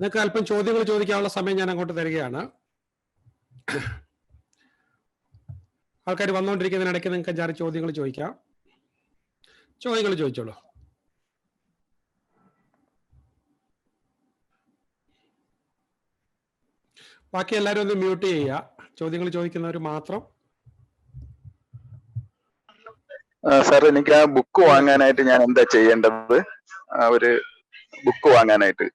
നിങ്ങൾക്ക് അല്പം ചോദ്യങ്ങൾ ചോദിക്കാനുള്ള സമയം ഞാൻ അങ്ങോട്ട് തരികയാണ്. ആൾക്കാർ വന്നുകൊണ്ടിരിക്കുന്നതിനിടയ്ക്ക് നിങ്ങൾക്ക് 5-6 ചോദ്യങ്ങൾ ചോദിക്കാം. ചോദ്യങ്ങൾ ചോദിച്ചോളൂ. ബാക്കി എല്ലാവരും ഒന്ന് മ്യൂട്ട് ചെയ്യുക. ചോദ്യങ്ങൾ ചോദിക്കുന്നവർ മാത്രം. സാർ, എനിക്ക് ആ ബുക്ക് വാങ്ങാനായിട്ട് ഞാൻ എന്താ ചെയ്യേണ്ടത്? ഒരു ബുക്ക് വാങ്ങാനായിട്ട്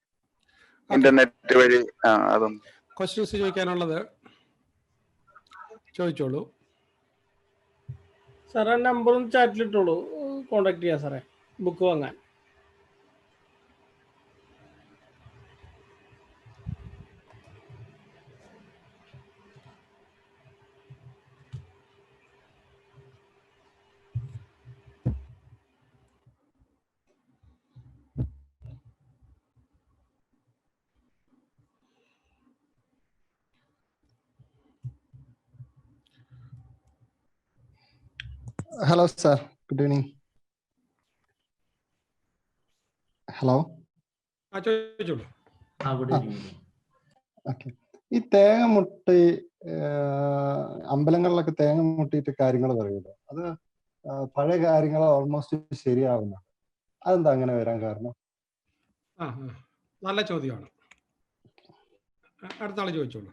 ഇന്റർനെറ്റ് വഴി അതൊന്നും. ക്വസ്റ്റ്യൻസ് ചോദിക്കാനുള്ളത് ചോദിച്ചോളൂ. സാറേ നമ്പറും ചാറ്റിലിട്ടോളൂ, കോണ്ടാക്ട് ചെയ്യാം സാറേ ബുക്ക് വാങ്ങാൻ. Hello sir, good evening. Hello. Okay. ഈ തേങ്ങ മുട്ടി അമ്പലങ്ങളിലൊക്കെ തേങ്ങ മുട്ടിയിട്ട് കാര്യങ്ങൾ പറയുമല്ലോ, അത് പഴയ കാര്യങ്ങൾ ഓൾമോസ്റ്റ് ശരിയാവുന്നു. അതെന്താ അങ്ങനെ വരാൻ കാരണം? നല്ല ചോദ്യമാണ്. അടുത്ത ആള് ചോദിച്ചോളൂ.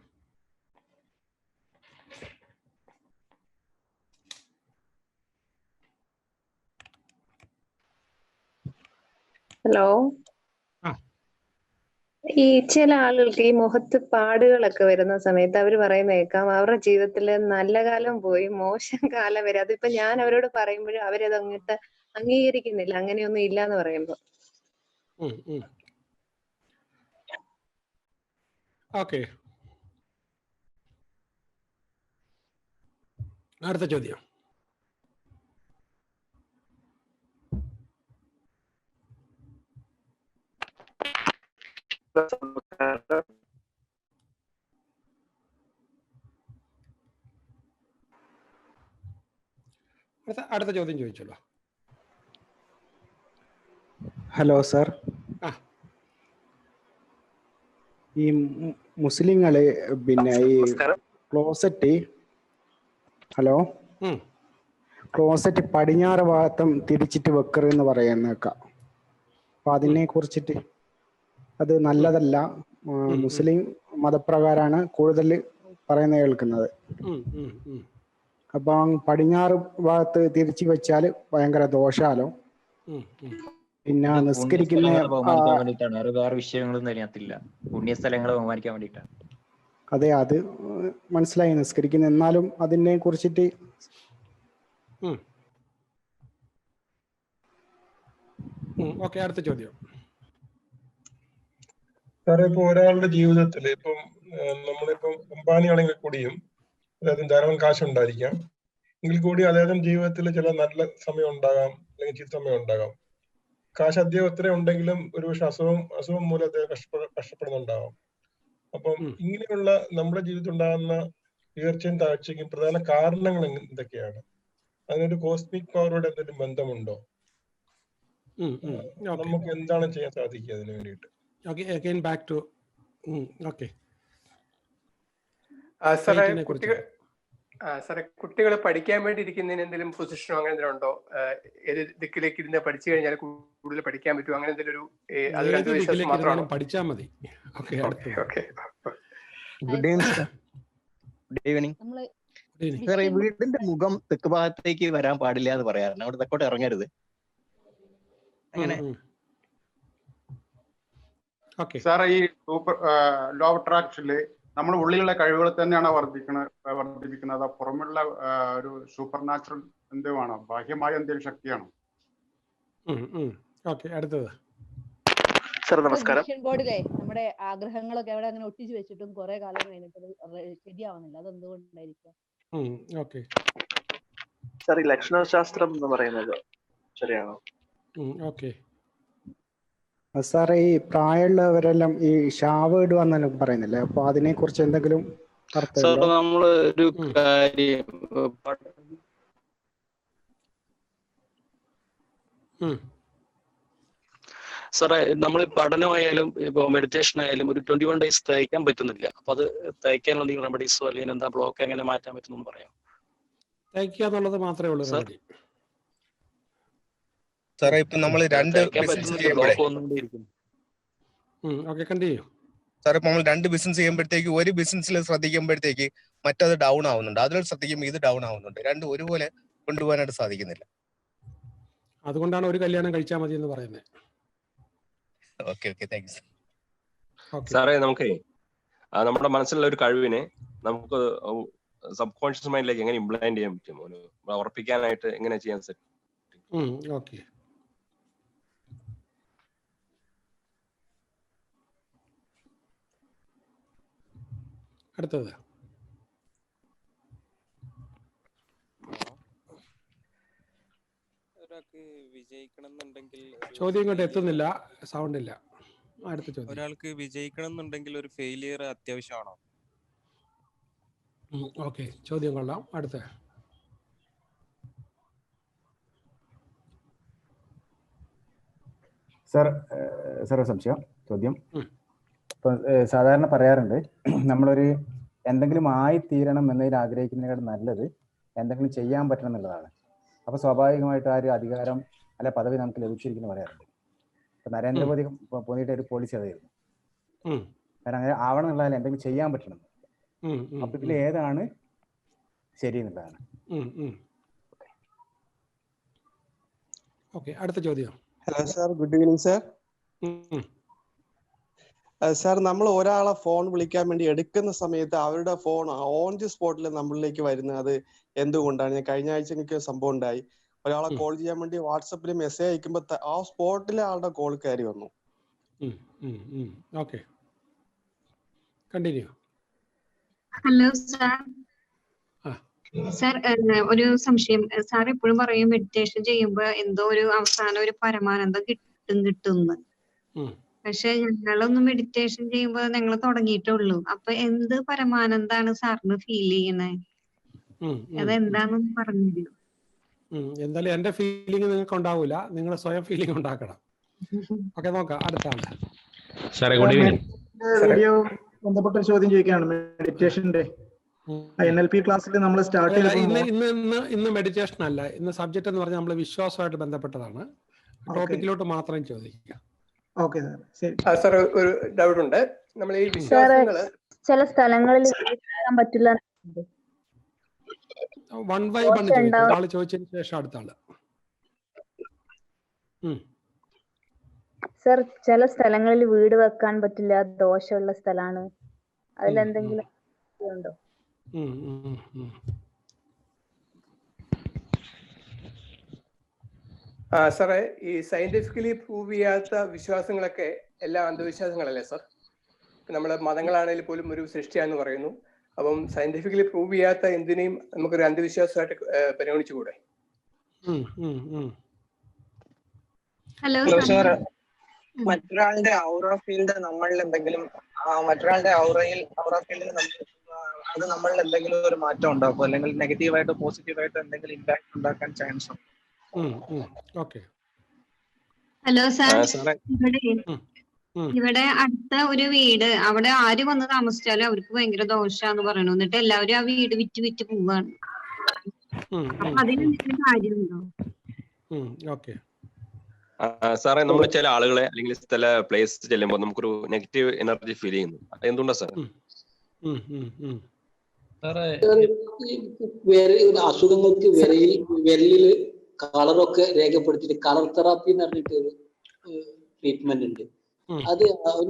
ഹലോ. ഈ ചില ആളുകൾക്ക് ഈ മുഖത്ത് പാടുകളൊക്കെ വരുന്ന സമയത്ത് അവർ പറയുന്ന കേൾക്കാം അവരുടെ ജീവിതത്തില് നല്ല കാലം പോയി മോശം കാലം വരെ. അതിപ്പോ ഞാൻ അവരോട് പറയുമ്പോഴും അവരത് അങ്ങോട്ട് അംഗീകരിക്കുന്നില്ല, അങ്ങനെയൊന്നും ഇല്ലാന്ന് പറയുമ്പോ. ഓക്കെ, അടുത്ത ചോദ്യം. അടുത്ത ചോദ്യം ചോദിച്ചോളൂ. ഹലോ സാർ, ഈ മുസ്ലിങ്ങള് പിന്നെ ഈ ക്ലോസറ്റ് ക്ലോസറ്റ് പടിഞ്ഞാറ് ഭാഗത്തും തിരിച്ചിട്ട് വെക്കറെന്ന് പറയുന്നേക്കാം. അപ്പൊ അതിനെ കുറിച്ചിട്ട് അത് നല്ലതല്ല, മുസ്ലിം മതപ്രകാരമാണ് കൂടുതൽ പറയുന്നത് കേൾക്കുന്നത്. അപ്പൊ പടിഞ്ഞാറ് ഭാഗത്ത് തിരിച്ചു വെച്ചാൽ ഭയങ്കര ദോഷാലോ. പിന്നെ നിസ്കരിക്കുന്ന വേറെ വിഷയങ്ങളൊന്നും അതിനകത്തില്ല, പുണ്യസ്ഥലങ്ങളെ ബഹുമാനിക്കാൻ വേണ്ടിയിട്ടാണ്. അതെ, അത് മനസ്സിലായി, നിസ്കരിക്കുന്ന. എന്നാലും അതിനെ കുറിച്ചിട്ട് ഓക്കെ, അടുത്ത ചോദ്യം. സാറേ, ഇപ്പൊ ഒരാളുടെ ജീവിതത്തിൽ ഇപ്പം നമ്മളിപ്പം അംബാനിയാണെങ്കിൽ കൂടിയും അദ്ദേഹത്തിന് ധാരാളം കാശുണ്ടായിരിക്കാം, എങ്കിൽ കൂടി അദ്ദേഹം ജീവിതത്തിൽ ചില നല്ല സമയം ഉണ്ടാകാം, അല്ലെങ്കിൽ ചീത്ത സമയം ഉണ്ടാകാം. കാശ് അദ്ദേഹത്തിന് ഉണ്ടെങ്കിലും ഒരുപക്ഷെ അസുഖം മൂലം അദ്ദേഹം കഷ്ടപ്പെടുന്നുണ്ടാവാം. അപ്പം ഇങ്ങനെയുള്ള നമ്മുടെ ജീവിതത്തിൽ ഉണ്ടാകുന്ന ഉയർച്ചയും താഴ്ചയ്ക്കും പ്രധാന കാരണങ്ങൾ എന്തൊക്കെയാണ്? അതിനൊരു കോസ്മിക് പവറോട് എന്തെങ്കിലും ബന്ധമുണ്ടോ? നമുക്ക് എന്താണ് ചെയ്യാൻ സാധിക്കുക അതിനു വേണ്ടിയിട്ട്? സാറേ, കുട്ടികളെ പഠിക്കാൻ വേണ്ടി ഇരിക്കുന്നതിന് എന്തെങ്കിലും പൊസിഷനോ അങ്ങനെ എന്തെങ്കിലും ഉണ്ടോ? ഏത് ദിക്കിലേക്ക് ഇരുന്ന് പഠിച്ചു കഴിഞ്ഞാൽ കൂടുതൽ പഠിക്കാൻ പറ്റും, അങ്ങനെ എന്തെങ്കിലും ഒരു പഠിച്ചാൽ മതി. Good evening sir. ഈ വീടിന്റെ മുഖം തെക്ക് ഭാഗത്തേക്ക് വരാൻ പാടില്ല എന്ന് പറയാറുണ്ട്, അവിടെ തെക്കോട്ട് ഇറങ്ങരുത്, അങ്ങനെ. സാറേ, ഈ സൂപ്പർ ലോ ഓഫ് അട്രാക്ഷനില് നമ്മൾ ഉള്ളിലുള്ള കഴിവുകൾ തന്നെയാണ് വർദ്ധിപ്പിക്കുന്നത്, പുറമുള്ള ഒരു സൂപ്പർ നാച്ചുറൽ എന്തുവാണോ, ബാഹ്യമായ എന്തെങ്കിലും ശക്തിയാണോ? അടുത്തത്. നമസ്കാരം. ബോർഡിലെ നമ്മുടെ ആഗ്രഹങ്ങളൊക്കെ അവിടെ അങ്ങനെ ഒട്ടിച്ചു വെച്ചിട്ടും കുറെ കാലം കഴിഞ്ഞിട്ട് ശരിയാവുന്നില്ല, അതെന്തുകൊണ്ടായിരിക്കും? സാർ, ഈ ലക്ഷണശാസ്ത്രം എന്ന് പറയുന്നത് ശരിയാണോ? സാറേ, ഈ പ്രായമുള്ളവരെല്ലാം ഈ ഷാവ് ഇടുവെന്നെല്ലാം പറയുന്നില്ലേ, അപ്പൊ അതിനെ കുറിച്ച് എന്തെങ്കിലും സാർ, നമ്മള് ഒരു കാര്യം സാറേ നമ്മൾ പഠനമായാലും ഇപ്പൊ മെഡിറ്റേഷൻ ആയാലും ഒരു 21 days തയ്ക്കാൻ പറ്റുന്നില്ല. അപ്പൊ അത് തയ്ക്കാനുള്ള എന്തെങ്കിലും റെമഡീസോ അല്ലെങ്കിൽ എന്താ ബ്ലോക്ക് എങ്ങനെ മാറ്റാൻ പറ്റുന്നു പറയാം? തയ്ക്കുക എന്നുള്ളത് മാത്രമേ ഉള്ളൂ റെമഡി. സാറേ ഇപ്പൊ നമ്മൾ രണ്ട് ബിസിനസ് ചെയ്യുമ്പോഴേ ഓക്കെ കണ്ടിന്യൂ. സാറേ ഇപ്പൊ നമ്മൾ രണ്ട് ബിസിനസ് ചെയ്യുമ്പോഴത്തേക്ക് ഒരു ബിസിനസ്സിൽ ശ്രദ്ധിക്കുമ്പോഴത്തേക്ക് മറ്റത് ഡൗൺ ആവുന്നുണ്ട്, അതിൽ ശ്രദ്ധിക്കുമ്പോൾ ഇത് ഡൗൺ ആവുന്നുണ്ട്. രണ്ടും ഒരുപോലെ കൊണ്ടുപോകാനായിട്ട് സാധിക്കുന്നില്ല. അതുകൊണ്ടാണ് ഒരു കല്യാണം കഴിച്ചാൽ മതി എന്ന് പറയുന്നത്. Okay okay thanks. സാറേ നമുക്ക് നമ്മുടെ മനസ്സിലുള്ള ഒരു കഴിവിനെ നമുക്ക് സബ് കോൺഷ്യസ് മൈൻഡിലേക്ക് എങ്ങനെ ഇംപ്ലിമെന്റ് ചെയ്യാൻ പറ്റും, ഉറപ്പിക്കാനായിട്ട് എങ്ങനെ ചെയ്യാൻ പറ്റും? ഓക്കെ. അടുത്തത് ചോദ്യം ഇങ്ങോട്ട് എത്തുന്നില്ല, സൗണ്ട് ഇല്ല. അടുത്ത ചോദ്യം. ഒരാൾക്ക് വിജയിക്കണം എന്നുണ്ടെങ്കിൽ ഒരു ഫെയിലിയർ അത്യാവശ്യമാണോ? ഓക്കെ, ചോദ്യം കൊള്ളാം. അടുത്ത സാർ സംശയം ചോദ്യം. ഇപ്പം സാധാരണ പറയാറുണ്ട് നമ്മളൊരു എന്തെങ്കിലും ആയിത്തീരണം എന്നതിൽ ആഗ്രഹിക്കുന്നതിനേക്കാൾ നല്ലത് എന്തെങ്കിലും ചെയ്യാൻ പറ്റണം എന്നുള്ളതാണ്. അപ്പൊ സ്വാഭാവികമായിട്ട് ആ ഒരു അധികാരം അല്ല പദവി നമുക്ക് ലഭിച്ചിരിക്കുന്നു പറയാറുണ്ട്. ഇപ്പൊ നരേന്ദ്രമോദി പോയിട്ട് ഒരു പോളിസി അതായിരുന്നു, കാരണം അങ്ങനെ ആവണം എന്നുള്ളതല്ല, എന്തെങ്കിലും ചെയ്യാൻ പറ്റണം. അപ്പൊ ഇതിൽ ഏതാണ് ശരി എന്നുള്ളതാണ്. ഓക്കെ, അടുത്ത ചോദ്യം. Hello sir, good evening sir. Sir, നമ്മൾ ഒരാളെ ഫോൺ വിളിക്കാൻ വേണ്ടി എടുക്കുന്ന സമയത്ത് അവരുടെ ഫോൺ ഓൺ ദി സ്പോട്ടിൽ നമ്മളിലേക്ക് വരുന്നത് അത് എന്തുകൊണ്ടാണ്? ഞാൻ കഴിഞ്ഞ ആഴ്ച എനിക്ക് സംഭവം ഉണ്ടായി. ഒരാളെ കോൾ ചെയ്യാൻ വേണ്ടി വാട്സപ്പിൽ മെസ്സേജ് അയക്കുമ്പോൾ ആ സ്പോട്ടിലെ ആളുടെ കോൾ കയറി വന്നു. Okay, continue. Hello sir. Sir, ഒരു സംശയം. സാർ എപ്പോഴും പറയും മെഡിറ്റേഷൻ ചെയ്യുമ്പോ എന്തോ ഒരു അവസാനം ഒരു പരമാനന്ദം കിട്ടുന്നു. പക്ഷെ ഞങ്ങളൊന്നും മെഡിറ്റേഷൻ ചെയ്യുമ്പോ ഞങ്ങൾ തുടങ്ങിയിട്ടുള്ളൂ. അപ്പൊ എന്ത് പരമാനന്ദാണ് സാറിന് ഫീൽ ചെയ്യണേ? അതെന്താണെന്ന് പറഞ്ഞു. എന്തായാലും എന്റെ ഫീലിംഗ് നിങ്ങൾക്ക് ഉണ്ടാവൂല, നിങ്ങൾ സ്വയം ഫീലിംഗ് ഉണ്ടാക്കണം. ഓക്കെ, നോക്കാം. അടുത്ത ആള്. ബന്ധപ്പെട്ട ചോദ്യം ചോദിക്കാണ്. മെഡിറ്റേഷന്റെ NLP ക്ലാസ്സിൽ നമ്മൾ സ്റ്റാർട്ട് ഇന്ന് മെഡിറ്റേഷൻ അല്ല, ഇന്ന് സബ്ജക്ട് എന്ന് പറഞ്ഞാൽ നമ്മൾ വിശ്വാസമായിട്ട് ബന്ധപ്പെട്ടതാണ്. ടോപ്പിക്കിലോട്ട് മാത്രം ചോദിക്കുക. ഓക്കെ ശരി. സാർ, ഒരു ഡൗട്ട് ഉണ്ട്. നമ്മൾ ഈ വിശ്വാസങ്ങള് ചില സ്ഥലങ്ങളിൽ പറ്റില്ല. വൺ ബൈ വൺ ചോദിക്കും. ആള് ചോദിച്ചതിന് ശേഷം അടുത്ത ആള്. സർ, ചില സ്ഥലങ്ങളിൽ വീട് വെക്കാൻ പറ്റില്ല, ദോഷമുള്ള സ്ഥലമാണ്. അതിലെന്തെങ്കിലും ഉണ്ടോ? സാറേ, ഈ സയന്റിഫിക്കലി പ്രൂവ് ചെയ്യാത്ത വിശ്വാസങ്ങളൊക്കെ എല്ലാം അന്ധവിശ്വാസങ്ങളല്ലേ സാർ? നമ്മളെ മതങ്ങളാണെങ്കിൽ പോലും ഒരു സൃഷ്ടിയാന്ന് പറയുന്നു. അപ്പം സയന്റിഫിക്കലി പ്രൂവ് ചെയ്യാത്ത എന്തിനേയും നമുക്കൊരു അന്ധവിശ്വാസമായിട്ട് പരിഗണിച്ചുകൂടെ? ഹലോ സാർ, മറ്റൊരാളുടെ ഔറ ഫീൽഡ് നമ്മളിൽ എന്തെങ്കിലും മറ്റൊരാളുടെ ഔറ ഫീൽഡിൽ അത് നമ്മളിൽ എന്തെങ്കിലും ഒരു മാറ്റം ഉണ്ടാക്കും, അല്ലെങ്കിൽ നെഗറ്റീവായിട്ടോ പോസിറ്റീവായിട്ടോ എന്തെങ്കിലും ഇമ്പാക്ട് ഉണ്ടാക്കാൻ ചാൻസ് ഉണ്ട്? ഹലോ സാർ, ഇവിടെ അടുത്ത ഒരു വീട്, അവിടെ ആര് വന്ന് താമസിച്ചാലും അവർക്ക് ഭയങ്കര ദോഷാന്ന് പറയണു. എന്നിട്ട് എല്ലാവരും ആ വീട് വിറ്റ് പോവാണ്. അതിനെന്തെങ്കിലും കാര്യമുണ്ടോ? സാറേ, നമ്മൾ ചില ആളുകളെ അല്ലെങ്കിൽ ചില പ്ലേസ് ചെല്ലുമ്പോൾ നമുക്കൊരു നെഗറ്റീവ് എനർജി ഫീൽ ചെയ്യുന്നു. എന്തുകൊണ്ടാ സാർ? അസുഖങ്ങൾക്ക് വിരലില് കളറൊക്കെ രേഖപ്പെടുത്തിയിട്ട് കളർ തെറാപ്പി എന്ന് പറഞ്ഞിട്ട് ഒരു ട്രീറ്റ്മെന്റ് ഉണ്ട്. അത്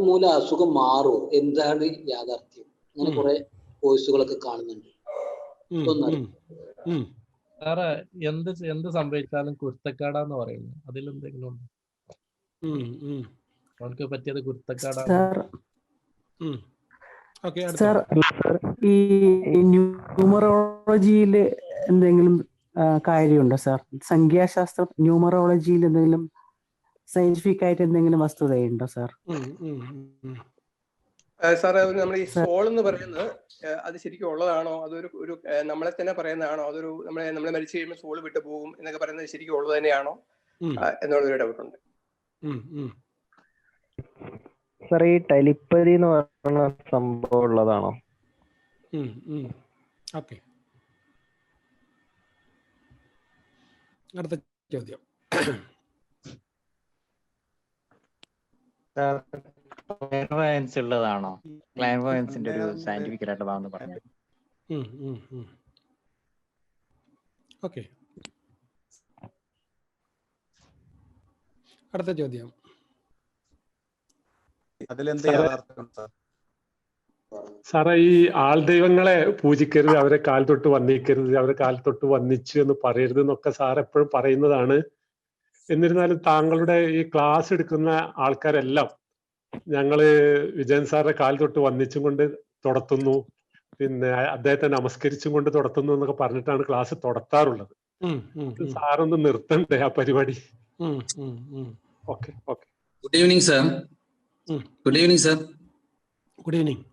മൂലം അസുഖം മാറുമോ? എന്താണ് യാഥാർത്ഥ്യം? അങ്ങനെ കുറെ കോഴ്സുകളൊക്കെ കാണുന്നുണ്ട്. സാറേ, എന്ത് സംഭവിച്ചാലും കുരുത്തക്കാടാന്ന് പറയുന്നു. അതിലെന്തെങ്കിലും ഉണ്ടോ? അവർക്ക് പറ്റിയത് കുരുത്തക്കാടാണ്. സാർ, ഈ ന്യൂമറോളജിയിൽ എന്തെങ്കിലും കാര്യമുണ്ടോ സാർ? സംഖ്യാശാസ്ത്രം ന്യൂമറോളജിയിൽ എന്തെങ്കിലും സയന്റിഫിക് ആയിട്ട് എന്തെങ്കിലും വസ്തുതയുണ്ടോ സാർ? സാറേ, നമ്മൾ ഈ സോൾ എന്ന് പറയുന്നത് അത് ശരിക്കും ഉള്ളതാണോ? അതൊരു ഒരു നമ്മളെ തന്നെ പറയുന്നതാണോ? അതൊരു നമ്മളെ മരിച്ചു കഴിയുമ്പോൾ സോൾ വിട്ടു പോകും എന്നൊക്കെ പറയുന്നത് ശരിക്കും ഉള്ളത് തന്നെയാണോ എന്നുള്ളൊരു ഡൗട്ട് ഉണ്ട്. സാർ ഈ ടെലിപ്പതി എന്ന് പറയുന്ന സംഭവം ഉള്ളതാണോ? ഓക്കെ, അടുത്ത ചോദ്യം. ക്ലയർവോയൻസ് ഉള്ളതാണോ? ക്ലയർവോയൻസിന്റെ ഒരു സയന്റിഫിക് ആയിട്ടുള്ളതാണെന്ന് പറഞ്ഞു. ഓക്കെ, അടുത്ത ചോദ്യം. സാറേ, ഈ ആൾ ദൈവങ്ങളെ പൂജിക്കരുത്, അവരെ കാൽ തൊട്ട് വന്ദിക്കരുത്, അവരെ കാൽ തൊട്ട് വന്ദിച്ചു എന്ന് പറയരുത് എന്നൊക്കെ സാർ എപ്പോഴും പറയുന്നതാണ്. എന്നിരുന്നാലും താങ്കളുടെ ഈ ക്ലാസ് എടുക്കുന്ന ആൾക്കാരെല്ലാം ഞങ്ങള് വിജയൻ സാറിന്റെ കാൽ തൊട്ട് വന്ദിച്ചും കൊണ്ട് തുടത്തുന്നു, പിന്നെ അദ്ദേഹത്തെ നമസ്കരിച്ചും കൊണ്ട് തുടത്തുന്നു എന്നൊക്കെ പറഞ്ഞിട്ടാണ് ക്ലാസ് തുടത്താറുള്ളത്. സാറൊന്ന് നിർത്തണ്ടേ ആ പരിപാടി? Okay okay. Good evening sir. Good evening sir. Good evening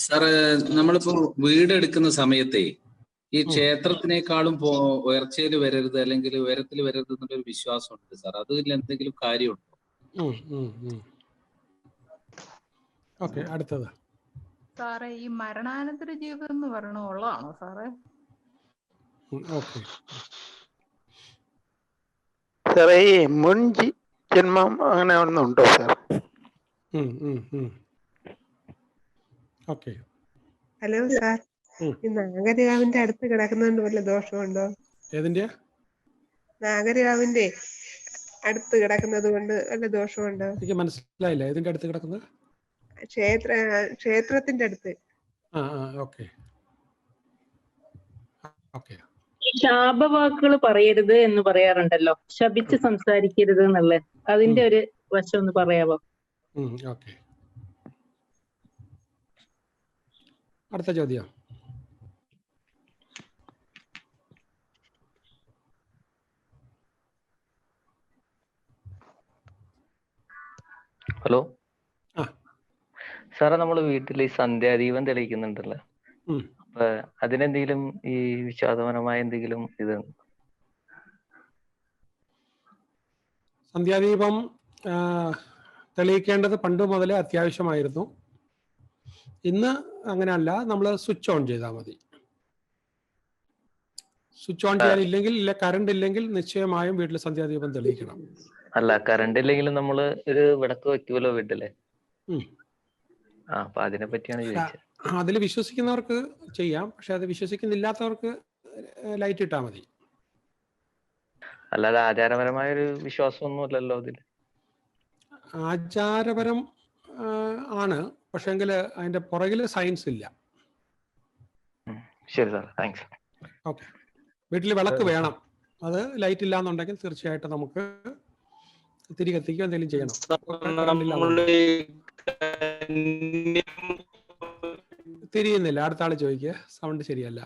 sir. നമ്മളിപ്പോ വീട് എടുക്കുന്ന സമയത്തെ ഈ ക്ഷേത്രത്തിനേക്കാളും ഉയർച്ചയിൽ വരരുത് അല്ലെങ്കിൽ ഉയരത്തിൽ വരരുത് എന്നുള്ളൊരു വിശ്വാസമുണ്ട് സാർ. അതിൽ എന്തെങ്കിലും കാര്യമുണ്ടോ? ഓക്കെ, അടുത്തത്. സാറേ, ഈ മരണാനന്തര ജീവിതം എന്ന് പറയണ ഉള്ളതാണോ സാറേ? ഓക്കെ സാറേ, ഈ മുൻ ജന്മം അങ്ങനെ ഒന്നുണ്ടോ സാർ? ഓക്കെ. ഹലോ സാർ, ഈ നാഗരികാവിന്റെ അടുത്ത് കിടക്കുന്നതുകൊണ്ട് വല്ല ദോഷമുണ്ടോ? ഏതിന്റെ? നാഗരികാവിന്റെ അടുത്ത് കിടക്കുന്നത് കൊണ്ട് വല്ല ദോഷമുണ്ടോ? എനിക്ക് മനസ്സിലായില്ല. ഏതിന്റെ അടുത്ത് കിടക്കുന്നത്? ക്ഷേത്രത്തിന്റെ അടുത്ത്. Okay okay. ശാപവാക്കുകൾ പറയരുത് എന്ന് പറയാറുണ്ടല്ലോ, ശപിച്ച് സംസാരിക്കരുത് എന്നുള്ളത്, അതിന്റെ ഒരു വശം ഒന്ന് പറയാമോ? ഓക്കെ, അടുത്ത ചോദ്യം. ഹലോ സാറേ, നമ്മള് വീട്ടിൽ ഈ സന്ധ്യാദീപം തെളിയിക്കുന്നുണ്ടല്ലോ, അപ്പൊ അതിനെന്തെങ്കിലും ഈ വിശ്വാസപരമായ എന്തെങ്കിലും ഇത്? സന്ധ്യാദീപം തെളിയിക്കേണ്ടത് പണ്ട് മുതലേ അത്യാവശ്യമായിരുന്നു. ഇന്ന് അങ്ങനെയല്ല, നമ്മൾ സ്വിച്ച് ഓൺ ചെയ്താൽ മതി. സ്വിച്ച് ഓൺ ചെയ്യാനില്ലെങ്കിൽ, ഇല്ല കറണ്ട് ഇല്ലെങ്കിൽ നിശ്ചയമായും വീട്ടിൽ സന്ധ്യാദീപം തെളിയിക്കണം. അല്ല, കറണ്ട് ഇല്ലെങ്കിലും നമ്മള് ഒരു വിളക്ക് വെക്കുമല്ലോ വീട്ടില്. അപ്പൊ അതിനെ പറ്റിയാണ് ചോദിച്ചത്. അതിൽ വിശ്വസിക്കുന്നവർക്ക് ചെയ്യാം, പക്ഷെ അത് വിശ്വസിക്കുന്നില്ലാത്തവർക്ക് ലൈറ്റ് ഇട്ടാൽ മതി. അല്ലാതെ ആചാരപരമായ ഒരു വിശ്വാസമൊന്നുമില്ലല്ലോ അതിൽ. ആചാരപരം ആണ്, പക്ഷെങ്കിൽ അതിന്റെ പുറകിൽ സയൻസ് ഇല്ല. ശരി സാർ, താങ്ക്സ്. ഓക്കെ, വീട്ടിൽ വിളക്ക് വേണം. അത് ലൈറ്റ് ഇല്ല എന്നുണ്ടെങ്കിൽ തീർച്ചയായിട്ടും നമുക്ക് തിരി കത്തിക്കുക എന്തെങ്കിലും ചെയ്യണം. തിരിയുന്നില്ല. അടുത്ത ആള് ചോദിക്കുക. സൗണ്ട് ശരിയല്ല.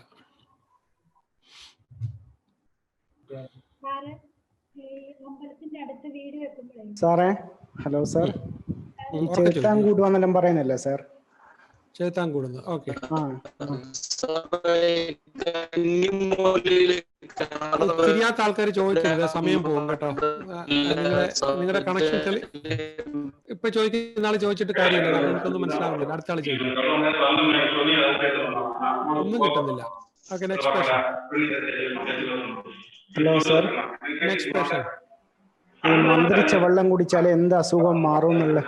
സാറേ, ഹലോ സാർ. ചേത്താൻകൂട് വന്നെല്ലാം പറയുന്നില്ലേ സാർ? ചേത്താൻകൂടുന്നു. ഓക്കെ. തിരിയാത്ത ആൾക്കാർ ചോദിക്കരുത്, സമയം പോകും കേട്ടോ. നിങ്ങളുടെ കണക്ഷൻ ഇപ്പൊ ചോദിക്കുന്ന ആള് ചോദിച്ചിട്ട് കാര്യമില്ല, നമുക്കൊന്നും മനസ്സിലാവുന്നില്ല. അടുത്ത ആള് ചോദിക്കും, ഒന്നും കിട്ടുന്നില്ല. Okay, next question. Hello sir. Next question. ഈ മന്ത്രിച്ച വെള്ളം കുടിച്ചാൽ എന്ത് അസുഖം മാറും എന്നുള്ള?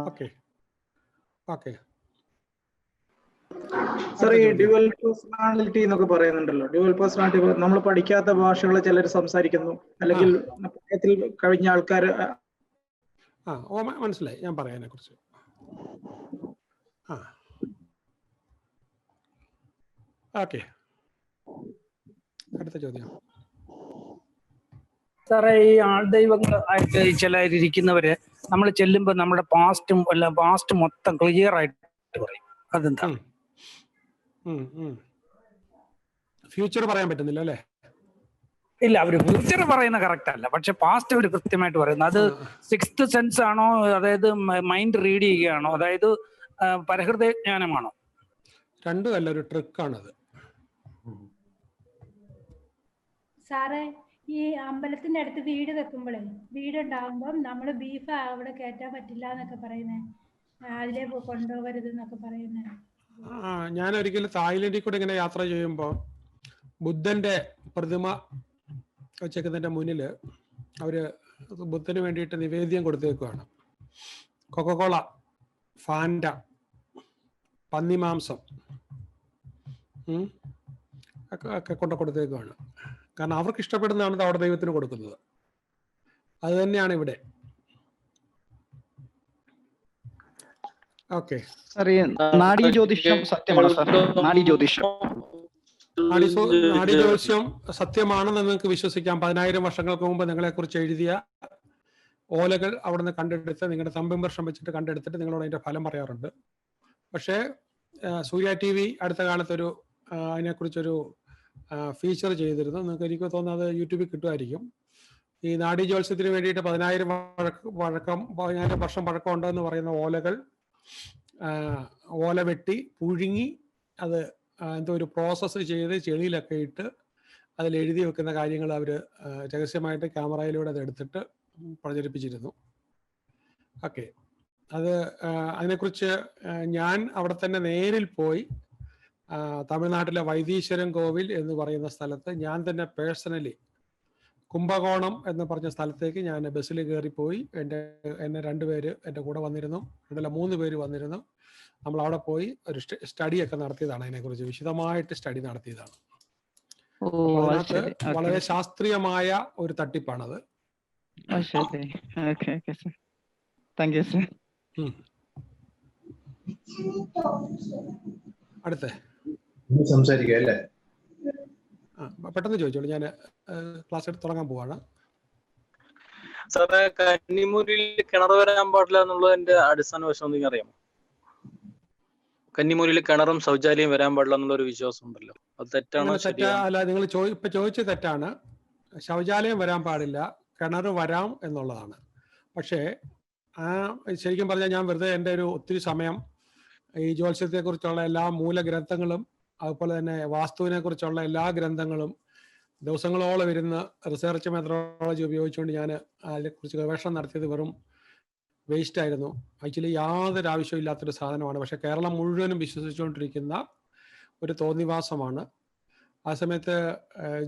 Okay okay. സാർ, ഈ ഡ്യുവൽ പേഴ്സണാലിറ്റി എന്നൊക്കെ പറയുന്നുണ്ടല്ലോ. ഡ്യുവൽ പേഴ്സണാലിറ്റി നമ്മൾ പഠിക്കാത്ത ഭാഷകൾ ചിലർ സംസാരിക്കുന്നു, അല്ലെങ്കിൽ പ്രായത്തിൽ കഴിഞ്ഞ ആൾക്കാർ. മനസ്സിലായി, ഞാൻ പറയാം അതിനെ കുറിച്ച്. ഓക്കെ, അടുത്ത ചോദ്യം. സാറേ, ഈ ആൾദൈവങ്ങൾ ആയിട്ട് ചിലരിക്കുന്നവര് നമ്മൾ ചെല്ലുമ്പോൾ നമ്മുടെ പാസ്റ്റ് മൊത്തം ക്ലിയർ ആയിട്ട് പറയും. അതെന്താ? ഫ്യൂച്ചർ പറയാൻ പറ്റുന്നില്ല അല്ലേ? ഇല്ല, അവര് ഫ്യൂച്ചർ പറയുന്ന കറക്റ്റ് അല്ല, പക്ഷെ പാസ്റ്റ് അവർ കൃത്യമായിട്ട് പറയുന്നത്. അത് സിക്സ്ത് സെൻസ് ആണോ, അതായത് മൈൻഡ് റീഡ് ചെയ്യുകയാണോ, അതായത് പരഹൃദയ ജ്ഞാനമാണോ? രണ്ടും അല്ല, ഒരു ട്രിക്കാണത്. സാറേ ഈ അമ്പലത്തിന്റെ അടുത്ത് വീട് വെക്കുമ്പോഴേ വീടുണ്ടാകുമ്പം നമ്മൾ ബീഫ് അവിടെ കയറ്റാൻ പറ്റില്ല എന്നൊക്കെ പറയുന്നേ, അതിലേ കൊണ്ടുപോകരുത് എന്നൊക്കെ പറയുന്നേ. ഞാൻ ഒരിക്കലും തായ്ലൻഡിൽ കൂടെ ഇങ്ങനെ യാത്ര ചെയ്യുമ്പോൾ ബുദ്ധന്റെ പ്രതിമ വെച്ചേക്കുന്നതിന്റെ മുന്നിൽ അവര് ബുദ്ധന് വേണ്ടിയിട്ട് നിവേദ്യം കൊടുത്തേക്കുവാണ്. കൊക്കക്കോള, ഫാൻഡ, പന്നിമാംസം ഒക്കെ കൊടുത്തേക്കുവാണ്. കാരണം അവർക്ക് ഇഷ്ടപ്പെടുന്നതാണ് അവിടെ ദൈവത്തിന് കൊടുക്കുന്നത്. അത് തന്നെയാണ് ഇവിടെ. ഓക്കെ, നാഡീ ജ്യോതിഷം സത്യമാണോ സാർ? നാഡീ ജ്യോതിഷം നാഡീ ജ്യോതിഷം സത്യമാണെന്ന് നിങ്ങൾക്ക് വിശ്വസിക്കാം. 10,000 വർഷങ്ങൾക്ക് മുമ്പ് നിങ്ങളെ കുറിച്ച് എഴുതിയ ഓലകൾ അവിടെ നിന്ന് കണ്ടെടുത്ത് നിങ്ങളുടെ തമ്പിംവർഷം വെച്ചിട്ട് കണ്ടെടുത്തിട്ട് നിങ്ങളോട് അതിന്റെ ഫലം പറയാറുണ്ട്. പക്ഷേ സൂര്യ TV അടുത്ത കാലത്തൊരു അതിനെക്കുറിച്ചൊരു ഫീച്ചർ ചെയ്തിരുന്നു. നിങ്ങൾക്ക് എനിക്ക് തോന്നുന്നത് യൂട്യൂബിൽ കിട്ടുമായിരിക്കും. ഈ നാഡീ ജ്യോത്സ്യത്തിന് വേണ്ടിയിട്ട് 10,000 വർഷം പഴക്കം ഉണ്ടെന്ന് പറയുന്ന ഓലകൾ ഓല വെട്ടി പുഴുങ്ങി അത് എന്തോ ഒരു പ്രോസസ്സ് ചെയ്ത് ചെളിയിലൊക്കെ ഇട്ട് അതിൽ എഴുതി വെക്കുന്ന കാര്യങ്ങൾ അവർ രഹസ്യമായിട്ട് ക്യാമറയിലൂടെ അത് എടുത്തിട്ട് പ്രചരിപ്പിച്ചിരുന്നു. ഓക്കെ, അതിനെക്കുറിച്ച് ഞാൻ അവിടെ തന്നെ നേരിൽ പോയി തമിഴ്നാട്ടിലെ വൈദീശ്വരൻ കോവിൽ എന്ന് പറയുന്ന സ്ഥലത്ത് ഞാൻ തന്നെ പേഴ്സണലി കുംഭകോണം എന്ന് പറഞ്ഞ സ്ഥലത്തേക്ക് ഞാൻ ബസ്സിൽ കയറിപ്പോയി. എന്നെ 2 പേര് എൻ്റെ കൂടെ വന്നിരുന്നു, 3 പേര് വന്നിരുന്നു. നമ്മൾ അവിടെ പോയി ഒരു സ്റ്റഡിയൊക്കെ നടത്തിയതാണ്. അതിനെക്കുറിച്ച് വിശദമായിട്ട് സ്റ്റഡി നടത്തിയതാണ്. അതിനകത്ത് വളരെ ശാസ്ത്രീയമായ ഒരു തട്ടിപ്പാണത്. അടുത്ത സംസാരിക്കാം അല്ലേ? പെട്ടെന്ന് ചോദിച്ചോളൂ, ഞാൻ ക്ലാസ് എടുത്ത് തുടങ്ങാൻ പോവാണ്. സാറേ, കന്നിമൂരിൽ കിണർ വരാൻ പാടില്ല എന്നുള്ളതിന്റെ അടിസ്ഥാന വശം എന്തെങ്കിലും അറിയാമോ? കന്നിമൂരിൽ കിണറും ശൗചാലയം വരാൻ പാടില്ല എന്നുള്ള ഒരു വിശ്വാസം ഉണ്ടല്ലോ, അത് തെറ്റാണോ? അല്ല, നിങ്ങൾ ഇപ്പൊ ചോദിച്ചത് തെറ്റാണ്. ശൗചാലയം വരാൻ പാടില്ല, കിണർ വരാം എന്നുള്ളതാണ്. പക്ഷേ ശരിക്കും പറഞ്ഞാൽ ഞാൻ വെറുതെ എൻ്റെ ഒത്തിരി സമയം ഈ ജ്യോത്സ്യത്തെക്കുറിച്ചുള്ള എല്ലാ മൂലഗ്രന്ഥങ്ങളും അതുപോലെ തന്നെ വാസ്തുവിനെ കുറിച്ചുള്ള എല്ലാ ഗ്രന്ഥങ്ങളും ദിവസങ്ങളോളം ഇരുന്ന് റിസർച്ച് മെത്തഡോളജി ഉപയോഗിച്ചുകൊണ്ട് ഞാൻ അതിനെക്കുറിച്ച് ഗവേഷണം നടത്തിയത് വെറും വേസ്റ്റ് ആയിരുന്നു. ആക്ച്വലി യാതൊരു ആവശ്യമില്ലാത്തൊരു സാധനമാണ്. പക്ഷെ കേരളം മുഴുവനും വിശ്വസിച്ചുകൊണ്ടിരിക്കുന്ന ഒരു തോന്നിവാസമാണ്. ആ സമയത്ത്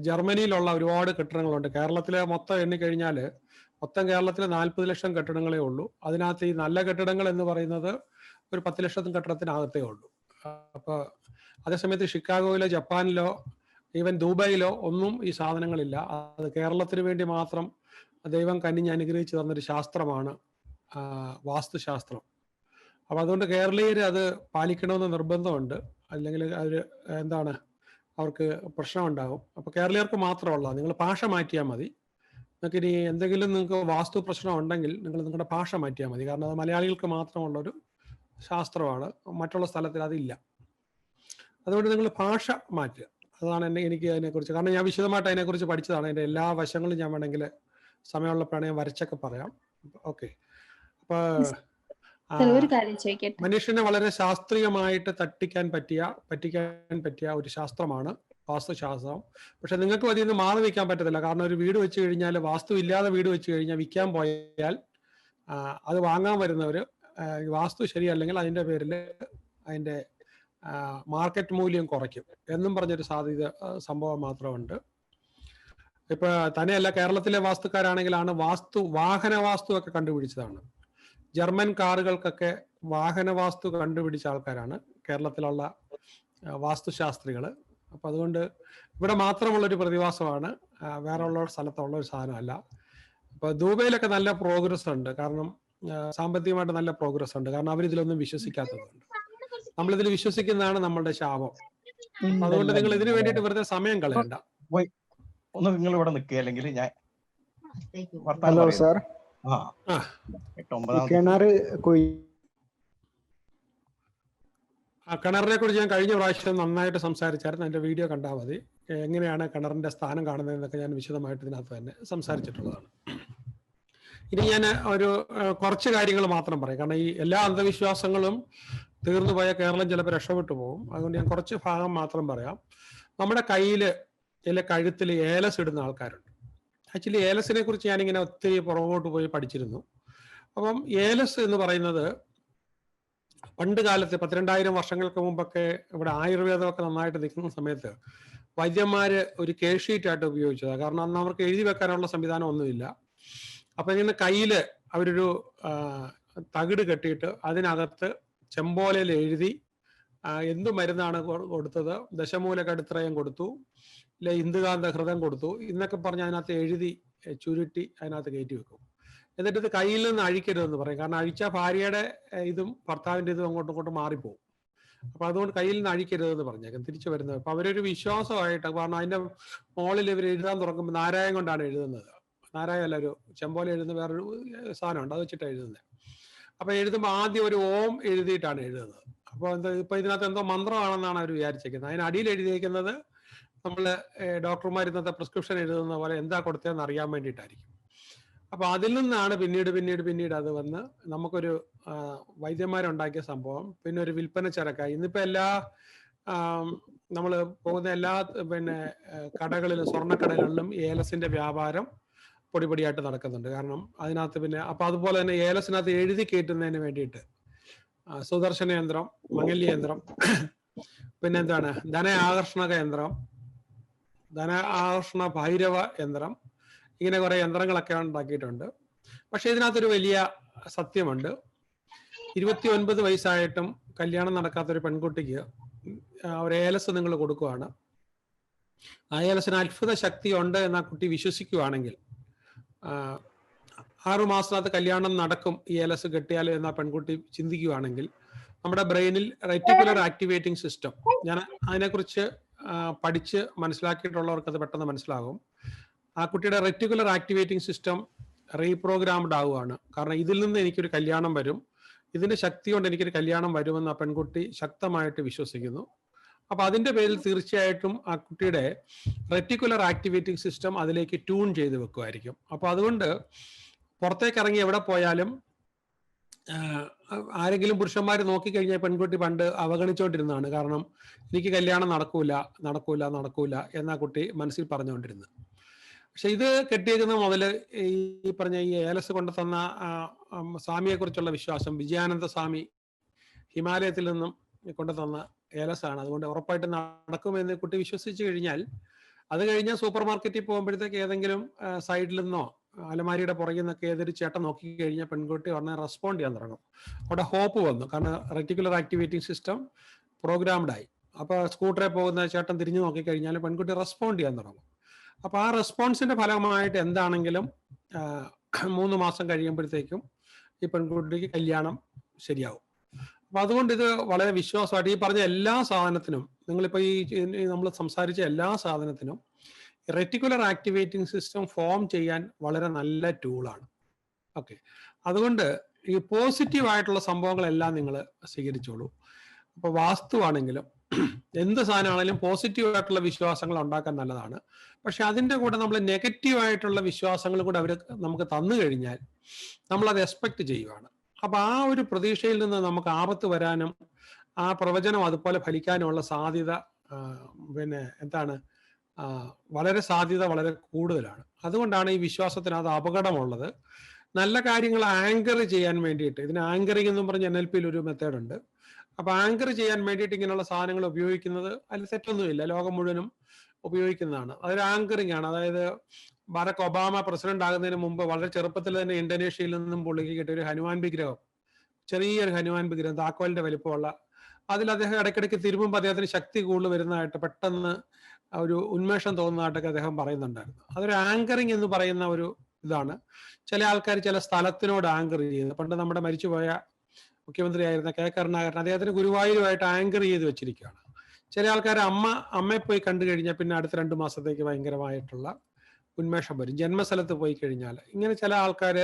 ജർമ്മനിയിലുള്ള ഒരുപാട് കെട്ടിടങ്ങളുണ്ട്. കേരളത്തിലെ മൊത്തം എണ്ണിക്കഴിഞ്ഞാൽ മൊത്തം കേരളത്തിൽ 40 ലക്ഷം കെട്ടിടങ്ങളേ ഉള്ളൂ. അതിനകത്ത് ഈ നല്ല കെട്ടിടങ്ങൾ എന്ന് പറയുന്നത് ഒരു 10 ലക്ഷം കെട്ടിടത്തിനകത്തേ ഉള്ളൂ. അപ്പോൾ അതേസമയത്ത് ഷിക്കാഗോയിലോ ജപ്പാനിലോ ഈവൻ ദുബായിലോ ഒന്നും ഈ സാധനങ്ങളില്ല. അത് കേരളത്തിന് വേണ്ടി മാത്രം ദൈവം കനിഞ്ഞ് അനുഗ്രഹിച്ചു തന്നൊരു ശാസ്ത്രമാണ് വാസ്തുശാസ്ത്രം. അപ്പം അതുകൊണ്ട് കേരളീയർ അത് പാലിക്കണമെന്ന് നിർബന്ധമുണ്ട്. അല്ലെങ്കിൽ അവർ അവർക്ക് പ്രശ്നമുണ്ടാകും. അപ്പോൾ കേരളീയർക്ക് മാത്രമുള്ള നിങ്ങൾ ഭാഷ മാറ്റിയാൽ മതി. നിങ്ങൾക്ക് ഇനി എന്തെങ്കിലും നിങ്ങൾക്ക് വാസ്തു പ്രശ്നം ഉണ്ടെങ്കിൽ നിങ്ങൾ നിങ്ങളുടെ ഭാഷ മാറ്റിയാൽ മതി. കാരണം അത് മലയാളികൾക്ക് മാത്രമുള്ളൊരു ശാസ്ത്രമാണ്, മറ്റുള്ള സ്ഥലത്തിൽ അതില്ല. അതുകൊണ്ട് നിങ്ങൾ ഭാഷ മാറ്റുക, അതാണ് എനിക്ക് അതിനെക്കുറിച്ച്. കാരണം ഞാൻ വിശദമായിട്ട് അതിനെക്കുറിച്ച് പഠിച്ചതാണ്. അതിൻ്റെ എല്ലാ വശങ്ങളും ഞാൻ വേണമെങ്കിൽ സമയമുള്ളപ്പോഴാണ് ഞാൻ വരച്ചൊക്കെ പറയാം. ഓക്കെ, അപ്പൊ മനുഷ്യനെ വളരെ ശാസ്ത്രീയമായിട്ട് പറ്റിക്കാൻ പറ്റിയ ഒരു ശാസ്ത്രമാണ് വാസ്തുശാസ്ത്രം. പക്ഷെ നിങ്ങൾക്ക് അതിൽ നിന്ന് മാറി നിൽക്കാൻ പറ്റത്തില്ല. കാരണം ഒരു വീട് വെച്ച് കഴിഞ്ഞാൽ, വാസ്തു ഇല്ലാതെ വീട് വെച്ച് കഴിഞ്ഞാൽ വിൽക്കാൻ പോയാൽ അത് വാങ്ങാൻ വരുന്നവർ വാസ്തു ശരിയല്ലെങ്കിൽ അതിൻ്റെ പേരിൽ അതിൻ്റെ മാർക്കറ്റ് മൂല്യം കുറയ്ക്കും എന്നും പറഞ്ഞൊരു സംഭവം മാത്രമുണ്ട്. ഇപ്പൊ തന്നെയല്ല, കേരളത്തിലെ വാസ്തുക്കാരാണെങ്കിലാണ് വാഹന വാസ്തു ഒക്കെ കണ്ടുപിടിച്ചതാണ്. ജർമ്മൻ കാറുകൾക്കൊക്കെ വാഹന വാസ്തു കണ്ടുപിടിച്ച ആൾക്കാരാണ് കേരളത്തിലുള്ള വാസ്തുശാസ്ത്രികൾ. അപ്പൊ അതുകൊണ്ട് ഇവിടെ മാത്രമുള്ളൊരു പ്രതിഭാസമാണ്, വേറെ ഉള്ള സ്ഥലത്തുള്ള ഒരു സാധനമല്ല. ഇപ്പൊ ദുബൈയിലൊക്കെ നല്ല പ്രോഗ്രസ് ഉണ്ട്. കാരണം സാമ്പത്തികമായിട്ട് നല്ല പ്രോഗ്രസ് ഉണ്ട്. കാരണം അവരിതിലൊന്നും വിശ്വസിക്കാത്തതുകൊണ്ട്. നമ്മളിതിൽ വിശ്വസിക്കുന്നതാണ് നമ്മളുടെ ശാപം. അതുകൊണ്ട് നിങ്ങൾ ഇതിനു വേണ്ടിയിട്ട് വെറുതെ സമയം കളയണ്ട. ഒന്ന് നിങ്ങൾ ഇവിടെ നിൽക്കുക, അല്ലെങ്കിൽ ഞാൻ ഹലോ സാർ, കിണറിനെ കുറിച്ച് ഞാൻ കഴിഞ്ഞ പ്രാവശ്യം നന്നായിട്ട് സംസാരിച്ചായിരുന്നു. എൻ്റെ വീഡിയോ കണ്ടാൽ മതി. എങ്ങനെയാണ് കിണറിന്റെ സ്ഥാനം കാണുന്നതെന്നൊക്കെ ഞാൻ വിശദമായിട്ട് ഇതിനകത്ത് തന്നെ സംസാരിച്ചിട്ടുള്ളതാണ്. ഇനി ഞാൻ കുറച്ച് കാര്യങ്ങൾ മാത്രം പറയാം. കാരണം ഈ എല്ലാ അന്ധവിശ്വാസങ്ങളും തീർന്നു പോയ കേരളം ചിലപ്പോൾ രക്ഷപ്പെട്ടു പോകും. അതുകൊണ്ട് ഞാൻ കുറച്ച് ഭാഗം മാത്രം പറയാം. നമ്മുടെ കയ്യിൽ ചില കഴുത്തിൽ ഏലസ് ഇടുന്ന ആൾക്കാരുണ്ട്. ആക്ച്വലി ഏലസിനെ കുറിച്ച് ഞാനിങ്ങനെ ഒത്തിരി പുറകോട്ട് പോയി പഠിച്ചിരുന്നു. അപ്പം ഏലസ് എന്ന് പറയുന്നത് പണ്ട് കാലത്ത് 12,000 വർഷങ്ങൾക്ക് മുമ്പൊക്കെ ഇവിടെ ആയുർവേദമൊക്കെ നന്നായിട്ട് നിൽക്കുന്ന സമയത്ത് വൈദ്യന്മാര് ഒരു കേസ് ഷീറ്റായിട്ട് ഉപയോഗിച്ചതാണ്. കാരണം അന്ന് അവർക്ക് എഴുതി വെക്കാനുള്ള സംവിധാനം ഒന്നുമില്ല. അപ്പൊ ഇങ്ങനെ കയ്യില് അവരൊരു തകിട് കെട്ടിയിട്ട് അതിനകത്ത് ചെമ്പോലയിൽ എഴുതി എന്തു മരുന്നാണ് കൊടുത്തത്, ദശമൂലകടുത്രയം കൊടുത്തു, ഇല്ല ഇന്ദുകാന്ത ഹൃദം കൊടുത്തു എന്നൊക്കെ പറഞ്ഞ് അതിനകത്ത് എഴുതി ചുരുട്ടി അതിനകത്ത് കയറ്റി വെക്കും. എന്നിട്ട് ഇത് കയ്യിൽ നിന്ന് അഴിക്കരുതെന്ന് പറയും. കാരണം അഴിച്ച ഭാര്യയുടെ ഇതും ഭർത്താവിൻ്റെ ഇതും അങ്ങോട്ടും ഇങ്ങോട്ടും മാറിപ്പോകും. അപ്പൊ അതുകൊണ്ട് കയ്യിൽ നിന്ന് അഴിക്കരുതെന്ന് പറഞ്ഞേക്കും തിരിച്ചു വരുന്നത്. അപ്പൊ അവരൊരു വിശ്വാസമായിട്ട്, കാരണം അതിന്റെ മുകളിൽ ഇവർ എഴുതാൻ തുറക്കുമ്പോൾ നാരായം കൊണ്ടാണ് എഴുതുന്നത്. നാരായം അല്ല, ഒരു ചെമ്പോല എഴുതുന്ന വേറൊരു സാധനമുണ്ട്, അത് വെച്ചിട്ടാണ് എഴുതുന്നത്. അപ്പൊ എഴുതുമ്പോൾ ആദ്യം ഒരു ഓം എഴുതിയിട്ടാണ് എഴുതുന്നത്. അപ്പോൾ എന്താ ഇപ്പൊ ഇതിനകത്ത് എന്തോ മന്ത്രമാണെന്നാണ് അവർ വിചാരിച്ചേക്കുന്നത്. അതിന് അടിയിൽ എഴുതിയേക്കുന്നത് നമ്മൾ ഡോക്ടർമാർ ഇന്നത്തെ പ്രിസ്ക്രിപ്ഷൻ എഴുതുന്ന പോലെ എന്താ കൊടുത്തതെന്ന് അറിയാൻ വേണ്ടിയിട്ടായിരിക്കും. അപ്പൊ അതിൽ നിന്നാണ് പിന്നീട് അത് വന്ന് നമുക്കൊരു വൈദ്യന്മാരുണ്ടാക്കിയ സംഭവം പിന്നെ ഒരു വിൽപ്പന ചരക്കായി. ഇന്നിപ്പോ എല്ലാ നമ്മൾ പോകുന്ന എല്ലാ കടകളിലും സ്വർണ്ണക്കടകളിലും ഏലസിന്റെ വ്യാപാരം പൊടിപൊടിയായിട്ട് നടക്കുന്നുണ്ട്. കാരണം അതിനകത്ത് അപ്പൊ അതുപോലെ തന്നെ ഏലസിനകത്ത് എഴുതി കയറ്റുന്നതിന് വേണ്ടിയിട്ട് സുദർശന യന്ത്രം, മംഗല്യ യന്ത്രം, പിന്നെന്താണ് ധന ആകർഷണക യന്ത്രം, ധന ആകർഷണ ഭൈരവ യന്ത്രം, ഇങ്ങനെ കുറെ യന്ത്രങ്ങളൊക്കെ ഉണ്ടാക്കിയിട്ടുണ്ട്. പക്ഷെ ഇതിനകത്തൊരു വലിയ സത്യമുണ്ട്. 29 വയസ്സായിട്ടും കല്യാണം നടക്കാത്തൊരു പെൺകുട്ടിക്ക് ഒരു ഏലസ് നിങ്ങൾ കൊടുക്കുകയാണ്. ആ ഏലസിന് അത്ഭുത ശക്തി ഉണ്ട് എന്ന് ആ കുട്ടി വിശ്വസിക്കുകയാണെങ്കിൽ 6 മാസത്തിനകത്ത് കല്യാണം നടക്കും ഈ ഏലസ് കെട്ടിയാൽ എന്ന പെൺകുട്ടി ചിന്തിക്കുകയാണെങ്കിൽ നമ്മുടെ ബ്രെയിനിൽ റെറ്റിക്കുലർ ആക്ടിവേറ്റിംഗ് സിസ്റ്റം, ഞാൻ അതിനെക്കുറിച്ച് പഠിച്ച് മനസ്സിലാക്കിയിട്ടുള്ളവർക്ക് അത് പെട്ടെന്ന് മനസ്സിലാകും. ആ കുട്ടിയുടെ റെറ്റിക്കുലർ ആക്ടിവേറ്റിംഗ് സിസ്റ്റം റീപ്രോഗ്രാംഡ് ആവുകയാണ്. കാരണം ഇതിൽ നിന്ന് എനിക്കൊരു കല്യാണം വരും, ഇതിന്റെ ശക്തി കൊണ്ട് എനിക്കൊരു കല്യാണം വരുമെന്ന് ആ പെൺകുട്ടി ശക്തമായിട്ട് വിശ്വസിക്കുന്നു. അപ്പൊ അതിന്റെ പേരിൽ തീർച്ചയായിട്ടും ആ കുട്ടിയുടെ റെറ്റിക്കുലർ ആക്ടിവേറ്റിംഗ് സിസ്റ്റം അതിലേക്ക് ട്യൂൺ ചെയ്ത് വെക്കുമായിരിക്കും. അപ്പൊ അതുകൊണ്ട് പുറത്തേക്ക് ഇറങ്ങി എവിടെ പോയാലും ആരെങ്കിലും പുരുഷന്മാർ നോക്കിക്കഴിഞ്ഞാൽ പെൺകുട്ടി പണ്ട് അവഗണിച്ചുകൊണ്ടിരുന്നതാണ്. കാരണം എനിക്ക് കല്യാണം നടക്കൂല എന്നാ കുട്ടി മനസ്സിൽ പറഞ്ഞുകൊണ്ടിരുന്നത്. പക്ഷെ ഇത് കെട്ടിയേക്കുന്ന മുതൽ ഈ പറഞ്ഞ ഈ ഏലസ് കൊണ്ട് തന്ന സ്വാമിയെ കുറിച്ചുള്ള വിശ്വാസം, വിജയാനന്ദ സ്വാമി ഹിമാലയത്തിൽ നിന്നും കൊണ്ടു തന്ന ഏലസാണ്. അതുകൊണ്ട് ഉറപ്പായിട്ട് നടക്കുമെന്ന് കുട്ടി വിശ്വസിച്ചു കഴിഞ്ഞാൽ അത് കഴിഞ്ഞാൽ സൂപ്പർ മാർക്കറ്റിൽ പോകുമ്പോഴത്തേക്ക് ഏതെങ്കിലും സൈഡിൽ നിന്നോ അലമാരിയുടെ പുറകിൽ നിന്നൊക്കെ ഏതൊരു ചേട്ടൻ നോക്കി കഴിഞ്ഞാൽ പെൺകുട്ടി ഉടനെ റെസ്പോണ്ട് ചെയ്യാൻ തുടങ്ങും. അവിടെ ഹോപ്പ് വന്നു. കാരണം റെറ്റിക്കുലർ ആക്ടിവേറ്റിംഗ് സിസ്റ്റം പ്രോഗ്രാംഡായി. അപ്പൊ സ്കൂട്ടറിൽ പോകുന്ന ചേട്ടൻ തിരിഞ്ഞു നോക്കിക്കഴിഞ്ഞാൽ പെൺകുട്ടി റെസ്പോണ്ട് ചെയ്യാൻ തുടങ്ങും. അപ്പൊ ആ റെസ്പോൺസിന്റെ ഫലമായിട്ട് എന്താണെങ്കിലും 3 മാസം കഴിയുമ്പോഴത്തേക്കും ഈ പെൺകുട്ടിക്ക് കല്യാണം ശരിയാവും. അപ്പൊ അതുകൊണ്ട് ഇത് വളരെ വിശ്വാസമായിട്ട് ഈ പറഞ്ഞ എല്ലാ സാധനത്തിനും, നിങ്ങളിപ്പോ ഈ നമ്മൾ സംസാരിച്ച എല്ലാ സാധനത്തിനും റെറ്റിക്കുലർ ആക്ടിവേറ്റിംഗ് സിസ്റ്റം ഫോം ചെയ്യാൻ വളരെ നല്ല ടൂളാണ്. ഓക്കെ, അതുകൊണ്ട് ഈ പോസിറ്റീവ് ആയിട്ടുള്ള സംഭവങ്ങളെല്ലാം നിങ്ങൾ സ്വീകരിച്ചോളൂ. അപ്പൊ വാസ്തുവാണെങ്കിലും എന്ത് സാധനമാണെങ്കിലും പോസിറ്റീവ് ആയിട്ടുള്ള വിശ്വാസങ്ങൾ ഉണ്ടാക്കാൻ നല്ലതാണ്. പക്ഷെ അതിൻ്റെ കൂടെ നമ്മൾ നെഗറ്റീവ് ആയിട്ടുള്ള വിശ്വാസങ്ങൾ കൂടെ അവർ നമുക്ക് തന്നു കഴിഞ്ഞാൽ നമ്മളത് എക്സ്പെക്ട് ചെയ്യുകയാണ്. അപ്പൊ ആ ഒരു പ്രതീക്ഷയിൽ നിന്ന് നമുക്ക് ആപത്ത് വരാനും ആ പ്രവചനം അതുപോലെ ഫലിക്കാനുമുള്ള സാധ്യത വളരെ കൂടുതലാണ്. അതുകൊണ്ടാണ് ഈ വിശ്വാസത്തിന് അത് അപകടമുള്ളത്. നല്ല കാര്യങ്ങൾ ആങ്കർ ചെയ്യാൻ വേണ്ടിയിട്ട്, ഇതിന് ആങ്കറിംഗ് എന്നും പറഞ്ഞ് NLPയിൽ ഒരു മെത്തേഡ് ഉണ്ട്. അപ്പൊ ആങ്കർ ചെയ്യാൻ വേണ്ടിയിട്ട് ഇങ്ങനെയുള്ള സാധനങ്ങൾ ഉപയോഗിക്കുന്നത് അതിൽ തെറ്റൊന്നുമില്ല, ലോകം മുഴുവനും ഉപയോഗിക്കുന്നതാണ്. അതൊരു ആങ്കറിംഗ് ആണ്. അതായത് ബറാക് ഒബാമ പ്രസിഡന്റ് ആകുന്നതിന് മുമ്പ് വളരെ ചെറുപ്പത്തിൽ തന്നെ ഇന്തോനേഷ്യയിൽ നിന്നും പുള്ളിക്ക് കിട്ടിയ ഒരു ഹനുമാൻ വിഗ്രഹം, ചെറിയൊരു ഹനുമാൻ വിഗ്രഹം, താക്കോലിന്റെ വലിപ്പമുള്ള, അതിൽ അദ്ദേഹം ഇടയ്ക്കിടയ്ക്ക് തിരുമ്പുമ്പോൾ അദ്ദേഹത്തിന് ശക്തി കൂടുതൽ വരുന്നതായിട്ട്, പെട്ടെന്ന് ഒരു ഉന്മേഷം തോന്നുന്നതായിട്ടൊക്കെ അദ്ദേഹം പറയുന്നുണ്ടായിരുന്നു. അതൊരു ആങ്കറിങ് എന്ന് പറയുന്ന ഒരു ഇതാണ്. ചില ആൾക്കാർ ചില സ്ഥലത്തിനോട് ആങ്കർ ചെയ്യുന്നത്. പണ്ട് നമ്മുടെ മരിച്ചുപോയ മുഖ്യമന്ത്രിയായിരുന്ന കെ കരുണാകരൻ അദ്ദേഹത്തിന് ഗുരുവായൂരുമായിട്ട് ആങ്കർ ചെയ്ത് വെച്ചിരിക്കുകയാണ്. ചില ആൾക്കാർ അമ്മയെ പോയി കണ്ടു കഴിഞ്ഞാൽ പിന്നെ അടുത്ത 2 മാസത്തേക്ക് ഭയങ്കരമായിട്ടുള്ള ഉന്മേഷം വരും. ജന്മസ്ഥലത്ത് പോയി കഴിഞ്ഞാൽ ഇങ്ങനെ ചില ആൾക്കാർ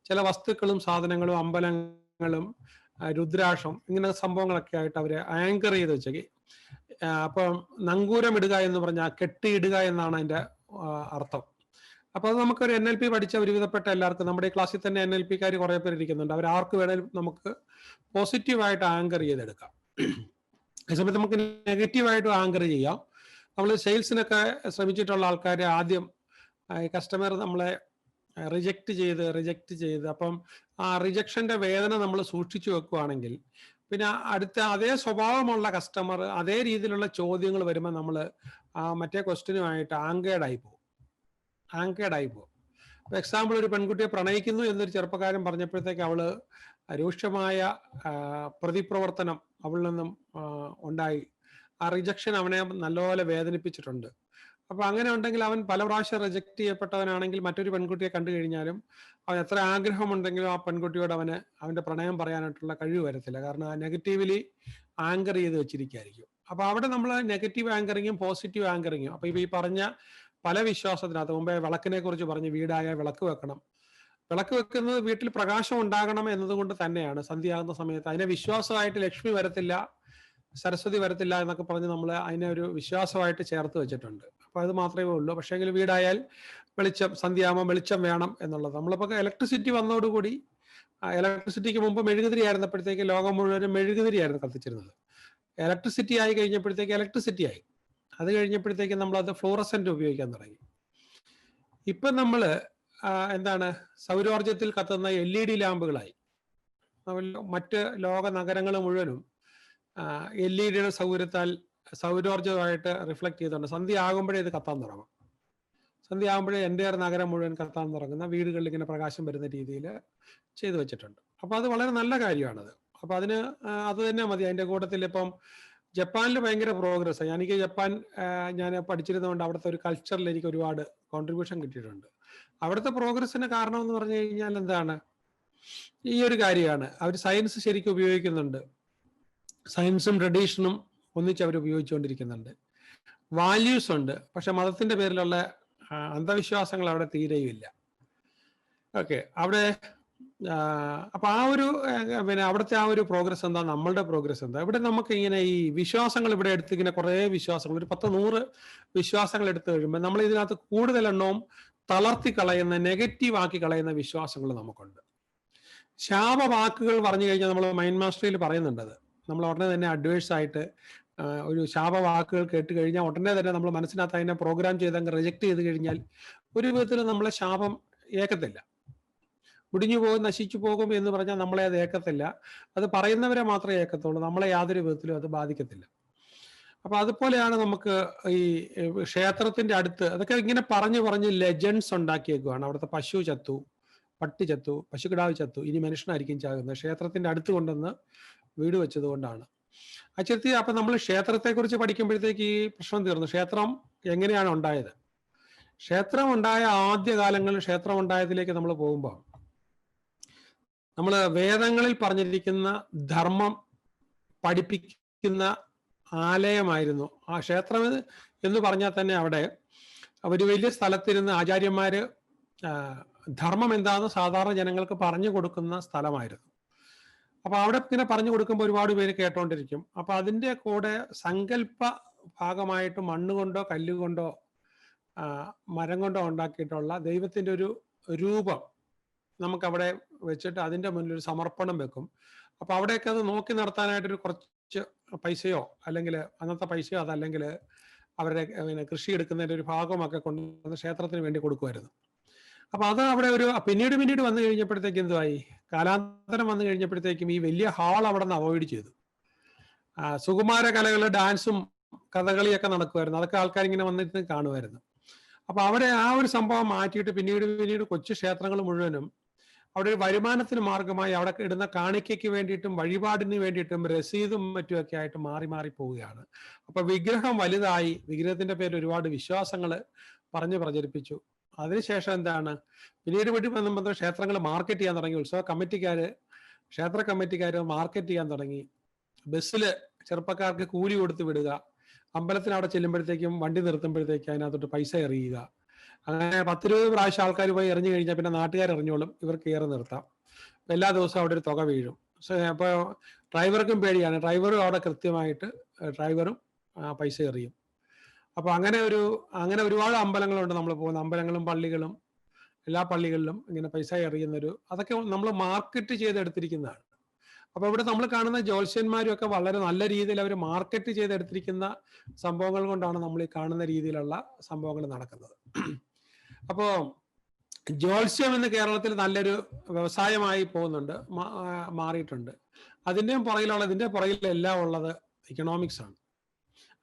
ചില വസ്തുക്കളും സാധനങ്ങളും അമ്പലങ്ങളും രുദ്രാക്ഷം ഇങ്ങനെ സംഭവങ്ങളൊക്കെ ആയിട്ട് അവരെ ആങ്കർ ചെയ്ത് വെച്ചേക്ക്. അപ്പം നങ്കൂരം ഇടുക എന്ന് പറഞ്ഞാൽ കെട്ടിയിടുക എന്നാണ് അതിന്റെ അർത്ഥം. അപ്പൊ അത് നമുക്കൊരു NLP പഠിച്ച ഒരുവിധപ്പെട്ട എല്ലാവർക്കും, നമ്മുടെ ഈ ക്ലാസ്സിൽ തന്നെ NLPക്കാർ കുറെ പേര് ഇരിക്കുന്നുണ്ട്, അവർ ആർക്ക് വേണേലും നമുക്ക് പോസിറ്റീവായിട്ട് ആങ്കർ ചെയ്തെടുക്കാം. അതേസമയത്ത് നമുക്ക് നെഗറ്റീവായിട്ട് ആങ്കർ ചെയ്യാം. നമ്മൾ സെയിൽസിനൊക്കെ ശ്രമിച്ചിട്ടുള്ള ആൾക്കാർ ആദ്യം കസ്റ്റമർ നമ്മളെ റിജക്റ്റ് ചെയ്ത് അപ്പം ആ റിജക്ഷന്റെ വേദന നമ്മൾ സൂക്ഷിച്ചു വെക്കുകയാണെങ്കിൽ പിന്നെ അടുത്ത അതേ സ്വഭാവമുള്ള കസ്റ്റമർ അതേ രീതിയിലുള്ള ചോദ്യങ്ങൾ വരുമ്പോൾ നമ്മൾ മറ്റേ ക്വസ്റ്റ്യനുമായിട്ട് ആങ്കേഡായി പോകും. എക്സാമ്പിൾ, ഒരു പെൺകുട്ടിയെ പ്രണയിക്കുന്നു എന്നൊരു ചെറുപ്പക്കാരൻ പറഞ്ഞപ്പോഴത്തേക്ക് അവള് രൂക്ഷമായ പ്രതിപ്രവർത്തനം അവളിൽ നിന്നും ഉണ്ടായി. ആ റിജക്ഷൻ അവനെ നല്ലപോലെ വേദനിപ്പിച്ചിട്ടുണ്ട്. അപ്പൊ അങ്ങനെ ഉണ്ടെങ്കിൽ അവൻ പല പ്രാവശ്യം റിജക്ട് ചെയ്യപ്പെട്ടവനാണെങ്കിൽ മറ്റൊരു പെൺകുട്ടിയെ കണ്ടു കഴിഞ്ഞാലും അവൻ എത്ര ആഗ്രഹമുണ്ടെങ്കിലും ആ പെൺകുട്ടിയോട് അവന്റെ പ്രണയം പറയാനായിട്ടുള്ള കഴിവ് വരത്തില്ല. കാരണം ആ നെഗറ്റീവ്ലി ആങ്കർ ചെയ്ത് വെച്ചിരിക്കുകയായിരിക്കും. അപ്പൊ അവിടെ നമ്മൾ നെഗറ്റീവ് ആങ്കറിങ്ങും പോസിറ്റീവ് ആങ്കറിങ്ങും, അപ്പൊ ഈ പറഞ്ഞ പല വിശ്വാസത്തിനകത്ത് മുമ്പേ വിളക്കിനെ കുറിച്ച് പറഞ്ഞ് വീടായ വിളക്ക് വെക്കണം. വിളക്ക് വെക്കുന്നത് വീട്ടിൽ പ്രകാശം ഉണ്ടാകണം എന്നതുകൊണ്ട് തന്നെയാണ്. സന്ധ്യയാകുന്ന സമയത്ത് അതിനെ വിശ്വാസമായിട്ട് ലക്ഷ്മി വരത്തില്ല, സരസ്വതി വരത്തില്ല എന്നൊക്കെ പറഞ്ഞ് നമ്മൾ അതിനെ ഒരു വിശ്വാസമായിട്ട് ചേർത്ത് വെച്ചിട്ടുണ്ട്. അപ്പൊ അത് മാത്രമേ ഉള്ളൂ. പക്ഷേങ്കിൽ വീടായാൽ വെളിച്ചം, സന്ധ്യയാകുമ്പോൾ വെളിച്ചം വേണം എന്നുള്ളത്. നമ്മളിപ്പോൾ ഇലക്ട്രിസിറ്റി വന്നതോടുകൂടി, ഇലക്ട്രിസിറ്റിക്ക് മുമ്പ് മെഴുകുതിരി ആയിരുന്നപ്പോഴത്തേക്ക് ലോകം മുഴുവനും മെഴുകുതിരിയായിരുന്നു കത്തിച്ചിരുന്നത്. ഇലക്ട്രിസിറ്റി ആയി കഴിഞ്ഞപ്പോഴത്തേക്ക് ഇലക്ട്രിസിറ്റി ആയി. അത് കഴിഞ്ഞപ്പോഴത്തേക്ക് നമ്മളത് ഫ്ലോറസെന്റ് ഉപയോഗിക്കാൻ തുടങ്ങി. ഇപ്പം നമ്മൾ സൗരോർജത്തിൽ കത്തുന്ന LED ലാമ്പുകളായി. മറ്റ് ലോക നഗരങ്ങൾ മുഴുവനും LED സൗകര്യത്താൽ സൗരോർജമായിട്ട് റിഫ്ലക്ട് ചെയ്തുകൊണ്ട് സന്ധ്യ ആകുമ്പോഴേ ഇത് കത്താൻ തുടങ്ങും. സന്ധ്യ ആകുമ്പോഴേ എൻ്റെ നഗരം മുഴുവൻ കത്താൻ തുടങ്ങുന്ന വീടുകളിൽ ഇങ്ങനെ പ്രകാശം വരുന്ന രീതിയിൽ ചെയ്തു വെച്ചിട്ടുണ്ട്. അപ്പൊ അത് വളരെ നല്ല കാര്യമാണത്. അപ്പൊ അതിന് അത് തന്നെ മതി. അതിന്റെ കൂട്ടത്തിൽ ഇപ്പം ജപ്പാനിൽ ഭയങ്കര പ്രോഗ്രസ്. എനിക്ക് ജപ്പാൻ ഞാൻ പഠിച്ചിരുന്നതുകൊണ്ട് അവിടുത്തെ ഒരു കൾച്ചറിൽ എനിക്ക് ഒരുപാട് കോൺട്രിബ്യൂഷൻ കിട്ടിയിട്ടുണ്ട്. അവിടുത്തെ പ്രോഗ്രസിന് കാരണം എന്ന് പറഞ്ഞു കഴിഞ്ഞാൽ എന്താണ്, ഈ ഒരു കാര്യമാണ്. അവർ സയൻസ് ശരിക്കും ഉപയോഗിക്കുന്നുണ്ട്. സയൻസും ട്രഡീഷനും ഒന്നിച്ച് അവർ ഉപയോഗിച്ചുകൊണ്ടിരിക്കുന്നുണ്ട്. വാല്യൂസ് ഉണ്ട്, പക്ഷെ മതത്തിന്റെ പേരിലുള്ള അന്ധവിശ്വാസങ്ങൾ അവിടെ തീരെയില്ല. ഓക്കെ, അവിടെ അപ്പൊ ആ ഒരു അവിടുത്തെ ആ ഒരു പ്രോഗ്രസ് എന്താ, നമ്മളുടെ പ്രോഗ്രസ് എന്താ? ഇവിടെ നമുക്ക് ഇങ്ങനെ ഈ വിശ്വാസങ്ങൾ ഇവിടെ എടുത്ത് ഇങ്ങനെ കുറെ വിശ്വാസങ്ങൾ, ഒരു 10-100 വിശ്വാസങ്ങൾ എടുത്തു കഴിയുമ്പോൾ നമ്മൾ ഇതിനകത്ത് കൂടുതൽ എണ്ണവും തളർത്തി കളയുന്ന, നെഗറ്റീവ് ആക്കി കളയുന്ന വിശ്വാസങ്ങൾ നമുക്കുണ്ട്. ശാപവാക്കുകൾ പറഞ്ഞു കഴിഞ്ഞാൽ നമ്മൾ മൈൻഡ് മാസ്റ്ററിയിൽ പറയുന്നുണ്ടത്. നമ്മൾ ഉടനെ തന്നെ അഡ്വേഴ്സ് ആയിട്ട് ഒരു ശാപവാക്കുകൾ കേട്ട് കഴിഞ്ഞാൽ ഉടനെ തന്നെ നമ്മൾ മനസ്സിനകത്ത് അതിനെ പ്രോഗ്രാം ചെയ്ത് അങ്ങ് റിജക്ട് ചെയ്ത് കഴിഞ്ഞാൽ ഒരു വിധത്തിലും നമ്മളെ ശാപം ഏക്കത്തില്ല. മുടിഞ്ഞു പോകും, നശിച്ചു പോകും എന്ന് പറഞ്ഞാൽ നമ്മളെ അത് ഏക്കത്തില്ല. അത് പറയുന്നവരെ മാത്രമേ ഏക്കത്തുള്ളൂ, നമ്മളെ യാതൊരു വിധത്തിലും അത് ബാധിക്കത്തില്ല. അപ്പൊ അതുപോലെയാണ് നമുക്ക് ഈ ക്ഷേത്രത്തിന്റെ അടുത്ത് അതൊക്കെ ഇങ്ങനെ പറഞ്ഞ് ലെജൻഡ്സ് ഉണ്ടാക്കിയേക്കുവാണ്. അവിടുത്തെ പശു ചത്തു, പട്ടി ചത്തു, പശുക്കിടാവ് ചത്തു, ഇനി മനുഷ്യനായിരിക്കും ചാകുന്നത്. ക്ഷേത്രത്തിന്റെ അടുത്ത് കൊണ്ടുവന്ന് വീട് വെച്ചത് കൊണ്ടാണ്. അച്ചത്തി, അപ്പൊ നമ്മൾ ക്ഷേത്രത്തെ കുറിച്ച് പഠിക്കുമ്പോഴത്തേക്ക് ഈ പ്രശ്നം തീർന്നു. ക്ഷേത്രം എങ്ങനെയാണ് ഉണ്ടായത്? ക്ഷേത്രം ഉണ്ടായ ആദ്യ കാലങ്ങളിൽ, ക്ഷേത്രം ഉണ്ടായതിലേക്ക് നമ്മൾ പോകുമ്പോൾ നമ്മൾ വേദങ്ങളിൽ പറഞ്ഞിരിക്കുന്ന ധർമ്മം പഠിപ്പിക്കുന്ന ആലയമായിരുന്നു ആ ക്ഷേത്രം എന്ന് പറഞ്ഞാൽ തന്നെ. അവിടെ ഒരു വലിയ സ്ഥലത്തിരുന്ന് ആചാര്യന്മാര് ധർമ്മം എന്താണെന്ന് സാധാരണ ജനങ്ങൾക്ക് പറഞ്ഞു കൊടുക്കുന്ന സ്ഥലമായിരുന്നു. അപ്പൊ അവിടെ ഇങ്ങനെ പറഞ്ഞു കൊടുക്കുമ്പോൾ ഒരുപാട് പേര് കേട്ടോണ്ടിരിക്കും. അപ്പൊ അതിൻ്റെ കൂടെ സങ്കല്പ ഭാഗമായിട്ട് മണ്ണുകൊണ്ടോ കല്ലുകൊണ്ടോ മരം കൊണ്ടോ ഉണ്ടാക്കിയിട്ടുള്ള ദൈവത്തിന്റെ ഒരു രൂപം നമുക്കവിടെ വെച്ചിട്ട് അതിൻ്റെ മുന്നിൽ ഒരു സമർപ്പണം വെക്കും. അപ്പൊ അവിടെയൊക്കെ അത് നോക്കി നടത്താനായിട്ടൊരു കുറച്ച് പൈസയോ അല്ലെങ്കിൽ അന്നത്തെ പൈസയോ അതല്ലെങ്കിൽ അവരുടെ കൃഷി എടുക്കുന്നതിൻ്റെ ഒരു ഭാഗമൊക്കെ കൊണ്ടുവന്ന് ക്ഷേത്രത്തിന് വേണ്ടി കൊടുക്കുമായിരുന്നു. അപ്പൊ അത് അവിടെ ഒരു പിന്നീട് വന്നു കഴിഞ്ഞപ്പോഴത്തേക്ക് എന്തുവായി, കാലാന്തരം വന്നു കഴിഞ്ഞപ്പോഴത്തേക്കും ഈ വലിയ ഹാൾ അവിടെ നിന്ന് അവോയ്ഡ് ചെയ്തു. സുകുമാര കലകൾ, ഡാൻസും കഥകളിയൊക്കെ നടക്കുമായിരുന്നു. അതൊക്കെ ആൾക്കാർ ഇങ്ങനെ വന്നിട്ട് കാണുമായിരുന്നു. അപ്പൊ അവിടെ ആ ഒരു സംഭവം മാറ്റിയിട്ട് പിന്നീട് കൊച്ചു ക്ഷേത്രങ്ങൾ മുഴുവനും അവിടെ ഒരു വരുമാനത്തിന് മാർഗമായി അവിടെ ഇടുന്ന കാണിക്കയ്ക്ക് വേണ്ടിയിട്ടും വഴിപാടിന് വേണ്ടിയിട്ടും രസീതും മറ്റുമൊക്കെ ആയിട്ട് മാറി പോവുകയാണ്. അപ്പൊ വിഗ്രഹം വലുതായി, വിഗ്രഹത്തിന്റെ പേരിൽ ഒരുപാട് വിശ്വാസങ്ങൾ പ്രചരിപ്പിച്ചു. അതിനുശേഷം എന്താണ്, പിന്നീട് വന്നപ്പോൾ ക്ഷേത്രങ്ങൾ മാർക്കറ്റ് ചെയ്യാൻ തുടങ്ങി. ഉത്സവ കമ്മിറ്റിക്കാര്, ക്ഷേത്ര കമ്മിറ്റിക്കാര് മാർക്കറ്റ് ചെയ്യാൻ തുടങ്ങി. ബസ്സില് ചെറുപ്പക്കാർക്ക് കൂലി കൊടുത്ത് വിടുക, അമ്പലത്തിന് അവിടെ ചെല്ലുമ്പോഴത്തേക്കും വണ്ടി നിർത്തുമ്പോഴത്തേക്കും അതിനകത്തോട്ട് പൈസ എറിയുക. അങ്ങനെ 10-20 പ്രാവശ്യം ആൾക്കാർ പോയി എറിഞ്ഞു കഴിഞ്ഞാൽ പിന്നെ നാട്ടുകാർ എറിഞ്ഞോളും, ഇവർക്ക് ഏറെ നിർത്താം. എല്ലാ ദിവസവും അവിടെ ഒരു തുക വീഴും. അപ്പോൾ ഡ്രൈവർക്കും പേടിയാണ്, ഡ്രൈവറും അവിടെ കൃത്യമായിട്ട് ഡ്രൈവറും പൈസ എറിയും. അപ്പൊ അങ്ങനെ ഒരുപാട് അമ്പലങ്ങളുണ്ട്. നമ്മൾ പോകുന്ന അമ്പലങ്ങളും പള്ളികളും, എല്ലാ പള്ളികളിലും ഇങ്ങനെ പൈസ എറിയുന്നൊരു, അതൊക്കെ നമ്മൾ മാർക്കറ്റ് ചെയ്തെടുത്തിരിക്കുന്നതാണ്. അപ്പൊ ഇവിടെ നമ്മൾ കാണുന്ന ജ്യോത്സ്യന്മാരും ഒക്കെ വളരെ നല്ല രീതിയിൽ അവർ മാർക്കറ്റ് ചെയ്തെടുത്തിരിക്കുന്ന സംഭവങ്ങൾ കൊണ്ടാണ് നമ്മൾ ഈ കാണുന്ന രീതിയിലുള്ള സംഭവങ്ങൾ നടക്കുന്നത്. അപ്പോ ജ്യോത്സ്യം എന്ന് കേരളത്തിൽ നല്ലൊരു വ്യവസായമായി പോകുന്നുണ്ട്, മാറിയിട്ടുണ്ട്. ഇതിന്റെ പുറകിലെല്ലാം ഉള്ളത് ഇക്കണോമിക്സ് ആണ്.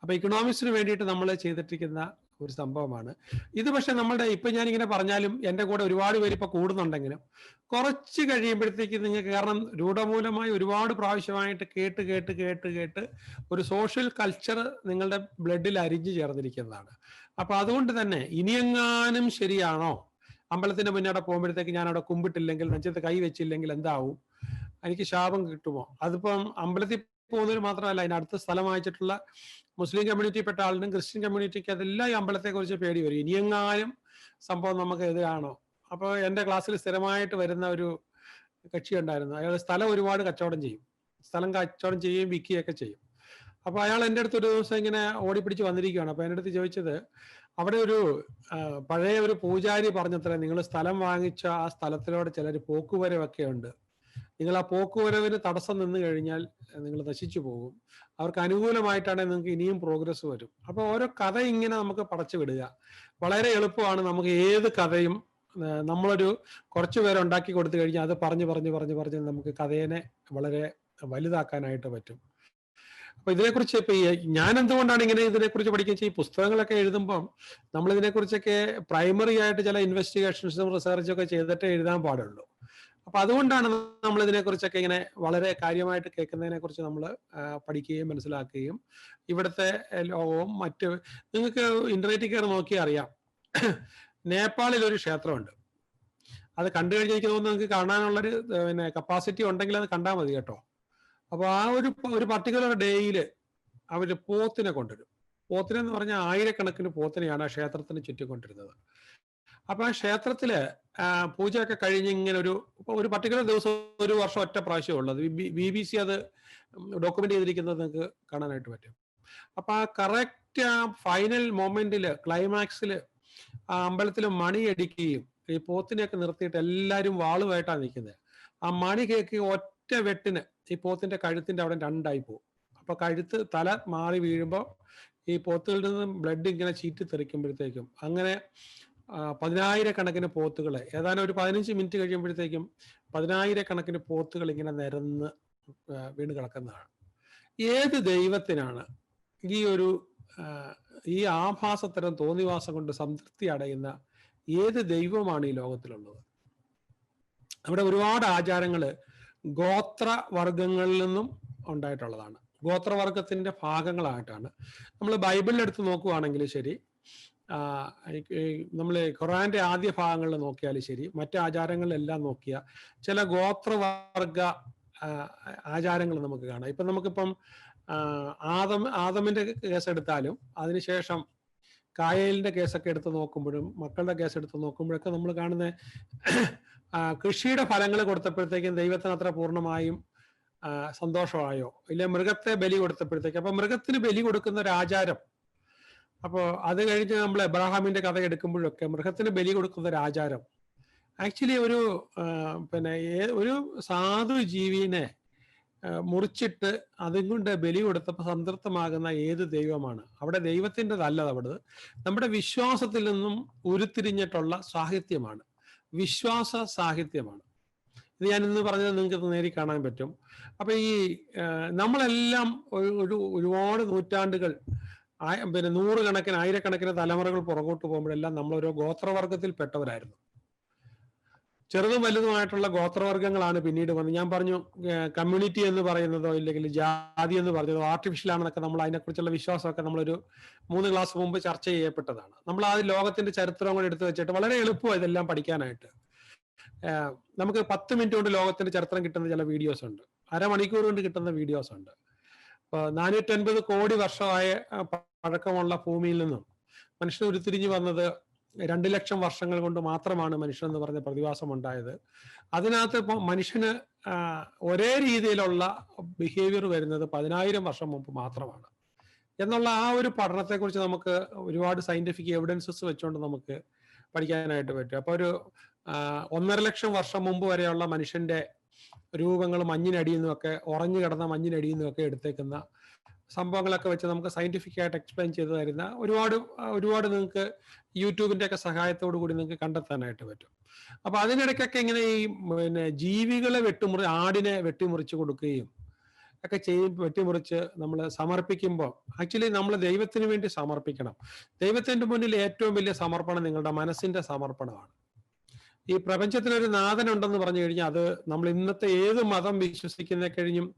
അപ്പൊ ഇക്കണോമിക്സിന് വേണ്ടിയിട്ട് നമ്മൾ ചെയ്തിട്ടിരിക്കുന്ന ഒരു സംഭവമാണ് ഇത്. പക്ഷെ ഇപ്പൊ ഞാനിങ്ങനെ പറഞ്ഞാലും എൻ്റെ കൂടെ ഒരുപാട് പേര് ഇപ്പൊ കൂടുന്നുണ്ടെങ്കിലും കുറച്ച് കഴിയുമ്പോഴത്തേക്ക് നിങ്ങൾക്ക്, കാരണം രൂഢമൂലമായി ഒരുപാട് പ്രാവശ്യമായിട്ട് കേട്ട് കേട്ട് കേട്ട് കേട്ട് ഒരു സോഷ്യൽ കൾച്ചർ നിങ്ങളുടെ ബ്ലഡിൽ അരിഞ്ഞു ചേർന്നിരിക്കുന്നതാണ്. അപ്പൊ അതുകൊണ്ട് തന്നെ ഇനിയെങ്ങാനും ശരിയാണോ, അമ്പലത്തിന്റെ മുന്നോടെ പോകുമ്പോഴത്തേക്ക് ഞാൻ അവിടെ കുമ്പിട്ടില്ലെങ്കിൽ, നെഞ്ചത്ത് കൈ വെച്ചില്ലെങ്കിൽ എന്താവും, എനിക്ക് ശാപം കിട്ടുമോ? അതിപ്പം അമ്പലത്തിൽ പോകുന്നവർ മാത്രമല്ല, അതിന് അടുത്ത സ്ഥലം വായിച്ചിട്ടുള്ള മുസ്ലിം കമ്മ്യൂണിറ്റിപ്പെട്ട ആളിനും ക്രിസ്ത്യൻ കമ്മ്യൂണിറ്റിക്ക് അതെല്ലാം ഈ അമ്പലത്തെ കുറിച്ച് പേടി വരും. ഇനിയെങ്ങാനും സംഭവം നമുക്ക് എതിരാണോ? അപ്പോൾ എൻ്റെ ക്ലാസ്സിൽ സ്ഥിരമായിട്ട് വരുന്ന ഒരു കക്ഷി ഉണ്ടായിരുന്നു. അയാൾ സ്ഥലം ഒരുപാട് കച്ചവടം ചെയ്യും, സ്ഥലം കച്ചവടം ചെയ്യുകയും വിൽക്കുകയൊക്കെ ചെയ്യും. അപ്പോൾ അയാൾ എൻ്റെ അടുത്ത് ഒരു ദിവസം ഇങ്ങനെ ഓടിപ്പിടിച്ച് വന്നിരിക്കുകയാണ്. അപ്പോൾ എൻ്റെ അടുത്ത് ചോദിച്ചത്, അവിടെ ഒരു പഴയ ഒരു പൂജാരി പറഞ്ഞത്രേ, നിങ്ങൾ സ്ഥലം വാങ്ങിച്ച ആ സ്ഥലത്തിലൂടെ ചിലർ പോക്കുവരവൊക്കെ ഉണ്ട്, നിങ്ങൾ ആ പോക്കുവരവിന് തടസ്സം നിന്ന് കഴിഞ്ഞാൽ നിങ്ങൾ നശിച്ചു പോകും, അവർക്ക് അനുകൂലമായിട്ടാണെങ്കിൽ നിങ്ങൾക്ക് ഇനിയും പ്രോഗ്രസ് വരും. അപ്പോൾ ഓരോ കഥ ഇങ്ങനെ നമുക്ക് പടച്ചു വിടുക വളരെ എളുപ്പമാണ്. നമുക്ക് ഏത് കഥയും നമ്മളൊരു കുറച്ചു പേരെ ഉണ്ടാക്കി കൊടുത്തു കഴിഞ്ഞാൽ അത് പറഞ്ഞ് നമുക്ക് കഥയെ വളരെ വലുതാക്കാനായിട്ട് പറ്റും. അപ്പൊ ഇതിനെക്കുറിച്ച് ഇപ്പൊ ഞാൻ എന്തുകൊണ്ടാണ് ഇങ്ങനെ ഇതിനെക്കുറിച്ച് പഠിക്കുക, ഈ പുസ്തകങ്ങളൊക്കെ എഴുതുമ്പം നമ്മൾ ഇതിനെക്കുറിച്ചൊക്കെ പ്രൈമറി ആയിട്ട് ചില ഇൻവെസ്റ്റിഗേഷൻസും റിസർച്ചൊക്കെ ചെയ്തിട്ടേ എഴുതാൻ പാടുള്ളൂ. അപ്പൊ അതുകൊണ്ടാണ് നമ്മൾ ഇതിനെക്കുറിച്ചൊക്കെ ഇങ്ങനെ വളരെ കാര്യമായിട്ട് കേൾക്കുന്നതിനെ കുറിച്ച് നമ്മൾ പഠിക്കുകയും മനസ്സിലാക്കുകയും ഇവിടുത്തെ ലോകവും നിങ്ങൾക്ക് ഇന്റർനെറ്റിൽ കയറി നോക്കിയാൽ അറിയാം, നേപ്പാളിൽ ഒരു ക്ഷേത്രമുണ്ട്. അത് കണ്ടു കഴിഞ്ഞാൽ എനിക്ക് തോന്നുന്നു നിങ്ങൾക്ക് കാണാനുള്ളൊരു കപ്പാസിറ്റി ഉണ്ടെങ്കിൽ അത് കണ്ടാൽ മതി കേട്ടോ. അപ്പോൾ ആ ഒരു പർട്ടിക്കുലർ ഡേയിൽ അവർ പോത്തിനെ കൊണ്ടുവരും. പോത്തിനെന്ന് പറഞ്ഞാൽ ആയിരക്കണക്കിന് പോത്തിനെയാണ് ആ ക്ഷേത്രത്തിന് ചുറ്റിക്കൊണ്ടിരുന്നത്. അപ്പൊ ആ ക്ഷേത്രത്തില് പൂജയൊക്കെ കഴിഞ്ഞ് ഇങ്ങനെ ഒരു പർട്ടിക്കുലർ ദിവസം ഒരു വർഷം ഒറ്റ പ്രാവശ്യം ഉള്ളത്. BBC അത് ഡോക്യുമെന്റ് ചെയ്തിരിക്കുന്നത് നിങ്ങൾക്ക് കാണാനായിട്ട് പറ്റും. അപ്പൊ ആ കറക്റ്റ് ആ ഫൈനൽ മൊമെന്റില്, ക്ലൈമാക്സില് ആ അമ്പലത്തിൽ മണി അടിക്കുകയും ഈ പോത്തിനെയൊക്കെ നിർത്തിയിട്ട് എല്ലാവരും വാളുമായിട്ടാണ് നിൽക്കുന്നത്. ആ മണി കേക്ക് ഒറ്റ വെട്ടിന് ഈ പോത്തിന്റെ കഴുത്തിന്റെ അവിടെ രണ്ടായി പോകും. അപ്പൊ തല മാറി വീഴുമ്പോൾ ഈ പോത്തുകളിൽ നിന്ന് ബ്ലഡ് ഇങ്ങനെ ചീറ്റി തെറിക്കുമ്പോഴത്തേക്കും അങ്ങനെ 10,000-കണക്കിന് പോത്തുകളെ ഏതാനും ഒരു 15 മിനിറ്റ് കഴിയുമ്പോഴത്തേക്കും 10,000-കണക്കിന് പോത്തുകൾ ഇങ്ങനെ നിരന്ന് വീണ് കിടക്കുന്നതാണ്. ഏത് ദൈവത്തിനാണ് ഈ ആഭാസത്തരം തോന്നിവാസം കൊണ്ട് സംതൃപ്തി അടയുന്ന ഏത് ദൈവമാണ് ഈ ലോകത്തിലുള്ളത്? അവിടെ ഒരുപാട് ആചാരങ്ങൾ ഗോത്രവർഗങ്ങളിൽ നിന്നും ഉണ്ടായിട്ടുള്ളതാണ്. ഗോത്രവർഗത്തിന്റെ ഭാഗങ്ങളായിട്ടാണ്. നമ്മൾ ബൈബിളിലെടുത്ത് നോക്കുകയാണെങ്കിൽ ശരി, നമ്മൾ ഖുറാന്റെ ആദ്യ ഭാഗങ്ങളിൽ നോക്കിയാലും ശരി, മറ്റു ആചാരങ്ങളിലെല്ലാം നോക്കിയാൽ ചില ഗോത്രവർഗ ആചാരങ്ങൾ നമുക്ക് കാണാം. ഇപ്പം നമുക്കിപ്പം ആദമിന്റെ കേസ് എടുത്താലും അതിനുശേഷം കായേലിന്റെ കേസൊക്കെ എടുത്ത് നോക്കുമ്പോഴും മക്കളുടെ കേസ് എടുത്ത് നോക്കുമ്പോഴൊക്കെ നമ്മൾ കാണുന്ന കൃഷിയുടെ ഫലങ്ങൾ കൊടുത്തപ്പോഴത്തേക്കും ദൈവത്തിന് അത്ര പൂർണ്ണമായും സന്തോഷമായോ ഇല്ല, മൃഗത്തെ ബലി കൊടുത്തപ്പോഴത്തേക്ക്, അപ്പൊ മൃഗത്തിന് ബലി കൊടുക്കുന്ന ഒരു ആചാരം. അപ്പോൾ അത് കഴിഞ്ഞ് നമ്മൾ എബ്രാഹാമിന്റെ കഥ എടുക്കുമ്പോഴൊക്കെ മൃഗത്തിന് ബലി കൊടുക്കുന്ന ഒരു ആചാരം ആക്ച്വലി ഒരു സാധു ജീവിനെ മുറിച്ചിട്ട് അതും കൊണ്ട് ബലി കൊടുത്തപ്പോൾ സംതൃപ്തമാകുന്ന ഏത് ദൈവമാണ്? അവിടെ ദൈവത്തിൻ്റെതല്ല, അവിടെ നമ്മുടെ വിശ്വാസത്തിൽ നിന്നും ഉരുത്തിരിഞ്ഞിട്ടുള്ള സാഹിത്യമാണ്, വിശ്വാസ സാഹിത്യമാണ്. ഇത് ഞാൻ ഇന്ന് പറഞ്ഞത് നിങ്ങൾക്ക് നേരി കാണാൻ പറ്റും. അപ്പൊ ഈ നമ്മളെല്ലാം ഒരുപാട് നൂറ്റാണ്ടുകൾ, നൂറുകണക്കിന് ആയിരക്കണക്കിന് തലമുറകൾ പുറകോട്ട് പോകുമ്പോഴെല്ലാം നമ്മൾ ഓരോ ഗോത്രവർഗത്തിൽ പെട്ടവരായിരുന്നു. ചെറുതും വലുതുമായിട്ടുള്ള ഗോത്രവർഗങ്ങളാണ് പിന്നീട് വന്ന്, ഞാൻ പറഞ്ഞു കമ്മ്യൂണിറ്റി എന്ന് പറയുന്നതോ ഇല്ലെങ്കിൽ ജാതി എന്ന് പറയുന്നതോ ആർട്ടിഫിഷ്യൽ ആണെന്നൊക്കെ നമ്മൾ അതിനെക്കുറിച്ചുള്ള വിശ്വാസമൊക്കെ നമ്മളൊരു 3 ക്ലാസ് മുമ്പ് ചർച്ച ചെയ്യപ്പെട്ടതാണ്. നമ്മൾ ആ ലോകത്തിന്റെ ചരിത്രം കൂടെ എടുത്തു വെച്ചിട്ട് വളരെ എളുപ്പമാണ് ഇതെല്ലാം പഠിക്കാനായിട്ട്. നമുക്ക് 10 മിനിറ്റ് കൊണ്ട് ലോകത്തിന്റെ ചരിത്രം കിട്ടുന്ന ചില വീഡിയോസ് ഉണ്ട്, അരമണിക്കൂർ കൊണ്ട് കിട്ടുന്ന വീഡിയോസ് ഉണ്ട്. 450 കോടി വർഷമായ പഴക്കമുള്ള ഭൂമിയിൽ നിന്നും മനുഷ്യൻ ഉരുത്തിരിഞ്ഞു വന്നത് 2 ലക്ഷം വർഷങ്ങൾ കൊണ്ട് മാത്രമാണ് മനുഷ്യൻ എന്ന് പറഞ്ഞ പ്രതിഭാസം ഉണ്ടായത്. അതിനകത്ത് ഇപ്പോൾ മനുഷ്യന് ഒരേ രീതിയിലുള്ള ബിഹേവിയർ വരുന്നത് 10,000 വർഷം മുമ്പ് മാത്രമാണ് എന്നുള്ള ആ ഒരു പഠനത്തെക്കുറിച്ച് നമുക്ക് ഒരുപാട് സയന്റിഫിക് എവിഡൻസസ് വെച്ചുകൊണ്ട് നമുക്ക് പഠിക്കാനായിട്ട് പറ്റും. അപ്പോൾ ഒരു 1.5 ലക്ഷം വർഷം മുമ്പ് വരെയുള്ള മനുഷ്യന്റെ രൂപങ്ങൾ മഞ്ഞിനടിയിൽ നിന്നൊക്കെ ഉറഞ്ഞു കിടന്ന മഞ്ഞിനടിയിൽ നിന്നൊക്കെ എടുത്തേക്കുന്ന സംഭവങ്ങളൊക്കെ വെച്ച് നമുക്ക് സയന്റിഫിക് ആയിട്ട് എക്സ്പ്ലെയിൻ ചെയ്തു തരുന്ന ഒരുപാട് നിങ്ങൾക്ക് യൂട്യൂബിന്റെ ഒക്കെ സഹായത്തോടു കൂടി നിങ്ങൾക്ക് കണ്ടെത്താനായിട്ട് പറ്റും. അപ്പൊ അതിനിടയ്ക്കൊക്കെ ഇങ്ങനെ ഈ പിന്നെ ജീവികളെ ആടിനെ വെട്ടിമുറിച്ച് കൊടുക്കുകയും ഒക്കെ വെട്ടിമുറിച്ച് നമ്മൾ സമർപ്പിക്കുമ്പോൾ ആക്ച്വലി നമ്മൾ ദൈവത്തിന് വേണ്ടി സമർപ്പിക്കണം. ദൈവത്തിന്റെ മുന്നിൽ ഏറ്റവും വലിയ സമർപ്പണം നിങ്ങളുടെ മനസ്സിന്റെ സമർപ്പണമാണ്. ഈ പ്രപഞ്ചത്തിനൊരു നാഥനുണ്ടെന്ന് പറഞ്ഞു കഴിഞ്ഞാൽ അത് നമ്മൾ ഇന്നത്തെ ഏത് മതം വിശ്വസിക്കുന്ന കഴിഞ്ഞും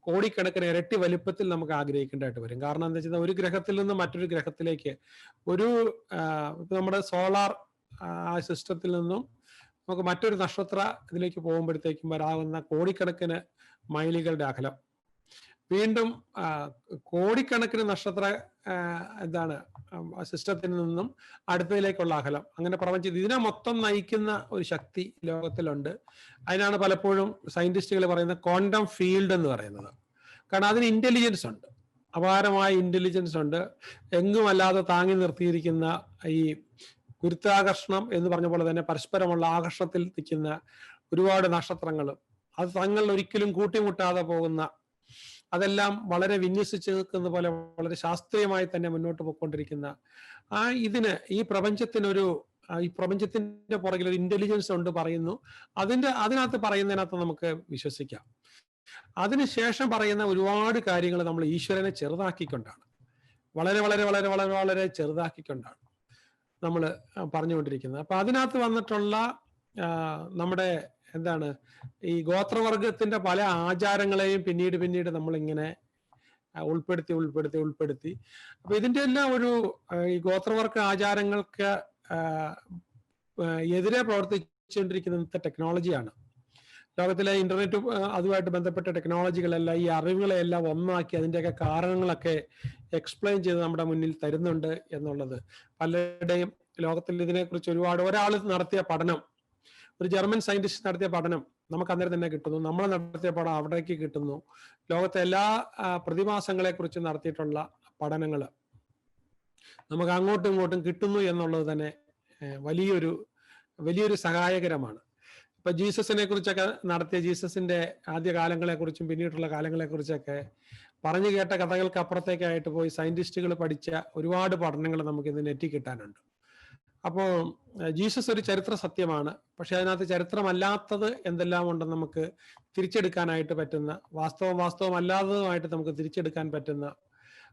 കോടിക്കണക്കിന് ഇരട്ടി വലിപ്പത്തിൽ നമുക്ക് ആഗ്രഹിക്കേണ്ടതായിട്ട് വരും. കാരണം എന്താ വെച്ചാൽ ഒരു ഗ്രഹത്തിൽ നിന്ന് മറ്റൊരു ഗ്രഹത്തിലേക്ക് നമ്മുടെ സോളാർ സിസ്റ്റത്തിൽ നിന്നും നമുക്ക് മറ്റൊരു നക്ഷത്ര ഇതിലേക്ക് പോകുമ്പോഴത്തേക്കും വരാവുന്ന കോടിക്കണക്കിന് മൈലുകളുടെ അകലം, വീണ്ടും കോടിക്കണക്കിന് നക്ഷത്ര സിസ്റ്റത്തിൽ നിന്നും അടുത്തതിലേക്കുള്ള അകലം, അങ്ങനെ പ്രപഞ്ചം ഇതിനെ മൊത്തം നയിക്കുന്ന ഒരു ശക്തി ലോകത്തിലുണ്ട്. അതിനാണ് പലപ്പോഴും സയന്റിസ്റ്റുകൾ പറയുന്നത് ക്വാണ്ടം ഫീൽഡ് എന്ന് പറയുന്നത്. കാരണം അതിന് ഇന്റലിജൻസ് ഉണ്ട്, അപാരമായ ഇന്റലിജൻസ് ഉണ്ട്. എങ്ങുമല്ലാതെ താങ്ങി നിർത്തിയിരിക്കുന്ന ഈ ഗുരുത്വാകർഷണം എന്ന് പറഞ്ഞ പോലെ തന്നെ പരസ്പരമുള്ള ആകർഷണത്തിൽ നിൽക്കുന്ന ഒരുപാട് നക്ഷത്രങ്ങളും അത് തങ്ങൾ ഒരിക്കലും കൂട്ടിമുട്ടാതെ പോകുന്ന, അതെല്ലാം വളരെ വിന്യസിച്ച് നിൽക്കുന്ന പോലെ വളരെ ശാസ്ത്രീയമായി തന്നെ മുന്നോട്ട് പോയിക്കൊണ്ടിരിക്കുന്ന ഈ പ്രപഞ്ചത്തിന്റെ പുറകിൽ ഒരു ഇന്റലിജൻസ് ഉണ്ട് പറയുന്നു. അതിനകത്ത് പറയുന്നതിനകത്ത് നമുക്ക് വിശ്വസിക്കാം. അതിനുശേഷം പറയുന്ന ഒരുപാട് കാര്യങ്ങൾ നമ്മൾ ഈശ്വരനെ ചെറുതാക്കിക്കൊണ്ടാണ്, വളരെ വളരെ വളരെ വളരെ വളരെ ചെറുതാക്കിക്കൊണ്ടാണ് നമ്മൾ പറഞ്ഞുകൊണ്ടിരിക്കുന്നത്. അപ്പൊ അതിനകത്ത് വന്നിട്ടുള്ള നമ്മുടെ ഈ ഗോത്രവർഗത്തിന്റെ പല ആചാരങ്ങളെയും പിന്നീട് നമ്മളിങ്ങനെ ഉൾപ്പെടുത്തി അപ്പൊ ഇതിന്റെ എല്ലാം ഈ ഗോത്രവർഗ ആചാരങ്ങൾക്ക് എതിരെ പ്രവർത്തിച്ചുകൊണ്ടിരിക്കുന്ന ഇന്നത്തെ ടെക്നോളജിയാണ്. ലോകത്തിലെ ഇന്റർനെറ്റ് അതുമായിട്ട് ബന്ധപ്പെട്ട ടെക്നോളജികളെല്ലാം ഈ അറിവുകളെല്ലാം ഒന്നാക്കി അതിൻ്റെയൊക്കെ കാരണങ്ങളൊക്കെ എക്സ്പ്ലെയിൻ ചെയ്ത് നമ്മുടെ മുന്നിൽ തരുന്നുണ്ട് എന്നുള്ളത് പലരുടെയും ലോകത്തിൽ ഇതിനെക്കുറിച്ച് ഒരാൾ നടത്തിയ പഠനം, ഒരു ജർമ്മൻ സയന്റിസ്റ്റ് നടത്തിയ പഠനം നമുക്ക് അന്നേരം തന്നെ കിട്ടുന്നു. നമ്മൾ നടത്തിയ പഠനം അവിടേക്ക് കിട്ടുന്നു. ലോകത്തെ എല്ലാ പ്രതിഭാസങ്ങളെ കുറിച്ച് നടത്തിയിട്ടുള്ള പഠനങ്ങൾ നമുക്ക് അങ്ങോട്ടും ഇങ്ങോട്ടും കിട്ടുന്നു എന്നുള്ളത് തന്നെ വലിയൊരു സഹായകരമാണ്. ഇപ്പൊ ജീസസിനെ കുറിച്ചൊക്കെ നടത്തിയ ജീസസിന്റെ ആദ്യ കാലങ്ങളെ കുറിച്ചും പിന്നീടുള്ള കാലങ്ങളെ കുറിച്ചൊക്കെ പറഞ്ഞു കേട്ട കഥകൾക്ക് അപ്പുറത്തേക്കായിട്ട് പോയി സയന്റിസ്റ്റുകൾ പഠിച്ച ഒരുപാട് പഠനങ്ങൾ നമുക്ക് ഇന്ന് നെറ്റിൽ കിട്ടാനുണ്ട്. അപ്പോൾ ജീസസ് ഒരു ചരിത്ര സത്യമാണ്. പക്ഷെ അതിനകത്ത് ചരിത്രമല്ലാത്തത് എന്തെല്ലാം ഉണ്ടെന്ന് നമുക്ക് തിരിച്ചെടുക്കാനായിട്ട് പറ്റുന്ന, വാസ്തവം അല്ലാത്തതുമായിട്ട് നമുക്ക് തിരിച്ചെടുക്കാൻ പറ്റുന്ന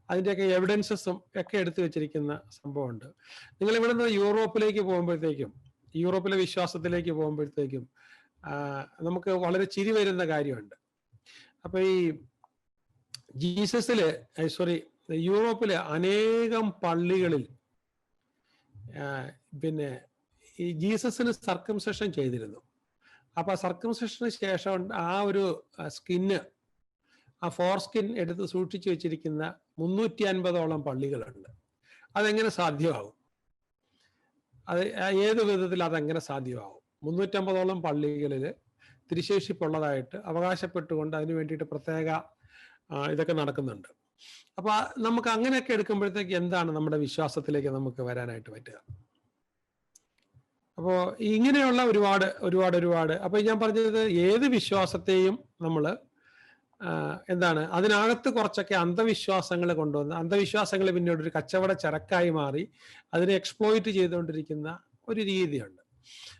അതിൻ്റെയൊക്കെ എവിഡൻസസും ഒക്കെ എടുത്തു വെച്ചിരിക്കുന്ന സംഭവമുണ്ട്. നിങ്ങൾ ഇവിടെ നിന്ന് യൂറോപ്പിലെ വിശ്വാസത്തിലേക്ക് പോകുമ്പോഴത്തേക്കും നമുക്ക് വളരെ ചിരി വരുന്ന കാര്യമുണ്ട്. അപ്പൊ ഈ യൂറോപ്പിലെ അനേകം പള്ളികളിൽ പിന്നെ ഈ ജീസസിന് സർക്കംസെഷൻ ചെയ്തിരുന്നു. അപ്പൊ സർക്കംസെഷന് ശേഷം ഒരു സ്കിന്ന്, ഫോർ സ്കിൻ എടുത്ത് സൂക്ഷിച്ചു വെച്ചിരിക്കുന്ന 350ഓളം പള്ളികളുണ്ട്. അതെങ്ങനെ സാധ്യമാകും? അത് ഏത് വിധത്തിൽ അതെങ്ങനെ സാധ്യമാകും? 350ഓളം പള്ളികളിൽ തിരുശേഷിപ്പുള്ളതായിട്ട് അവകാശപ്പെട്ടുകൊണ്ട് അതിനു വേണ്ടിയിട്ട് പ്രത്യേക ഇതൊക്കെ നടക്കുന്നുണ്ട്. അപ്പൊ നമുക്ക് അങ്ങനെയൊക്കെ എടുക്കുമ്പോഴത്തേക്ക് എന്താണ് നമ്മുടെ വിശ്വാസത്തിലേക്ക് നമുക്ക് വരാനായിട്ട് പറ്റുക? അപ്പോൾ ഇങ്ങനെയുള്ള ഒരുപാട് അപ്പൊ ഞാൻ പറഞ്ഞത് ഏത് വിശ്വാസത്തെയും നമ്മൾ അതിനകത്ത് കുറച്ചൊക്കെ അന്ധവിശ്വാസങ്ങൾ കൊണ്ടുവന്ന് അന്ധവിശ്വാസങ്ങൾ പിന്നീട് ഒരു കച്ചവട ചരക്കായി മാറി അതിനെ എക്സ്പ്ലോയിറ്റ് ചെയ്തുകൊണ്ടിരിക്കുന്ന ഒരു രീതിയുണ്ട്.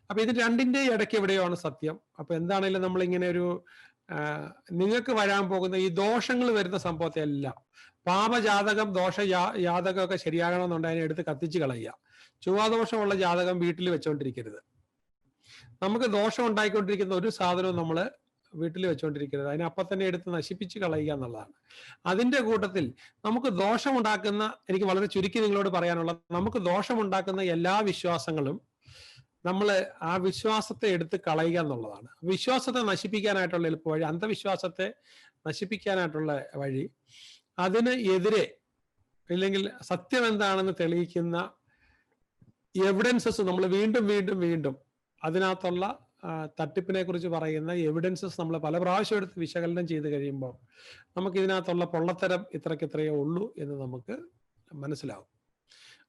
അപ്പൊ ഇത് രണ്ടിന്റെ ഇടയ്ക്ക് എവിടെയാണ് സത്യം? അപ്പൊ എന്താണെങ്കിലും നമ്മളിങ്ങനെ നിങ്ങൾക്ക് വരാൻ പോകുന്ന ഈ ദോഷങ്ങൾ വരുന്ന സംഭവത്തെ എല്ലാം പാപജാതകം ജാതകമൊക്കെ ശരിയാകണമെന്നുണ്ടെങ്കിൽ അതിനെ എടുത്ത് കത്തിച്ച് കളയുക. ചൊവ്വാദോഷമുള്ള ജാതകം വീട്ടിൽ വെച്ചോണ്ടിരിക്കരുത്. നമുക്ക് ദോഷം ഉണ്ടായിക്കൊണ്ടിരിക്കുന്ന ഒരു സാധനവും നമ്മൾ വീട്ടിൽ വെച്ചുകൊണ്ടിരിക്കരുത്. അതിനപ്പം തന്നെ എടുത്ത് നശിപ്പിച്ച് കളയുക എന്നുള്ളതാണ്. അതിന്റെ കൂട്ടത്തിൽ നമുക്ക് ദോഷമുണ്ടാക്കുന്ന, എനിക്ക് വളരെ ചുരുക്കി നിങ്ങളോട് പറയാനുള്ളത്, നമുക്ക് ദോഷമുണ്ടാക്കുന്ന എല്ലാ വിശ്വാസങ്ങളും നമ്മൾ ആ വിശ്വാസത്തെ എടുത്ത് കളയുക എന്നുള്ളതാണ്. വിശ്വാസത്തെ നശിപ്പിക്കാനായിട്ടുള്ള എളുപ്പവഴി, അന്ധവിശ്വാസത്തെ നശിപ്പിക്കാനായിട്ടുള്ള വഴി, അതിന് എതിരെ ഇല്ലെങ്കിൽ സത്യം എന്താണെന്ന് തെളിയിക്കുന്ന എവിഡൻസസ് നമ്മൾ വീണ്ടും അതിനകത്തുള്ള തട്ടിപ്പിനെ കുറിച്ച് പറയുന്ന എവിഡൻസസ് നമ്മൾ പല പ്രാവശ്യം എടുത്ത് വിശകലനം ചെയ്ത് കഴിയുമ്പോൾ നമുക്ക് ഇതിനകത്തുള്ള പൊള്ളത്തരം ഇത്രയ്ക്കത്രയേ ഉള്ളൂ എന്ന് നമുക്ക് മനസ്സിലാവും.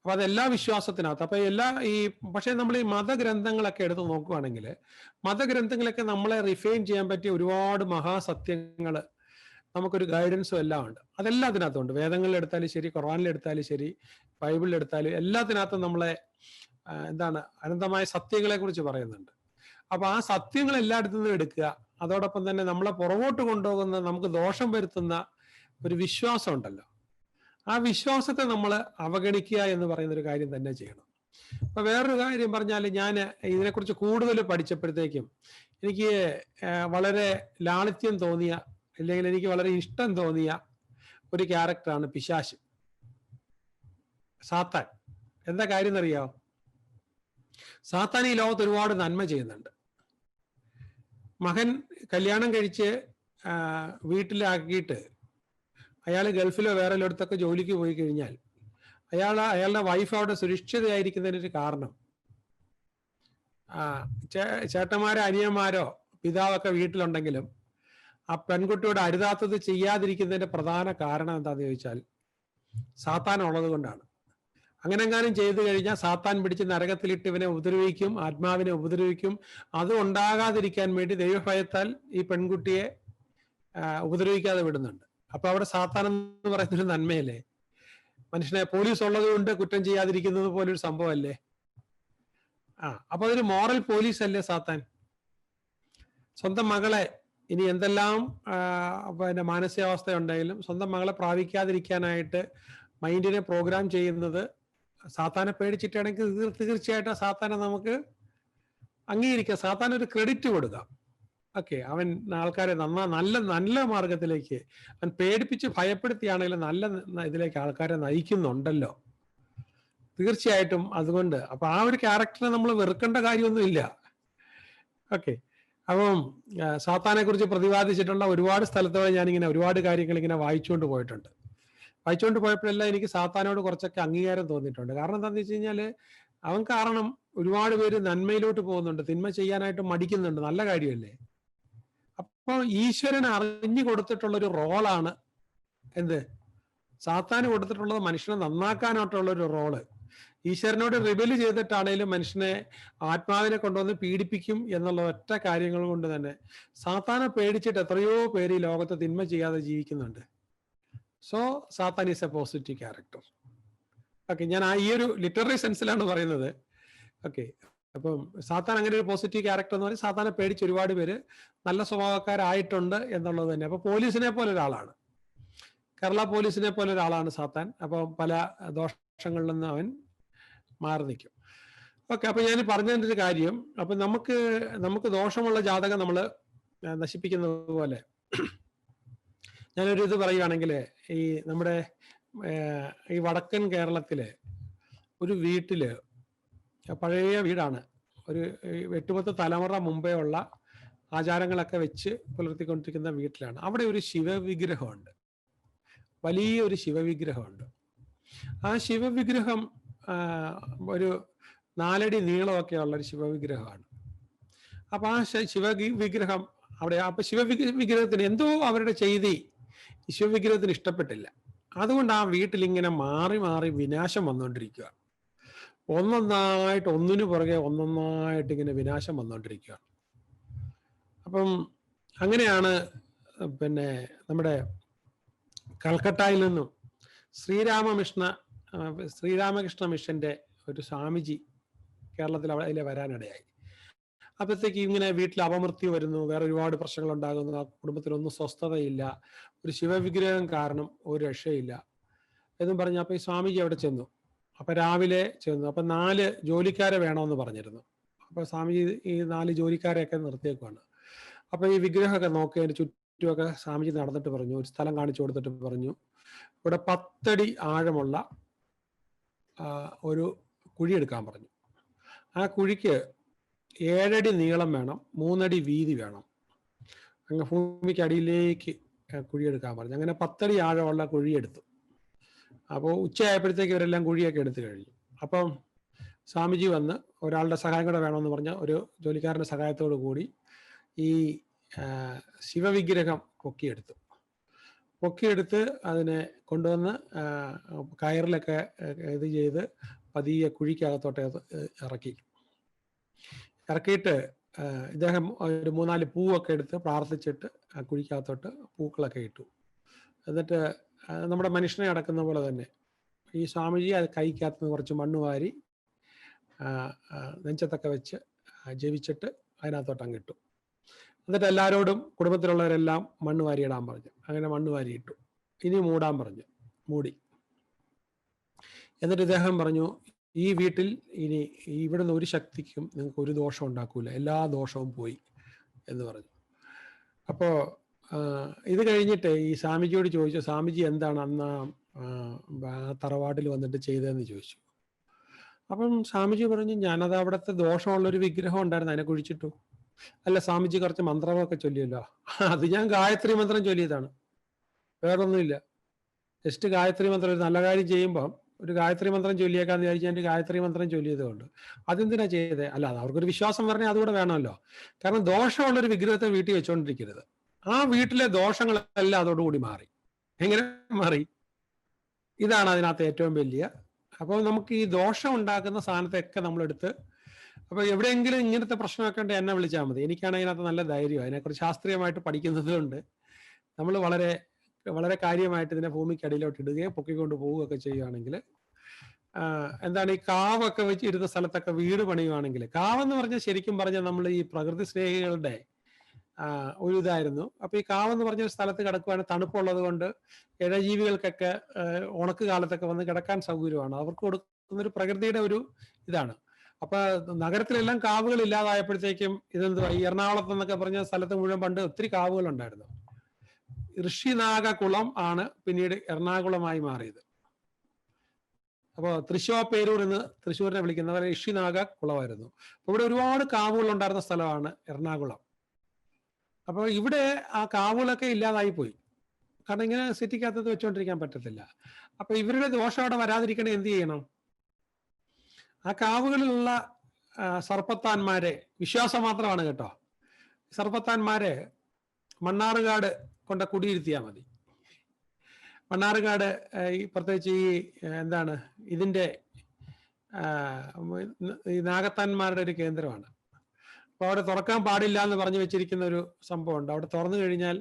അപ്പൊ അതെല്ലാ വിശ്വാസത്തിനകത്ത്. അപ്പൊ പക്ഷെ നമ്മൾ ഈ മതഗ്രന്ഥങ്ങളൊക്കെ എടുത്ത് നോക്കുകയാണെങ്കിൽ മതഗ്രന്ഥങ്ങളൊക്കെ നമ്മളെ റിഫൈൻ ചെയ്യാൻ പറ്റിയ ഒരുപാട് മഹാസത്യങ്ങൾ, നമുക്കൊരു ഗൈഡൻസും എല്ലാം ഉണ്ട്. അതെല്ലാം അതിനകത്തുണ്ട്. വേദങ്ങളിൽ എടുത്താലും ശരി, ഖുർആനിൽ എടുത്താലും ശരി, ബൈബിളിൽ എടുത്താലും എല്ലാത്തിനകത്തും നമ്മളെ അനന്തമായ സത്യങ്ങളെ കുറിച്ച് പറയുന്നുണ്ട്. അപ്പൊ ആ സത്യങ്ങൾ എല്ലായിടത്തു നിന്നും എടുക്കുക. അതോടൊപ്പം തന്നെ നമ്മളെ പുറകോട്ട് കൊണ്ടുപോകുന്ന, നമുക്ക് ദോഷം വരുത്തുന്ന ഒരു വിശ്വാസം ഉണ്ടല്ലോ, ആ വിശ്വാസത്തെ നമ്മൾ അവഗണിക്കുക എന്ന് പറയുന്ന ഒരു കാര്യം തന്നെ ചെയ്യണം. അപ്പൊ വേറൊരു കാര്യം പറഞ്ഞാൽ, ഞാൻ ഇതിനെക്കുറിച്ച് കൂടുതൽ പഠിച്ചപ്പോഴത്തേക്കും എനിക്ക് വളരെ ലാളിത്യം തോന്നിയ, അല്ലെങ്കിൽ എനിക്ക് വളരെ ഇഷ്ടം തോന്നിയ ഒരു ക്യാരക്ടറാണ് പിശാച്, സാത്താൻ. എന്താ കാര്യം എന്നറിയാമോ? സാത്താൻ ഈ ലോകത്ത് ഒരുപാട് നന്മ ചെയ്യുന്നുണ്ട്. മകൻ കല്യാണം കഴിച്ച് വീട്ടിലാക്കിയിട്ട് അയാൾ ഗൾഫിലോ വേറെ എല്ലായിടത്തൊക്കെ ജോലിക്ക് പോയി കഴിഞ്ഞാൽ അയാളുടെ വൈഫ് അവിടെ സുരക്ഷിതയായിരിക്കുന്നതിനൊരു കാരണം ചേട്ടന്മാരോ അനിയന്മാരോ പിതാവൊക്കെ വീട്ടിലുണ്ടെങ്കിലും ആ പെൺകുട്ടിയോട് അരുതാത്തത് ചെയ്യാതിരിക്കുന്നതിന്റെ പ്രധാന കാരണം എന്താണെന്ന് ചോദിച്ചാൽ സാത്താൻ ഉള്ളത് കൊണ്ടാണ്. അങ്ങനെങ്ങാനും ചെയ്തു കഴിഞ്ഞാൽ സാത്താൻ പിടിച്ച് നരകത്തിലിട്ട് ഇവനെ ഉപദ്രവിക്കും, ആത്മാവിനെ ഉപദ്രവിക്കും. അത് ഉണ്ടാകാതിരിക്കാൻ വേണ്ടി ദൈവഭയത്താൽ ഈ പെൺകുട്ടിയെ ഉപദ്രവിക്കാതെ വിടുന്നുണ്ട്. അപ്പൊ അവിടെ സാത്താൻ എന്ന് പറയുന്നൊരു നന്മയല്ലേ? മനുഷ്യനെ പോലീസ് ഉള്ളത് കൊണ്ട് കുറ്റം ചെയ്യാതിരിക്കുന്നത് പോലൊരു സംഭവമല്ലേ? അപ്പൊ അതൊരു മോറൽ പോലീസ് അല്ലേ സാത്താൻ? സ്വന്തം മകളെ, ഇനി എന്തെല്ലാം പിന്നെ മാനസികാവസ്ഥ ഉണ്ടെങ്കിലും സ്വന്തം മകളെ പ്രാപിക്കാതിരിക്കാനായിട്ട് മൈൻഡിനെ പ്രോഗ്രാം ചെയ്യുന്നത് സാത്താനെ പേടിച്ചിട്ടാണെങ്കിൽ തീർച്ചയായിട്ടും സാത്താനെ നമുക്ക് അംഗീകരിക്കാം, സാത്താൻ ഒരു ക്രെഡിറ്റ് കൊടുക്കാം. ഓക്കെ, അവൻ ആൾക്കാരെ നല്ല മാർഗത്തിലേക്ക്, അവൻ പേടിപ്പിച്ച് ഭയപ്പെടുത്തിയാണെങ്കിലും നല്ല ഇതിലേക്ക് ആൾക്കാരെ നയിക്കുന്നുണ്ടല്ലോ, തീർച്ചയായിട്ടും. അതുകൊണ്ട് അപ്പൊ ആ ഒരു ക്യാരക്ടറെ നമ്മൾ വെറുക്കേണ്ട കാര്യമൊന്നുമില്ല. ഓക്കെ, അപ്പം സാത്താനെ കുറിച്ച് പ്രതിപാദിച്ചിട്ടുള്ള ഒരുപാട് സ്ഥലത്തോടെ ഞാനിങ്ങനെ ഒരുപാട് കാര്യങ്ങൾ ഇങ്ങനെ വായിച്ചുകൊണ്ട് പോയിട്ടുണ്ട്. വായിച്ചുകൊണ്ട് പോയപ്പോഴെല്ലാം എനിക്ക് സാത്താനോട് കുറച്ചൊക്കെ അംഗീകാരം തോന്നിയിട്ടുണ്ട്. കാരണം എന്താണെന്ന് വെച്ച് കഴിഞ്ഞാല് അവൻ കാരണം ഒരുപാട് പേര് നന്മയിലോട്ട് പോകുന്നുണ്ട്, തിന്മ ചെയ്യാനായിട്ട് മടിക്കുന്നുണ്ട്. നല്ല കാര്യമല്ലേ? അപ്പോൾ ഈശ്വരൻ അറിഞ്ഞു കൊടുത്തിട്ടുള്ള ഒരു റോളാണ് എന്ത്? സാത്താന് കൊടുത്തിട്ടുള്ളത് മനുഷ്യനെ നന്നാക്കാനായിട്ടുള്ള ഒരു റോള്. ഈശ്വരനോട് റിബല് ചെയ്തിട്ടാണേലും മനുഷ്യനെ, ആത്മാവിനെ കൊണ്ടുവന്ന് പീഡിപ്പിക്കും എന്നുള്ള ഒറ്റ കാര്യങ്ങൾ കൊണ്ട് തന്നെ സാത്താനെ പേടിച്ചിട്ട് എത്രയോ പേര് ഈ ലോകത്ത് തിന്മ ചെയ്യാതെ ജീവിക്കുന്നുണ്ട്. സോ സാത്താൻ is A positive character. Okay, ഞാൻ ഈ ഒരു ലിറ്റററി സെൻസിലാണ് പറയുന്നത്. ഓക്കെ, അപ്പം സാത്താൻ അങ്ങനെ ഒരു പോസിറ്റീവ് ക്യാരക്ടർ എന്ന് പറഞ്ഞാൽ സാത്താനെ പേടിച്ച് ഒരുപാട് പേര് നല്ല സ്വഭാവക്കാരായിട്ടുണ്ട് എന്നുള്ളത് തന്നെ. അപ്പൊ പോലീസിനെ പോലെ ഒരാളാണ്, കേരള പോലീസിനെ പോലെ ഒരാളാണ് സാത്താൻ. അപ്പം പല ദോഷങ്ങളിൽ നിന്ന് അവൻ മാറി നിൽക്കും. ഓക്കെ, അപ്പൊ ഞാൻ പറഞ്ഞതിൻ്റെ ഒരു കാര്യം, അപ്പൊ നമുക്ക് ദോഷമുള്ള ജാതകം നമ്മൾ നശിപ്പിക്കുന്നത് പോലെ, ഞാനൊരു ഇത് പറയുകയാണെങ്കിൽ, ഈ നമ്മുടെ ഈ വടക്കൻ കേരളത്തിലെ ഒരു വീട്ടില്, പഴയ വീടാണ്, ഒരു 8-10 തലമുറ മുമ്പേ ഉള്ള ആചാരങ്ങളൊക്കെ വെച്ച് പുലർത്തിക്കൊണ്ടിരിക്കുന്ന വീട്ടിലാണ്. അവിടെ ഒരു ശിവവിഗ്രഹമുണ്ട്, വലിയൊരു ശിവവിഗ്രഹമുണ്ട്. ആ ശിവവിഗ്രഹം ഒരു 4 അടി നീളമൊക്കെ ഉള്ള ഒരു ശിവവിഗ്രഹമാണ്. അപ്പൊ ആ ശിവവിഗ്രഹം അവിടെ, അപ്പൊ ശിവവിഗ്രഹത്തിന് എന്തോ അവരുടെ ചെയ്തി ശിവവിഗ്രഹത്തിന് ഇഷ്ടപ്പെട്ടില്ല. അതുകൊണ്ട് ആ വീട്ടിൽ ഇങ്ങനെ മാറി മാറി വിനാശം വന്നുകൊണ്ടിരിക്കുക, ഒന്നിനു പുറകെ ഒന്നൊന്നായിട്ട് ഇങ്ങനെ വിനാശം വന്നുകൊണ്ടിരിക്കുകയാണ്. അപ്പം അങ്ങനെയാണ് പിന്നെ നമ്മുടെ കൽക്കട്ടയിൽ നിന്നും ശ്രീരാമകൃഷ്ണ മിഷന്റെ ഒരു സ്വാമിജി കേരളത്തിൽ അതിലെ വരാനിടയായി. അപ്പോഴത്തേക്ക് ഇങ്ങനെ വീട്ടിൽ അപമൃത്യു വരുന്നു, വേറെ ഒരുപാട് പ്രശ്നങ്ങൾ ഉണ്ടാകുന്നു, ആ കുടുംബത്തിലൊന്നും സ്വസ്ഥതയില്ല, ഒരു ശിവവിഗ്രഹം കാരണം ഒരു രക്ഷയില്ല എന്നും പറഞ്ഞു. അപ്പൊ ഈ സ്വാമിജി അവിടെ ചെന്നു. അപ്പൊ രാവിലെ ചെന്നു. അപ്പൊ 4 ജോലിക്കാരെ വേണമെന്ന് പറഞ്ഞിരുന്നു. അപ്പൊ സ്വാമിജി ഈ 4 ജോലിക്കാരെയൊക്കെ നിർത്തിയേക്കുവാണ്. അപ്പൊ ഈ വിഗ്രഹമൊക്കെ നോക്കി അതിന് ചുറ്റുമൊക്കെ സ്വാമിജി നടന്നിട്ട് പറഞ്ഞു, ഒരു സ്ഥലം കാണിച്ചു കൊടുത്തിട്ട് പറഞ്ഞു, ഇവിടെ 10 അടി ആഴമുള്ള ഒരു കുഴി എടുക്കാൻ പറഞ്ഞു. ആ കുഴിക്ക് 7 അടി നീളം വേണം, 3 അടി വീതി വേണം, അങ്ങ് ഭൂമിക്ക് അടിയിലേക്ക് കുഴിയെടുക്കാൻ പറഞ്ഞു. അങ്ങനെ 10 അടി ആഴമുള്ള കുഴിയെടുത്തു. അപ്പോൾ ഉച്ചയായപ്പോഴത്തേക്ക് ഇവരെല്ലാം കുഴിയൊക്കെ എടുത്തു കഴിഞ്ഞു. അപ്പം സ്വാമിജി വന്ന് ഒരാളുടെ സഹായം കൂടെ വേണമെന്ന് പറഞ്ഞ ഒരു ജോലിക്കാരൻ്റെ സഹായത്തോടു കൂടി ഈ ശിവവിഗ്രഹം പൊക്കിയെടുത്തു. പൊക്കിയെടുത്ത് അതിനെ കൊണ്ടുവന്ന് കയറിലൊക്കെ ഇത് ചെയ്ത് പതിയെ കുഴിക്കകത്തോട്ട് ഇറക്കിയിട്ട് ഇദ്ദേഹം ഒരു 3-4 പൂവൊക്കെ എടുത്ത് പ്രാർത്ഥിച്ചിട്ട് ആ കുഴിക്കകത്തോട്ട് പൂക്കളൊക്കെ ഇട്ടു. എന്നിട്ട് നമ്മുടെ മനുഷ്യനെ അടക്കുന്ന പോലെ തന്നെ ഈ സ്വാമിജി അത് കൈക്കകത്ത് കുറച്ച് മണ്ണ് വാരി നെഞ്ചത്തൊക്കെ വെച്ച് ജപിച്ചിട്ട് അതിനകത്തോട്ട് അങ്ങിട്ടു. എന്നിട്ട് എല്ലാവരോടും കുടുംബത്തിലുള്ളവരെല്ലാം മണ്ണ് വാരിയിടാൻ പറഞ്ഞു. അങ്ങനെ മണ്ണ് വാരിയിട്ടു. ഇനി മൂടാൻ പറഞ്ഞു. മൂടി. എന്നിട്ട് ഇദ്ദേഹം പറഞ്ഞു, ഈ വീട്ടിൽ ഇനി ഇവിടുന്ന് ഒരു ശക്തിക്കും നിങ്ങൾക്ക് ഒരു ദോഷം ഉണ്ടാക്കൂല, എല്ലാ ദോഷവും പോയി എന്ന് പറഞ്ഞു. അപ്പോൾ ഇത് കഴിഞ്ഞിട്ട് ഈ സ്വാമിജിയോട് ചോദിച്ചു, സ്വാമിജി എന്താണ് അന്ന് തറവാട്ടിൽ വന്നിട്ട് ചെയ്തതെന്ന് ചോദിച്ചു. അപ്പം സ്വാമിജി പറഞ്ഞു, ഞാനത് അവിടുത്തെ ദോഷമുള്ളൊരു വിഗ്രഹം ഉണ്ടായിരുന്നു, അതിനെ കുഴിച്ചിട്ടു. അല്ല സ്വാമിജി കുറച്ച് മന്ത്രമൊക്കെ ചൊല്ലിയല്ലോ. അത് ഞാൻ ഗായത്രി മന്ത്രം ചൊല്ലിയതാണ്, വേറൊന്നുമില്ല. ജസ്റ്റ് ഗായത്രി മന്ത്രം ഒരു നല്ല കാര്യം ചെയ്യുമ്പം ഒരു ഗായത്രി മന്ത്രം ചൊല്ലിയേക്കാന്ന് വിചാരിച്ചാൽ എൻ്റെ ഗായത്രി മന്ത്രം ചൊല്ലിയത് കൊണ്ട് അതെന്തിനാ ചെയ്തത്? അല്ല, അത് അവർക്കൊരു വിശ്വാസം പറഞ്ഞാൽ അതുകൂടെ വേണമല്ലോ. കാരണം ദോഷമുള്ളൊരു വിഗ്രഹത്തെ വീട്ടിൽ വെച്ചുകൊണ്ടിരിക്കരുത്. ആ വീട്ടിലെ ദോഷങ്ങളെല്ലാം അതോടുകൂടി മാറി. എങ്ങനെ മാറി? ഇതാണ് അതിനകത്ത് ഏറ്റവും വലിയ. അപ്പോൾ നമുക്ക് ഈ ദോഷം ഉണ്ടാക്കുന്ന സാധനത്തെയൊക്കെ നമ്മളെടുത്ത്, അപ്പോൾ എവിടെയെങ്കിലും ഇങ്ങനത്തെ പ്രശ്നമൊക്കെ ഉണ്ട് എന്നെ വിളിച്ചാൽ മതി. എനിക്കാണെങ്കിൽ അതിനകത്ത് നല്ല ധൈര്യം, അതിനെക്കുറിച്ച് ശാസ്ത്രീയമായിട്ട് പഠിക്കുന്നത് കൊണ്ട് നമ്മൾ വളരെ വളരെ കാര്യമായിട്ട് ഇതിനെ ഭൂമിക്കടിയിലോട്ട് ഇടുകയും പൊക്കിക്കൊണ്ട് പോവുകയൊക്കെ ചെയ്യുകയാണെങ്കിൽ, എന്താണ് ഈ കാവൊക്കെ വെച്ച് ഇരുന്ന സ്ഥലത്തൊക്കെ വീട് പണിയുകയാണെങ്കിൽ, കാവെന്ന് പറഞ്ഞാൽ ശരിക്കും പറഞ്ഞാൽ നമ്മൾ ഈ പ്രകൃതി സ്നേഹികളുടെ ഒരു ഇതായിരുന്നു. അപ്പൊ ഈ കാവെന്ന് പറഞ്ഞ ഒരു സ്ഥലത്ത് കിടക്കുവാണ്, തണുപ്പുള്ളത് കൊണ്ട് ഇഴജീവികൾക്കൊക്കെ ഉണക്ക് കാലത്തൊക്കെ വന്ന് കിടക്കാൻ സൗകര്യമാണ്. അവർക്ക് കൊടുക്കുന്നൊരു പ്രകൃതിയുടെ ഒരു ഇതാണ്. അപ്പൊ നഗരത്തിലെല്ലാം കാവുകൾ ഇല്ലാതായപ്പോഴത്തേക്കും ഇതെന്തുവാ, ഈ എറണാകുളത്ത് എന്നൊക്കെ പറഞ്ഞ സ്ഥലത്ത് മുഴുവൻ പണ്ട് ഒത്തിരി കാവുകൾ ഉണ്ടായിരുന്നു. ഋഷിനാഗകുളം ആണ് പിന്നീട് എറണാകുളമായി മാറിയത്. അപ്പോൾ തൃശ്ശോപ്പേരൂർ എന്ന് തൃശ്ശൂരിനെ വിളിക്കുന്നവരെ ഋഷിനാഗ കുളമായിരുന്നു. അപ്പൊ ഇവിടെ ഒരുപാട് കാവുകൾ ഉണ്ടായിരുന്ന സ്ഥലമാണ് എറണാകുളം. അപ്പോൾ ഇവിടെ ആ കാവുകളൊക്കെ ഇല്ലാതായി പോയി. കാരണം ഇങ്ങനെ സിറ്റിക്കകത്ത് വെച്ചുകൊണ്ടിരിക്കാൻ പറ്റത്തില്ല. അപ്പൊ ഇവരുടെ ദോഷം അവിടെ വരാതിരിക്കണേ എന്ത് ചെയ്യണം? ആ കാവുകളിലുള്ള സർപ്പത്താന്മാരെ, വിശ്വാസം മാത്രമാണ് കേട്ടോ, സർപ്പത്താന്മാരെ മണ്ണാറുകാട് കൊണ്ട് കുടിയിരുത്തിയാൽ മതി. മണ്ണാറുകാട് പ്രത്യേകിച്ച് ഈ എന്താണ് ഇതിൻ്റെ ഈ നാഗത്താന്മാരുടെ ഒരു കേന്ദ്രമാണ്. അപ്പോൾ അവിടെ തുറക്കാൻ പാടില്ല എന്ന് പറഞ്ഞു വെച്ചിരിക്കുന്ന ഒരു സംഭവമുണ്ട്. അവിടെ തുറന്നു കഴിഞ്ഞാൽ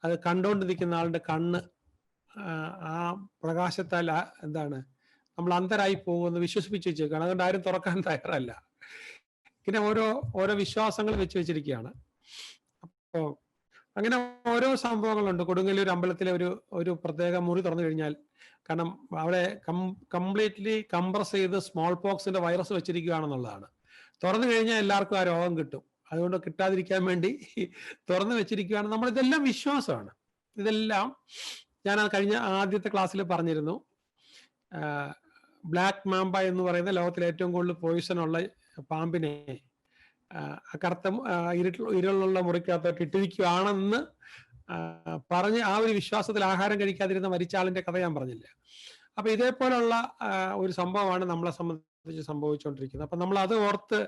അത് കണ്ടുകൊണ്ട് നിൽക്കുന്ന ആളുടെ കണ്ണ് ആ പ്രകാശത്താൽ എന്താണ് നമ്മൾ അന്ധരായി പോകുമെന്ന് വിശ്വസിപ്പിച്ച് വെച്ചേക്കാണ്. അതുകൊണ്ട് ആരും തുറക്കാൻ തയ്യാറല്ല. ഇങ്ങനെ ഓരോ വിശ്വാസങ്ങൾ വെച്ച് വെച്ചിരിക്കുകയാണ്. അപ്പോൾ അങ്ങനെ ഓരോ സംഭവങ്ങളുണ്ട്. കൊടുങ്ങല്ലൂർ അമ്പലത്തിലെ ഒരു പ്രത്യേക മുറി തുറന്നു കഴിഞ്ഞാൽ, കാരണം അവിടെ കംപ്ലീറ്റ്ലി കംപ്രസ് ചെയ്ത് സ്മോൾ പോക്സിന്റെ വൈറസ് വെച്ചിരിക്കുകയാണെന്നുള്ളതാണ്. തുറന്നു കഴിഞ്ഞാൽ എല്ലാവർക്കും ആ രോഗം കിട്ടും. അതുകൊണ്ട് കിട്ടാതിരിക്കാൻ വേണ്ടി തുറന്നു വെച്ചിരിക്കുകയാണ്. നമ്മളിതെല്ലാം വിശ്വാസമാണ്. ഇതെല്ലാം ഞാൻ കഴിഞ്ഞ ആദ്യത്തെ ക്ലാസ്സിൽ പറഞ്ഞിരുന്നു. ബ്ലാക്ക് മാമ്പ എന്ന് പറയുന്ന ലോകത്തിലെ ഏറ്റവും കൂടുതൽ പോയിസൺ ഉള്ള പാമ്പിനെ കറുത്ത ഇരുളുള്ള മുറിക്കകത്തോട്ട് ഇട്ടിരിക്കുകയാണെന്ന് പറഞ്ഞ് ആ ഒരു വിശ്വാസത്തിൽ ആഹാരം കഴിക്കാതിരുന്ന മരിച്ച ആളിന്റെ കഥ ഞാൻ പറഞ്ഞില്ല. അപ്പൊ ഇതേപോലുള്ള ഒരു സംഭവമാണ് നമ്മളെ സംബന്ധിച്ച് സംഭവിച്ചുകൊണ്ടിരിക്കുന്നത്. അപ്പൊ നമ്മൾ അത് ഓർത്ത്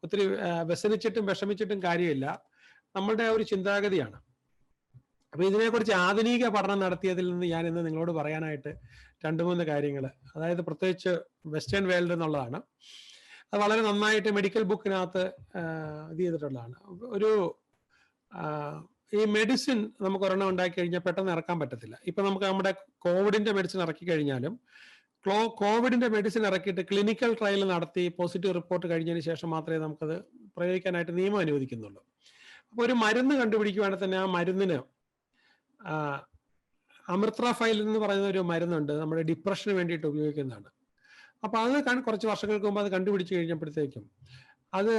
ഒത്തിരി വ്യസനിച്ചിട്ടും വിഷമിച്ചിട്ടും കാര്യമില്ല. നമ്മളുടെ ഒരു ചിന്താഗതിയാണ്. അപ്പൊ ഇതിനെക്കുറിച്ച് ആധുനിക പഠനം നടത്തിയതിൽ നിന്ന് ഞാൻ ഇന്ന് നിങ്ങളോട് പറയാനായിട്ട് 2-3 കാര്യങ്ങൾ, അതായത് പ്രത്യേകിച്ച് വെസ്റ്റേൺ വേൾഡ് എന്നുള്ളതാണ്. അത് വളരെ നന്നായിട്ട് മെഡിക്കൽ ബുക്കിനകത്ത് ഇത് ചെയ്തിട്ടുള്ളതാണ്. ഈ മെഡിസിൻ നമുക്ക് ഒരെണ്ണം ഉണ്ടാക്കി കഴിഞ്ഞാൽ പെട്ടെന്ന് ഇറക്കാൻ പറ്റത്തില്ല. ഇപ്പൊ നമുക്ക് നമ്മുടെ കോവിഡിന്റെ മെഡിസിൻ ഇറക്കി കഴിഞ്ഞാലും കോവിഡിന്റെ മെഡിസിൻ ഇറക്കിയിട്ട് ക്ലിനിക്കൽ ട്രയൽ നടത്തി പോസിറ്റീവ് റിപ്പോർട്ട് കഴിഞ്ഞതിന് ശേഷം മാത്രമേ നമുക്കത് പ്രയോഗിക്കാനായിട്ട് നിയമം അനുവദിക്കുന്നുള്ളൂ. അപ്പോൾ ഒരു മരുന്ന് കണ്ടുപിടിക്കുകയാണെങ്കിൽ തന്നെ ആ മരുന്നിന് അമൃത്രഫൈൽ എന്ന് പറയുന്ന ഒരു മരുന്നുണ്ട്, നമ്മുടെ ഡിപ്രഷന് വേണ്ടിയിട്ട് ഉപയോഗിക്കുന്നതാണ്. അപ്പൊ അത് കുറച്ച് വർഷങ്ങൾക്ക് മുമ്പ് അത് കണ്ടുപിടിച്ചു കഴിഞ്ഞപ്പോഴത്തേക്കും അത്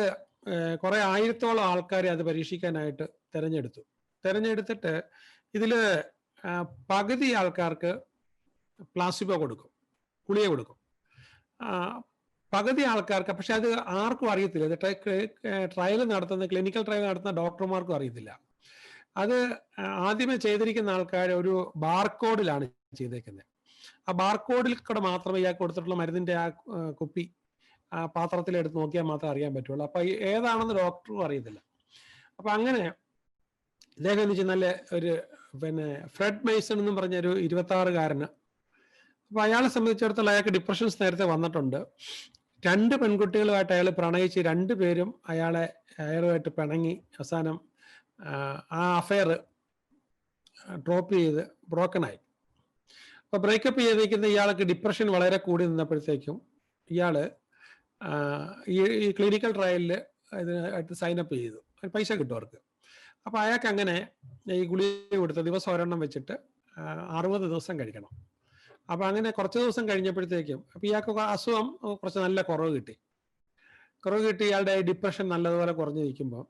കുറെ 1000-ഓളം ആൾക്കാരെ അത് പരീക്ഷിക്കാനായിട്ട് തെരഞ്ഞെടുത്തിട്ട് ഇതില് പകുതി ആൾക്കാർക്ക് പ്ലാസിബോ കൊടുക്കും, ഗുളിക കൊടുക്കും. പകുതി ആൾക്കാർക്ക്, പക്ഷെ അത് ആർക്കും അറിയത്തില്ല. ഇത് ക്ലിനിക്കൽ ട്രയൽ നടത്തുന്ന ഡോക്ടർമാർക്കും അറിയത്തില്ല. അത് ആദ്യമേ ചെയ്തിരിക്കുന്ന ആൾക്കാർ ഒരു ബാർകോഡിലാണ് ചെയ്തേക്കുന്നത്. ആ ബാർകോഡിൽ കൂടെ മാത്രമേ ഇയാൾക്ക് കൊടുത്തിട്ടുള്ള മരുന്നിന്റെ ആ കുപ്പി ആ പാത്രത്തിലെടുത്ത് നോക്കിയാൽ മാത്രമേ അറിയാൻ പറ്റുള്ളൂ. അപ്പൊ ഏതാണെന്ന് ഡോക്ടറും അറിയത്തില്ല. അപ്പൊ അങ്ങനെ ഇദ്ദേഹം എന്ന് വെച്ചാൽ നല്ല ഒരു പിന്നെ ഫ്രെഡ് മെയ്സൺ എന്നും പറഞ്ഞ ഒരു 26-കാരന്. അപ്പൊ അയാളെ സംബന്ധിച്ചിടത്തോളം അയാൾക്ക് ഡിപ്രഷൻസ് നേരത്തെ വന്നിട്ടുണ്ട്. 2 പെൺകുട്ടികളുമായിട്ട് അയാൾ പ്രണയിച്ച് 2 പേരും അയാളുമായിട്ട് പിണങ്ങി അവസാനം ആ അഫയർ ഡ്രോപ്പ് ചെയ്ത് ബ്രോക്കണായി. അപ്പൊ ബ്രേക്കപ്പ് ചെയ്തിരിക്കുന്ന ഇയാൾക്ക് ഡിപ്രഷൻ വളരെ കൂടി നിന്നപ്പോഴത്തേക്കും ഇയാള് ഈ ക്ലിനിക്കൽ ട്രയലിൽ ഇതിനായിട്ട് സൈനപ്പ് ചെയ്തു. പൈസ കിട്ടും അവർക്ക്. അപ്പൊ അയാൾക്ക് അങ്ങനെ ഈ ഗുളിക കൊടുത്ത് ദിവസം ഒരെണ്ണം വെച്ചിട്ട് 60 ദിവസം കഴിക്കണം. അപ്പൊ അങ്ങനെ കുറച്ച് ദിവസം കഴിഞ്ഞപ്പോഴത്തേക്കും അപ്പൊ ഇയാൾക്ക് അസുഖം കുറച്ച് നല്ല കുറവ് കിട്ടി. ഇയാളുടെ ഡിപ്രഷൻ നല്ലതുപോലെ കുറഞ്ഞിരിക്കുമ്പോൾ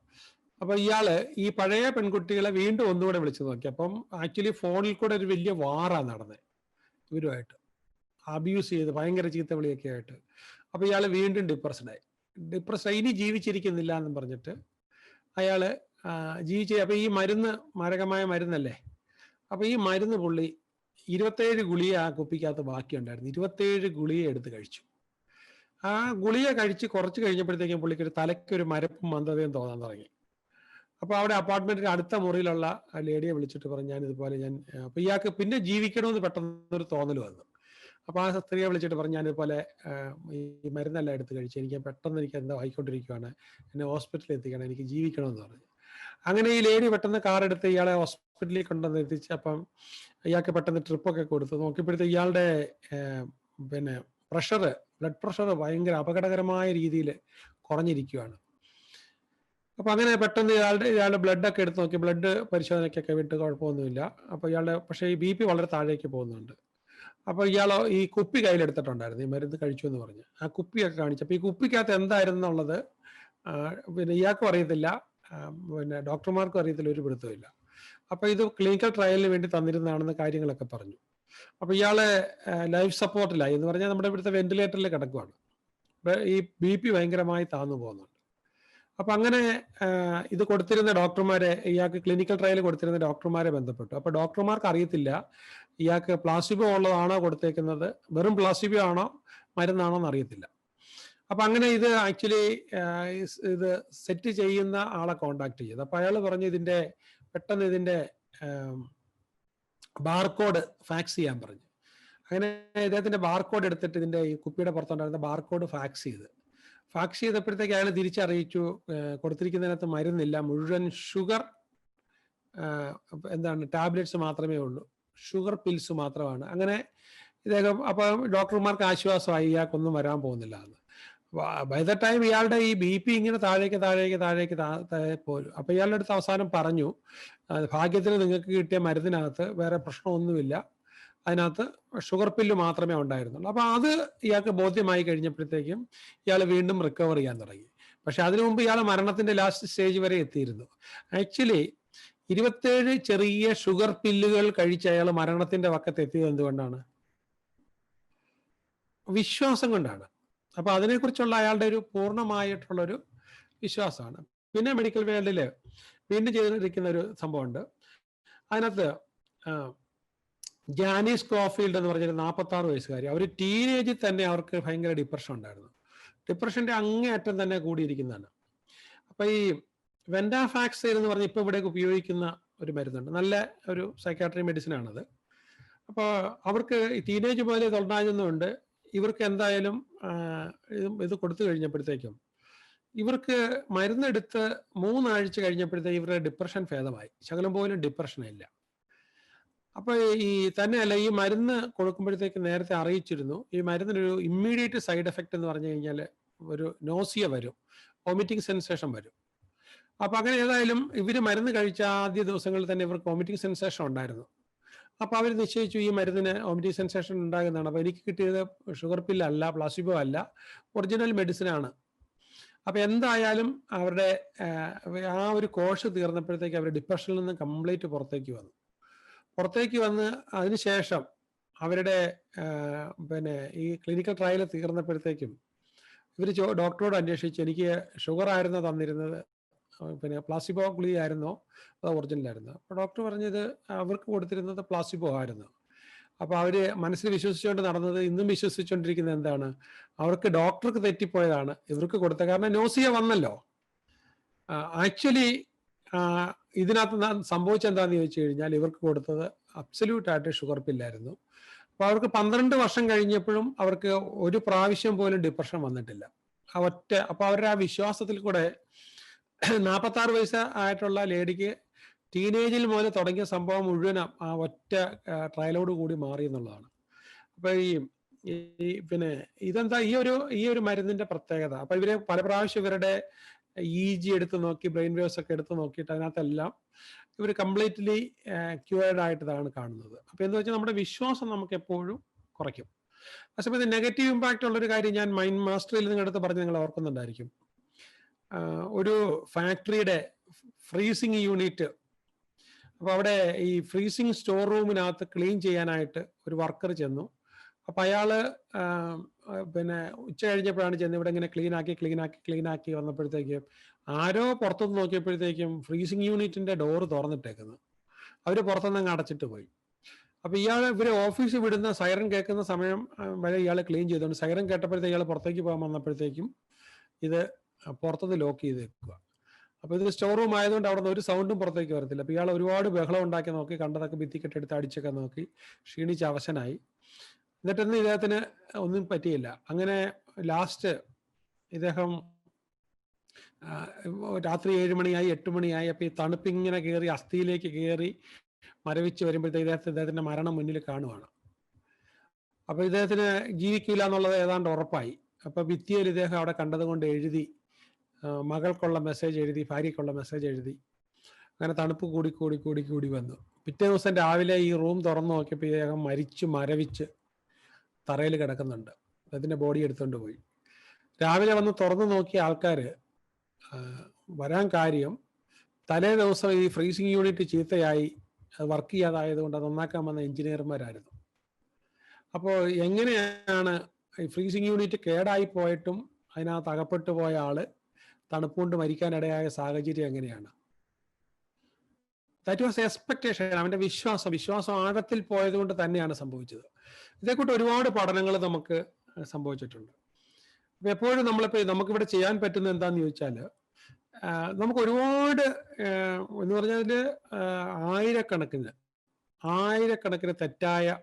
അപ്പൊ ഇയാള് ഈ പഴയ പെൺകുട്ടികളെ വീണ്ടും ഒന്നുകൂടെ വിളിച്ചു നോക്കി. അപ്പം ആക്ച്വലി ഫോണിൽ കൂടെ ഒരു വലിയ വാറാണ് നടന്നത് ഇവരുമായിട്ട്, അബ്യൂസ് ചെയ്ത് ഭയങ്കര ചീത്തവിളിയൊക്കെ ആയിട്ട്. അപ്പൊ ഇയാള് വീണ്ടും ഡിപ്രസ്ഡായി. ഇനി ജീവിച്ചിരിക്കുന്നില്ല എന്നും പറഞ്ഞിട്ട് അയാള് അപ്പൊ ഈ മരുന്ന് മാരകമായ മരുന്നല്ലേ, അപ്പൊ ഈ മരുന്ന് പുള്ളി 27 ഗുളിക ആ കുപ്പിക്കകത്ത് ബാക്കിയുണ്ടായിരുന്നു. 27 ഗുളിക എടുത്ത് കഴിച്ചു. ആ ഗുളിക കഴിച്ച് കുറച്ച് കഴിഞ്ഞപ്പോഴത്തേക്കും പുള്ളിക്ക് ഒരു തലയ്ക്കൊരു മരപ്പും മന്ദതയും തോന്നാൻ തുടങ്ങി. അപ്പൊ അവിടെ അപ്പാർട്ട്മെന്റിന്റെ അടുത്ത മുറിയിലുള്ള ലേഡിയെ വിളിച്ചിട്ട് പറഞ്ഞു ഞാനിതുപോലെ അപ്പൊ ഇയാൾക്ക് പിന്നെ ജീവിക്കണമെന്ന് പെട്ടെന്നൊരു തോന്നൽ വന്നു. അപ്പൊ ആ സ്ത്രീയെ വിളിച്ചിട്ട് പറഞ്ഞു ഞാനിതുപോലെ ഈ മരുന്നെല്ലാം എടുത്ത് കഴിച്ചു, എനിക്ക് എന്താ ആയിക്കൊണ്ടിരിക്കുകയാണ്, എന്നെ ഹോസ്പിറ്റലിൽ എത്തിക്കണം, എനിക്ക് ജീവിക്കണമെന്ന് പറഞ്ഞു. അങ്ങനെ ഈ ലേഡി പെട്ടെന്ന് കാർ എടുത്ത് ഇയാളെ ഹോസ്പിറ്റലിൽ കൊണ്ടുവന്ന് എത്തിച്ച് അപ്പം ഇയാൾക്ക് പെട്ടെന്ന് ട്രിപ്പൊക്കെ കൊടുത്തു. നോക്കിയപ്പോഴത്തെ ഇയാളുടെ പിന്നെ ബ്ലഡ് പ്രഷർ ഭയങ്കര അപകടകരമായ രീതിയിൽ കുറഞ്ഞിരിക്കുകയാണ്. അപ്പൊ അങ്ങനെ പെട്ടെന്ന് ഇയാളുടെ ബ്ലഡൊക്കെ എടുത്ത് നോക്കി, ബ്ലഡ് പരിശോധനയ്ക്കൊക്കെ വിട്ട് കുഴപ്പമൊന്നുമില്ല. അപ്പൊ പക്ഷേ ഈ BP വളരെ താഴേക്ക് പോകുന്നുണ്ട്. അപ്പൊ ഇയാളോ ഈ കുപ്പി കയ്യിലെടുത്തിട്ടുണ്ടായിരുന്നു, ഈ മരുന്ന് കഴിച്ചു എന്ന് പറഞ്ഞ് ആ കുപ്പിയൊക്കെ കാണിച്ചപ്പോൾ ഈ കുപ്പിക്കകത്ത് എന്തായിരുന്നു എന്നുള്ളത് പിന്നെ ഇയാൾക്കും അറിയത്തില്ല, പിന്നെ ഡോക്ടർമാർക്കും അറിയത്തില്ല, ഒരു പിടുത്തമില്ല. അപ്പൊ ഇത് ക്ലിനിക്കൽ ട്രയലിന് വേണ്ടി തന്നിരുന്നതാണെന്ന് കാര്യങ്ങളൊക്കെ പറഞ്ഞു. അപ്പൊ ഇയാളെ ലൈഫ് സപ്പോർട്ടിലായി എന്ന് പറഞ്ഞാൽ നമ്മുടെ ഇവിടുത്തെ വെന്റിലേറ്ററിൽ കിടക്കുവാണ്. ഈ BP ഭയങ്കരമായി താന്നു പോകുന്നുണ്ട്. അപ്പൊ അങ്ങനെ ഇത് കൊടുത്തിരുന്ന ഡോക്ടർമാരെ, ഇയാൾക്ക് ക്ലിനിക്കൽ ട്രയൽ കൊടുത്തിരുന്ന ഡോക്ടർമാരെ ബന്ധപ്പെട്ടു. അപ്പൊ ഡോക്ടർമാർക്ക് അറിയത്തില്ല ഇയാൾക്ക് പ്ലാസിബോ ഉള്ളതാണോ കൊടുത്തേക്കുന്നത്, വെറും പ്ലാസിബോ ആണോ മരുന്നാണോ എന്ന് അറിയത്തില്ല. അപ്പൊ അങ്ങനെ ഇത് ആക്ച്വലി ഇത് സെറ്റ് ചെയ്യുന്ന ആളെ കോണ്ടാക്ട് ചെയ്തു. അപ്പൊ അയാൾ പറഞ്ഞു പെട്ടെന്ന് ഇതിന്റെ ബാർകോഡ് ഫാക്സ് ചെയ്യാൻ പറഞ്ഞു. അങ്ങനെ ഇദ്ദേഹത്തിന്റെ ബാർകോഡ് എടുത്തിട്ട് ഇതിന്റെ ഈ കുപ്പിയുടെ പുറത്തുണ്ടായിരുന്ന ബാർകോഡ് ഫാക്സ് ചെയ്തപ്പോഴത്തേക്ക് അയാൾ തിരിച്ചറിയിച്ചു കൊടുത്തിരിക്കുന്നതിനകത്ത് മരുന്നില്ല, മുഴുവൻ ഷുഗർ ടാബ്ലറ്റ്സ് മാത്രമേ ഉള്ളൂ, ഷുഗർ പിൽസ് മാത്രമാണ്. അങ്ങനെ ഇദ്ദേഹം അപ്പം ഡോക്ടർമാർക്ക് ആശ്വാസമായി, ഇയാൾക്കൊന്നും വരാൻ പോകുന്നില്ല എന്ന്. ബൈ ദ ടൈം ഇയാളുടെ ഈ BP ഇങ്ങനെ താഴേക്ക് പോലും. അപ്പൊ ഇയാളുടെ അടുത്ത് അവസാനം പറഞ്ഞു ഭാഗ്യത്തിന് നിങ്ങൾക്ക് കിട്ടിയ മരുന്നിനകത്ത് വേറെ പ്രശ്നമൊന്നുമില്ല, അതിനകത്ത് ഷുഗർ പില്ല് മാത്രമേ ഉണ്ടായിരുന്നുള്ളൂ. അപ്പൊ അത് ഇയാൾക്ക് ബോധ്യമായി കഴിഞ്ഞപ്പോഴത്തേക്കും ഇയാൾ വീണ്ടും റിക്കവർ ചെയ്യാൻ തുടങ്ങി. പക്ഷെ അതിനു മുമ്പ് ഇയാൾ മരണത്തിന്റെ ലാസ്റ്റ് സ്റ്റേജ് വരെ എത്തിയിരുന്നു. ആക്ച്വലി 27 ചെറിയ ഷുഗർ പില്ലുകൾ കഴിച്ച് അയാൾ മരണത്തിന്റെ വക്കത്ത് എത്തിയത് എന്തുകൊണ്ടാണ്? വിശ്വാസം കൊണ്ടാണ്. അപ്പൊ അതിനെക്കുറിച്ചുള്ള അയാളുടെ ഒരു പൂർണ്ണമായിട്ടുള്ളൊരു വിശ്വാസമാണ്. പിന്നെ മെഡിക്കൽ വേൾഡില് വീണ്ടും ചെയ്തിരിക്കുന്ന ഒരു സംഭവമുണ്ട്. അതിനകത്ത് ജാനിസ് കോഫീൽഡ് എന്ന് പറഞ്ഞൊരു 46 വയസ്സുകാരി, അവർ ടീനേജിൽ തന്നെ അവർക്ക് ഭയങ്കര ഡിപ്രഷൻ ഉണ്ടായിരുന്നു. ഡിപ്രഷന്റെ അങ്ങേയറ്റം തന്നെ കൂടിയിരിക്കുന്നതാണ്. അപ്പൊ ഈ വെൻഡാഫാക്സൈൻ എന്ന് പറഞ്ഞ് ഇപ്പൊ ഇവിടേക്ക് ഉപയോഗിക്കുന്ന ഒരു മരുന്നുണ്ട്, നല്ല ഒരു സൈക്കാട്രി മെഡിസിൻ ആണത്. അപ്പോൾ അവർക്ക് ടീനേജ് പോലെ തൊണ്ടാകുന്നുണ്ട്. ഇവർക്ക് എന്തായാലും ഇത് കൊടുത്തു കഴിഞ്ഞപ്പോഴത്തേക്കും ഇവർക്ക് മരുന്നെടുത്ത് 3 ആഴ്ച കഴിഞ്ഞപ്പോഴത്തേക്ക് ഇവരുടെ ഡിപ്രഷൻ ഭേദമായി, ശകലം പോലും ഡിപ്രഷനില്ല. അപ്പൊ ഈ തന്നെയല്ല, ഈ മരുന്ന് കൊടുക്കുമ്പോഴത്തേക്ക് നേരത്തെ അറിയിച്ചിരുന്നു ഈ മരുന്നിനൊരു ഇമ്മീഡിയറ്റ് സൈഡ് എഫക്റ്റ് എന്ന് പറഞ്ഞു കഴിഞ്ഞാൽ ഒരു നോസിയ വരും, വോമിറ്റിംഗ് സെൻസേഷൻ വരും. അപ്പൊ അങ്ങനെ ഏതായാലും ഇവര് മരുന്ന് കഴിച്ച ആദ്യ ദിവസങ്ങളിൽ തന്നെ ഇവർക്ക് വോമിറ്റിംഗ് സെൻസേഷൻ ഉണ്ടായിരുന്നു. അപ്പൊ അവർ നിശ്ചയിച്ചു ഈ മരുന്നിന് വോമിറ്റിംഗ് സെൻസേഷൻ ഉണ്ടാകുന്നതാണ്. അപ്പൊ എനിക്ക് കിട്ടിയത് ഷുഗർ പില്ലല്ല, പ്ലാസിബോ അല്ല, ഒറിജിനൽ മെഡിസിൻ ആണ്. അപ്പൊ എന്തായാലും അവരുടെ ആ ഒരു കോഴ്സ് തീർന്നപ്പോഴത്തേക്ക് അവർ ഡിപ്രഷനിൽ നിന്ന് കംപ്ലീറ്റ് പുറത്തേക്ക് വന്ന് അതിനുശേഷം അവരുടെ പിന്നെ ഈ ക്ലിനിക്കൽ ട്രയൽ തീർന്നപ്പോഴത്തേക്കും ഇവർ ഡോക്ടറോട് അന്വേഷിച്ചു എനിക്ക് ഷുഗർ ആയിരുന്നോ തന്നിരുന്നത്, പിന്നെ പ്ലാസിബോ ഗുളിക ആയിരുന്നോ അതോ ഒറിജിനൽ ആയിരുന്നോ? അപ്പോൾ ഡോക്ടർ പറഞ്ഞത് അവർക്ക് കൊടുത്തിരുന്നത് പ്ലാസിബോ ആയിരുന്നു. അപ്പോൾ അവർ മനസ്സിൽ വിശ്വസിച്ചുകൊണ്ട് നടന്നത് ഇന്നും വിശ്വസിച്ചുകൊണ്ടിരിക്കുന്നത് എന്താണ്, അവർക്ക് ഡോക്ടർക്ക് തെറ്റിപ്പോയതാണ് ഇവർക്ക് കൊടുത്തത്. കാരണം നോസിയ വന്നല്ലോ. ആക്ച്വലി ഇതിനകത്ത് സംഭവിച്ചത് എന്താണെന്ന് ചോദിച്ചു കഴിഞ്ഞാൽ ഇവർക്ക് കൊടുത്തത് അബ്സല്യൂട്ട് ആയിട്ട് ഷുഗർ പില്ലായിരുന്നു. അപ്പോൾ അവർക്ക് 12 വർഷം കഴിഞ്ഞപ്പോഴും അവർക്ക് ഒരു പ്രാവശ്യം പോലും ഡിപ്രഷൻ വന്നിട്ടില്ല. അപ്പോൾ അവരുടെ ആ വിശ്വാസത്തിൽ കൂടെ 46 വയസ്സ് ആയിട്ടുള്ള ലേഡിക്ക് ടീനേജിൽ മുതൽ തുടങ്ങിയ സംഭവം മുഴുവൻ ആ ഒറ്റ ട്രയലോട് കൂടി മാറി എന്നുള്ളതാണ്. അപ്പൊ ഈ പിന്നെ ഇതെന്താ ഈ ഒരു മരുന്നിന്റെ പ്രത്യേകത. അപ്പൊ ഇവര് പല പ്രാവശ്യം ഇവരുടെ EG എടുത്ത് നോക്കി, ബ്രെയിൻ വേവ്സ് ഒക്കെ എടുത്ത് നോക്കിയിട്ട് അതിനകത്തെല്ലാം ഇവർ കംപ്ലീറ്റ്ലി ക്യൂർഡ് ആയിട്ടാണ് കാണുന്നത്. അപ്പൊ എന്താ വെച്ചാൽ നമ്മുടെ വിശ്വാസം നമുക്ക് എപ്പോഴും കുറയ്ക്കും. പക്ഷേ ഇത് നെഗറ്റീവ് ഇമ്പാക്റ്റ് ഉള്ളൊരു കാര്യം ഞാൻ മൈൻഡ് മാസ്റ്ററിൽ നിങ്ങളടുത്ത് പറഞ്ഞ് നിങ്ങൾ ഓർക്കുന്നുണ്ടായിരിക്കും. ഒരു ഫാക്ടറിയുടെ ഫ്രീസിങ് യൂണിറ്റ്, അപ്പൊ അവിടെ ഈ ഫ്രീസിങ് സ്റ്റോർ റൂമിനകത്ത് ക്ലീൻ ചെയ്യാനായിട്ട് ഒരു വർക്കർ ചെന്നു. അപ്പൊ അയാള് പിന്നെ ഉച്ച കഴിഞ്ഞപ്പോഴാണ് ചെന്ന് ഇവിടെ ഇങ്ങനെ ക്ലീൻ ആക്കി വന്നപ്പോഴത്തേക്കും ആരോ പുറത്തുനിന്ന് നോക്കിയപ്പോഴത്തേക്കും ഫ്രീസിങ് യൂണിറ്റിന്റെ ഡോറ് തുറന്നിട്ടേക്കുന്നു. അവര് പുറത്തുനിന്ന് അടച്ചിട്ട് പോയി. അപ്പൊ ഇവര് ഓഫീസിൽ വിടുന്ന സൈറൻ കേൾക്കുന്ന സമയം വരെ ഇയാൾ ക്ലീൻ ചെയ്തുകൊണ്ട് സൈറൻ കേട്ടപ്പോഴത്തേക്ക് ഇയാൾ പുറത്തേക്ക് പോകാൻ വന്നപ്പോഴത്തേക്കും ഇത് പുറത്തുനിന്ന് ലോക്ക് ചെയ്ത് വെക്കുക. അപ്പൊ ഇത് സ്റ്റോർ റൂം ആയതുകൊണ്ട് അവിടെ നിന്ന് ഒരു സൗണ്ടും പുറത്തേക്ക് വരത്തില്ല. അപ്പൊ ഇയാൾ ഒരുപാട് ബഹളം ഉണ്ടാക്കി നോക്കി, കണ്ടതൊക്കെ ഭിത്തിക്കെട്ടെടുത്ത് അടിച്ചൊക്കെ നോക്കി ക്ഷീണിച്ച് അവശനായി. എന്നിട്ടൊന്നും ഇദ്ദേഹത്തിന് ഒന്നും പറ്റിയില്ല. അങ്ങനെ ലാസ്റ്റ് ഇദ്ദേഹം രാത്രി 7 മണിയായി 8 മണിയായി. അപ്പൊ ഈ തണുപ്പിങ്ങനെ കയറി അസ്ഥിയിലേക്ക് കയറി മരവിച്ച് വരുമ്പോഴത്തേക്ക് ഇദ്ദേഹത്തിന്റെ മരണം മുന്നിൽ കാണുവാണ്. അപ്പൊ ഇദ്ദേഹത്തിന് ജീവിക്കില്ല എന്നുള്ളത് ഏതാണ്ട് ഉറപ്പായി. അപ്പൊ ഭിത്തിയിൽ ഇദ്ദേഹം അവിടെ കണ്ടത് കൊണ്ട് എഴുതി, മകൾക്കുള്ള മെസ്സേജ് എഴുതി, ഭാര്യയ്ക്കുള്ള മെസ്സേജ് എഴുതി. അങ്ങനെ തണുപ്പ് കൂടി വന്നു. പിറ്റേ ദിവസം രാവിലെ ഈ റൂം തുറന്നു നോക്കിയപ്പോൾ ഇദ്ദേഹം മരവിച്ച് തറയിൽ കിടക്കുന്നുണ്ട്. അതിന്റെ ബോഡി എടുത്തുകൊണ്ട് പോയി. രാവിലെ വന്ന് തുറന്നു നോക്കിയ ആൾക്കാർ വരാൻ കാര്യം തലേ ദിവസം ഈ ഫ്രീസിങ് യൂണിറ്റ് ചീത്തയായി വർക്ക് ചെയ്യാതായതുകൊണ്ട് അത് നന്നാക്കാൻ വന്ന എഞ്ചിനീയർമാരായിരുന്നു. അപ്പോൾ എങ്ങനെയാണ് ഈ ഫ്രീസിങ് യൂണിറ്റ് കേടായി പോയിട്ടും അതിനകത്ത് അകപ്പെട്ടു പോയ ആള് തണുപ്പുകൊണ്ട് മരിക്കാനിടയായ സാഹചര്യം എങ്ങനെയാണ്? That was expectation. അവന്റെ വിശ്വാസം ആഴത്തിൽ പോയത് കൊണ്ട് തന്നെയാണ് സംഭവിച്ചത്. ഇതേക്കൂട്ട് ഒരുപാട് പഠനങ്ങൾ നമുക്ക് സംഭവിച്ചിട്ടുണ്ട്. അപ്പൊ എപ്പോഴും നമുക്കിവിടെ ചെയ്യാൻ പറ്റുന്ന എന്താന്ന് ചോദിച്ചാൽ, നമുക്ക് ഒരുപാട് എന്ന് പറഞ്ഞാൽ ആയിരക്കണക്കിന് തെറ്റായ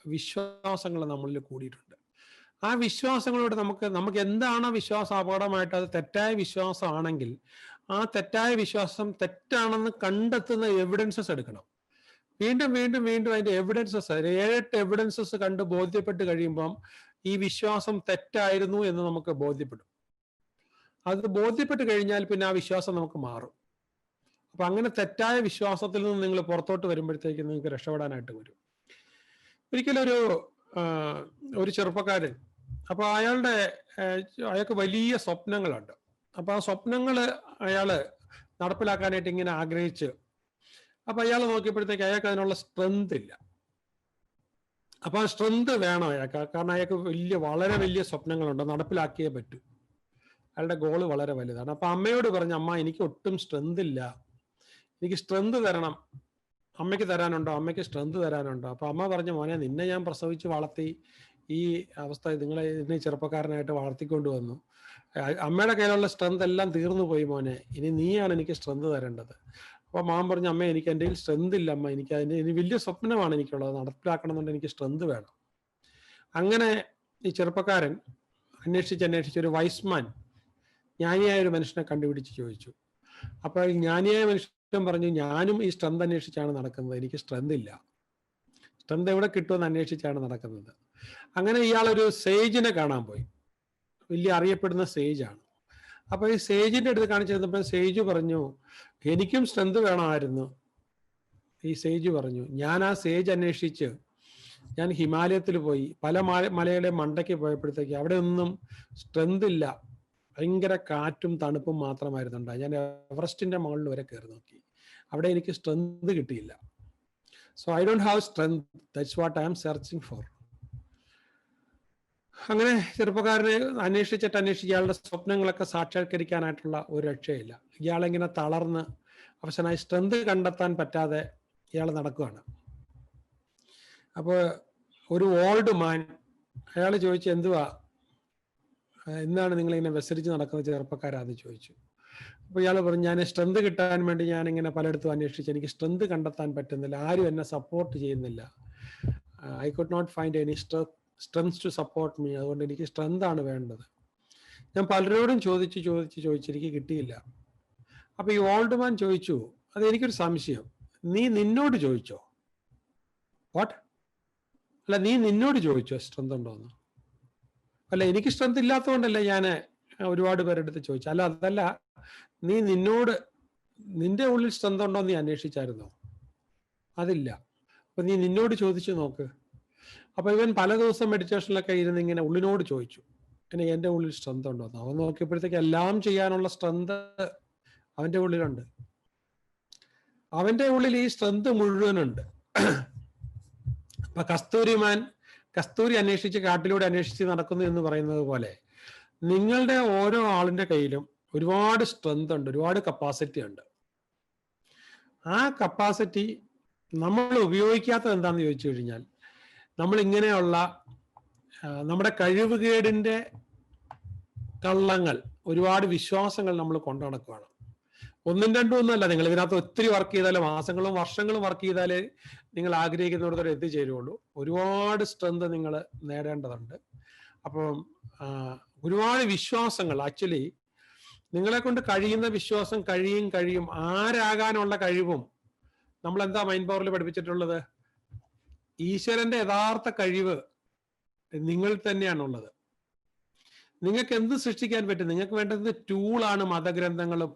വിശ്വാസങ്ങൾ നമ്മളിൽ കൂടിയിട്ടുണ്ട്. ആ വിശ്വാസങ്ങളോട് നമുക്ക് എന്താണോ വിശ്വാസം അപകടമായിട്ട് അത് തെറ്റായ വിശ്വാസമാണെങ്കിൽ ആ തെറ്റായ വിശ്വാസം തെറ്റാണെന്ന് കണ്ടെത്തുന്ന എവിഡൻസസ് എടുക്കണം. വീണ്ടും അതിന്റെ എവിഡൻസസ് 7-8 എവിഡൻസസ് കണ്ട് ബോധ്യപ്പെട്ട് കഴിയുമ്പം ഈ വിശ്വാസം തെറ്റായിരുന്നു എന്ന് നമുക്ക് ബോധ്യപ്പെടും. അത് ബോധ്യപ്പെട്ട് കഴിഞ്ഞാൽ പിന്നെ ആ വിശ്വാസം നമുക്ക് മാറും. അപ്പൊ അങ്ങനെ തെറ്റായ വിശ്വാസത്തിൽ നിന്ന് നിങ്ങൾ പുറത്തോട്ട് വരുമ്പോഴത്തേക്ക് നിങ്ങൾക്ക് രക്ഷപ്പെടാനായിട്ട് വരും. ഒരിക്കലും ഒരു ചെറുപ്പക്കാരൻ, അപ്പൊ അയാൾക്ക് വലിയ സ്വപ്നങ്ങളുണ്ട്. അപ്പൊ ആ സ്വപ്നങ്ങൾ അയാള് നടപ്പിലാക്കാനായിട്ട് ഇങ്ങനെ ആഗ്രഹിച്ച്, അപ്പൊ അയാൾ നോക്കിയപ്പോഴത്തേക്ക് അയാൾക്ക് അതിനുള്ള സ്ട്രെങ്ത് ഇല്ല. അപ്പൊ ആ സ്ട്രെങ്ത് വേണം അയാൾക്ക്. കാരണം അയാൾക്ക് വളരെ വലിയ സ്വപ്നങ്ങളുണ്ട്, നടപ്പിലാക്കിയേ പറ്റൂ. അയാളുടെ ഗോള് വളരെ വലുതാണ്. അപ്പൊ അമ്മയോട് പറഞ്ഞു, അമ്മ എനിക്ക് ഒട്ടും സ്ട്രെങ്ത് ഇല്ല, എനിക്ക് സ്ട്രെങ്ത് തരണം. അമ്മയ്ക്ക് തരാനുണ്ടോ? അമ്മയ്ക്ക് സ്ട്രെങ്ത് തരാനുണ്ടോ? അപ്പൊ അമ്മ പറഞ്ഞു, മോനെ നിന്നെ ഞാൻ പ്രസവിച്ച് വളർത്തി ഈ അവസ്ഥ ഇതിനെ ചെറുപ്പക്കാരനായിട്ട് വളർത്തിക്കൊണ്ട് വന്നു. അമ്മയുടെ കയ്യിലുള്ള സ്ട്രെങ്ത് എല്ലാം തീർന്നു പോയി മോനെ, ഇനി നീയാണ് എനിക്ക് സ്ട്രെങ്ത് തരേണ്ടത്. അപ്പൊ മാൻ പറഞ്ഞു, അമ്മ എനിക്ക് എൻ്റെ കയ്യിൽ സ്ട്രെങ്ത് ഇല്ല അമ്മ, ഇനി വലിയ സ്വപ്നമാണ് എനിക്കുള്ളത്, നടപ്പിലാക്കണം എന്നുണ്ടെങ്കിൽ എനിക്ക് സ്ട്രെങ്ത് വേണം. അങ്ങനെ ഈ ചെറുപ്പക്കാരൻ അന്വേഷിച്ച് ഒരു വൈസ്മാൻ, ജ്ഞാനിയായ ഒരു മനുഷ്യനെ കണ്ടുപിടിച്ച് ചോദിച്ചു. അപ്പൊ ജ്ഞാനിയായ മനുഷ്യൻ പറഞ്ഞു, ഞാനും ഈ സ്ട്രെങ്ത് അന്വേഷിച്ചാണ് നടക്കുന്നത്, എനിക്ക് സ്ട്രെങ്ത് ഇല്ല. സ്ട്രെങ്ത് എവിടെ കിട്ടുമെന്ന് അന്വേഷിച്ചാണ് നടക്കുന്നത്. അങ്ങനെ ഇയാളൊരു സേജിനെ കാണാൻ പോയി. വലിയ അറിയപ്പെടുന്ന സേജാണ്. അപ്പൊ ഈ സേജിന്റെ അടുത്ത് കാണിച്ചു തന്നപ്പോൾ സേജ് പറഞ്ഞു, എനിക്കും സ്ട്രെങ്ത് വേണമായിരുന്നു. ഈ സേജ് പറഞ്ഞു, ഞാൻ ആ സേജ് അന്വേഷിച്ച് ഞാൻ ഹിമാലയത്തിൽ പോയി, പല മലയുടെ മണ്ടയ്ക്ക് പോയപ്പോഴത്തേക്ക് അവിടെ ഒന്നും സ്ട്രെങ്ത് ഇല്ല, ഭയങ്കര കാറ്റും തണുപ്പും മാത്രമായിരുന്നുണ്ട്. ഞാൻ എവറസ്റ്റിന്റെ മുകളിൽ വരെ കയറി നോക്കി, അവിടെ എനിക്ക് സ്ട്രെങ്ത് കിട്ടിയില്ല. So I don't have strength, that's what I am searching for. അങ്ങനെ ചെറുപ്പക്കാരനെ അന്വേഷിച്ച് ഇയാളുടെ സ്വപ്നങ്ങളൊക്കെ സാക്ഷാത്കരിക്കാനായിട്ടുള്ള ഒരു രക്ഷയില്ല. ഇയാളിങ്ങനെ തളർന്ന് അവസാനമായി സ്ട്രെങ്ത് കണ്ടെത്താൻ പറ്റാതെ ഇയാൾ നടക്കുകയാണ്. അപ്പോൾ ഒരു ഓൾഡ് മാൻ അയാൾ ചോദിച്ചു, എന്താണ് നിങ്ങളിങ്ങനെ വിസരിച്ച് നടക്കുന്ന ചെറുപ്പക്കാരാന്ന് ചോദിച്ചു. അപ്പോൾ ഇയാൾ പറഞ്ഞു, ഞാൻ സ്ട്രെങ്ത് കിട്ടാൻ വേണ്ടി ഞാൻ ഇങ്ങനെ പലയിടത്തും അന്വേഷിച്ച് എനിക്ക് സ്ട്രെങ്ത് കണ്ടെത്താൻ പറ്റുന്നില്ല, ആരും എന്നെ സപ്പോർട്ട് ചെയ്യുന്നില്ല. I could not find any strength to support me. അതുകൊണ്ട് എനിക്ക് സ്ട്രെങ്ത് ആണ് വേണ്ടത്. ഞാൻ പലരോടും ചോദിച്ച് എനിക്ക് കിട്ടിയില്ല. അപ്പോൾ ഈ ഓൾഡ് മാൻ ചോദിച്ചു, അത് എനിക്കൊരു സംശയം, നീ നിന്നോട് ചോദിച്ചോ? വാട്ട്? അല്ല, നീ നിന്നോട് ചോദിച്ചോ സ്ട്രെങ്ത് ഉണ്ടോന്ന്? അല്ല, എനിക്ക് സ്ട്രെങ്ത് ഇല്ലാത്തതുകൊണ്ടല്ലേ ഞാൻ ഒരുപാട് പേരെടുത്ത് ചോദിച്ചു. അല്ല, അതല്ല, നീ നിന്റെ ഉള്ളിൽ സ്ട്രെങ്ത് ഉണ്ടോ നീ അന്വേഷിച്ചായിരുന്നോ? അതില്ല. അപ്പൊ നീ നിന്നോട് ചോദിച്ചു നോക്ക്. അപ്പൊ ഇവൻ പല ദിവസം മെഡിറ്റേഷനിലൊക്കെ ഇരുന്ന് ഇങ്ങനെ ഉള്ളിനോട് ചോദിച്ചു, എൻ്റെ ഉള്ളിൽ സ്ട്രെങ്ത് ഉണ്ടോ എന്ന്. അവൻ നോക്കിയപ്പോഴത്തേക്ക് എല്ലാം ചെയ്യാനുള്ള സ്ട്രെങ്ത് അവൻ്റെ ഉള്ളിലുണ്ട്. അവൻ്റെ ഉള്ളിൽ ഈ സ്ട്രെങ്ത് മുഴുവനുണ്ട്. അപ്പൊ കസ്തൂരി അന്വേഷിച്ച് കാട്ടിലൂടെ അന്വേഷിച്ച് നടക്കുന്നു എന്ന് പറയുന്നത് പോലെ നിങ്ങളുടെ ഓരോ ആളിന്റെ കയ്യിലും ഒരുപാട് സ്ട്രെങ്ത് ഉണ്ട്, ഒരുപാട് കപ്പാസിറ്റി ഉണ്ട്. ആ കപ്പാസിറ്റി നമ്മൾ ഉപയോഗിക്കാത്തത് എന്താണെന്ന് ചോദിച്ചു കഴിഞ്ഞാൽ, നമ്മൾ ഇങ്ങനെയുള്ള നമ്മുടെ കഴിവുകേടിന്റെ കള്ളങ്ങൾ, ഒരുപാട് വിശ്വാസങ്ങൾ നമ്മൾ കൊണ്ടു നടക്കുകയാണ്. ഒന്നും രണ്ടും ഒന്നുമല്ല. നിങ്ങൾ ഇതിനകത്ത് ഒത്തിരി വർക്ക് ചെയ്താലേ, മാസങ്ങളും വർഷങ്ങളും വർക്ക് ചെയ്താലേ നിങ്ങൾ ആഗ്രഹിക്കുന്നിടത്തോടെ എത്തിച്ചേരുള്ളൂ. ഒരുപാട് സ്ട്രെങ്ത് നിങ്ങൾ നേടേണ്ടതുണ്ട്. അപ്പം ഒരുപാട് വിശ്വാസങ്ങൾ, ആക്ച്വലി നിങ്ങളെ കൊണ്ട് കഴിയുന്ന വിശ്വാസം കഴിയും. ആരാകാനുള്ള കഴിവും നമ്മൾ എന്താ മൈൻഡ് പവറിൽ പഠിപ്പിച്ചിട്ടുള്ളത്? ഈശ്വരന്റെ യഥാർത്ഥ കഴിവ് നിങ്ങൾ തന്നെയാണുള്ളത്. നിങ്ങൾക്ക് എന്ത് സൃഷ്ടിക്കാൻ പറ്റും? നിങ്ങൾക്ക് വേണ്ടുന്ന ടൂളാണ് മതഗ്രന്ഥങ്ങളും,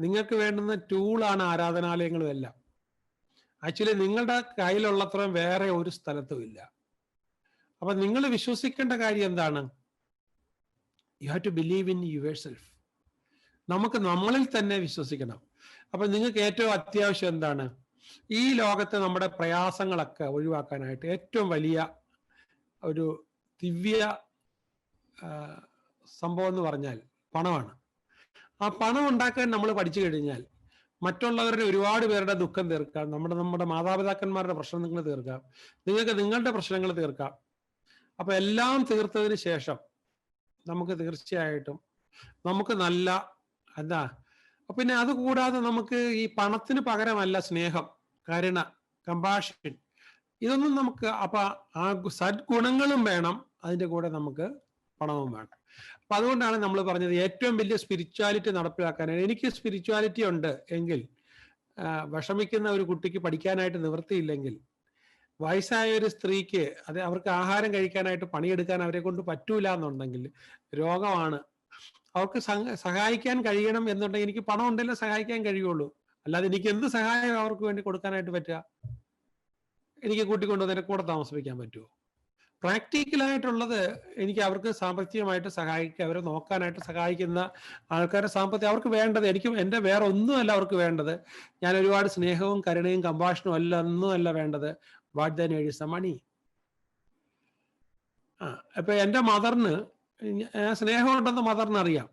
നിങ്ങൾക്ക് വേണ്ടുന്ന ടൂളാണ് ആരാധനാലയങ്ങളും എല്ലാം. ആക്ച്വലി നിങ്ങളുടെ കയ്യിലുള്ളത്രയും വേറെ ഒരു സ്ഥലത്തും ഇല്ല. അപ്പൊ നിങ്ങൾ വിശ്വസിക്കേണ്ട കാര്യം എന്താണ്? You have to believe in yourself. നമുക്ക് നമ്മളിൽ തന്നെ വിശ്വസിക്കണം. അപ്പൊ നിങ്ങൾക്ക് ഏറ്റവും അത്യാവശ്യം എന്താണ്? ഈ ലോകത്തെ നമ്മുടെ പ്രയാസങ്ങളൊക്കെ ഒഴിവാക്കാനായിട്ട് ഏറ്റവും വലിയ ഒരു ദിവ്യ സംഭവം എന്ന് പറഞ്ഞാൽ പണമാണ്. ആ പണം ഉണ്ടാക്കാൻ നമ്മൾ പഠിച്ചു കഴിഞ്ഞാൽ മറ്റുള്ളവരുടെ ഒരുപാട് പേരുടെ ദുഃഖം തീർക്കാം, നമ്മുടെ മാതാപിതാക്കന്മാരുടെ പ്രശ്നം നിങ്ങൾ തീർക്കാം, നിങ്ങൾക്ക് നിങ്ങളുടെ പ്രശ്നങ്ങൾ തീർക്കാം. അപ്പൊ എല്ലാം തീർത്തതിന് ശേഷം നമുക്ക് തീർച്ചയായിട്ടും നമുക്ക് നല്ല എന്താ, പിന്നെ അത് കൂടാതെ നമുക്ക് ഈ പണത്തിന് പകരമല്ല സ്നേഹം, കരുണ, കമ്പാഷൻ, ഇതൊന്നും നമുക്ക്, അപ്പൊ ആ സദ്ഗുണങ്ങളും വേണം, അതിൻ്റെ കൂടെ നമുക്ക് പണവും വേണം. അപ്പൊ അതുകൊണ്ടാണ് നമ്മൾ പറഞ്ഞത് ഏറ്റവും വലിയ സ്പിരിച്വാലിറ്റി നടപ്പിലാക്കാനാണ്. എനിക്ക് സ്പിരിച്വാലിറ്റി ഉണ്ട് എങ്കിൽ, വിഷമിക്കുന്ന ഒരു കുട്ടിക്ക് പഠിക്കാനായിട്ട് നിവൃത്തിയില്ലെങ്കിൽ, വയസ്സായ ഒരു സ്ത്രീക്ക് അവർക്ക് ആഹാരം കഴിക്കാനായിട്ട് പണിയെടുക്കാൻ അവരെ കൊണ്ട് പറ്റൂല എന്നുണ്ടെങ്കിൽ, രോഗമാണ്, അവർക്ക് സഹായിക്കാൻ കഴിയണം എന്നുണ്ടെങ്കിൽ എനിക്ക് പണം ഉണ്ടെങ്കിൽ സഹായിക്കാൻ കഴിയുള്ളൂ. അല്ലാതെ എനിക്ക് എന്ത് സഹായം അവർക്ക് വേണ്ടി കൊടുക്കാനായിട്ട് പറ്റുക? എനിക്ക് കൂട്ടിക്കൊണ്ടു നിനക്ക് കൂടെ താമസിപ്പിക്കാൻ പറ്റുമോ? പ്രാക്ടിക്കലായിട്ടുള്ളത് എനിക്ക് അവർക്ക് സാമ്പത്തികമായിട്ട് സഹായിക്കുക, അവരെ നോക്കാനായിട്ട് സഹായിക്കുന്ന ആൾക്കാരുടെ സാമ്പത്തികം അവർക്ക് വേണ്ടത്. എൻ്റെ വേറെ ഒന്നുമല്ല അവർക്ക് വേണ്ടത്. ഞാൻ ഒരുപാട് സ്നേഹവും കരുണയും കമ്പാഷനും ഒന്നുമല്ല വേണ്ടത്. What the need is the money. ഇപ്പൊ എൻ്റെ മദറിന് സ്നേഹം ഉണ്ടെന്ന് മദറിന് അറിയാം.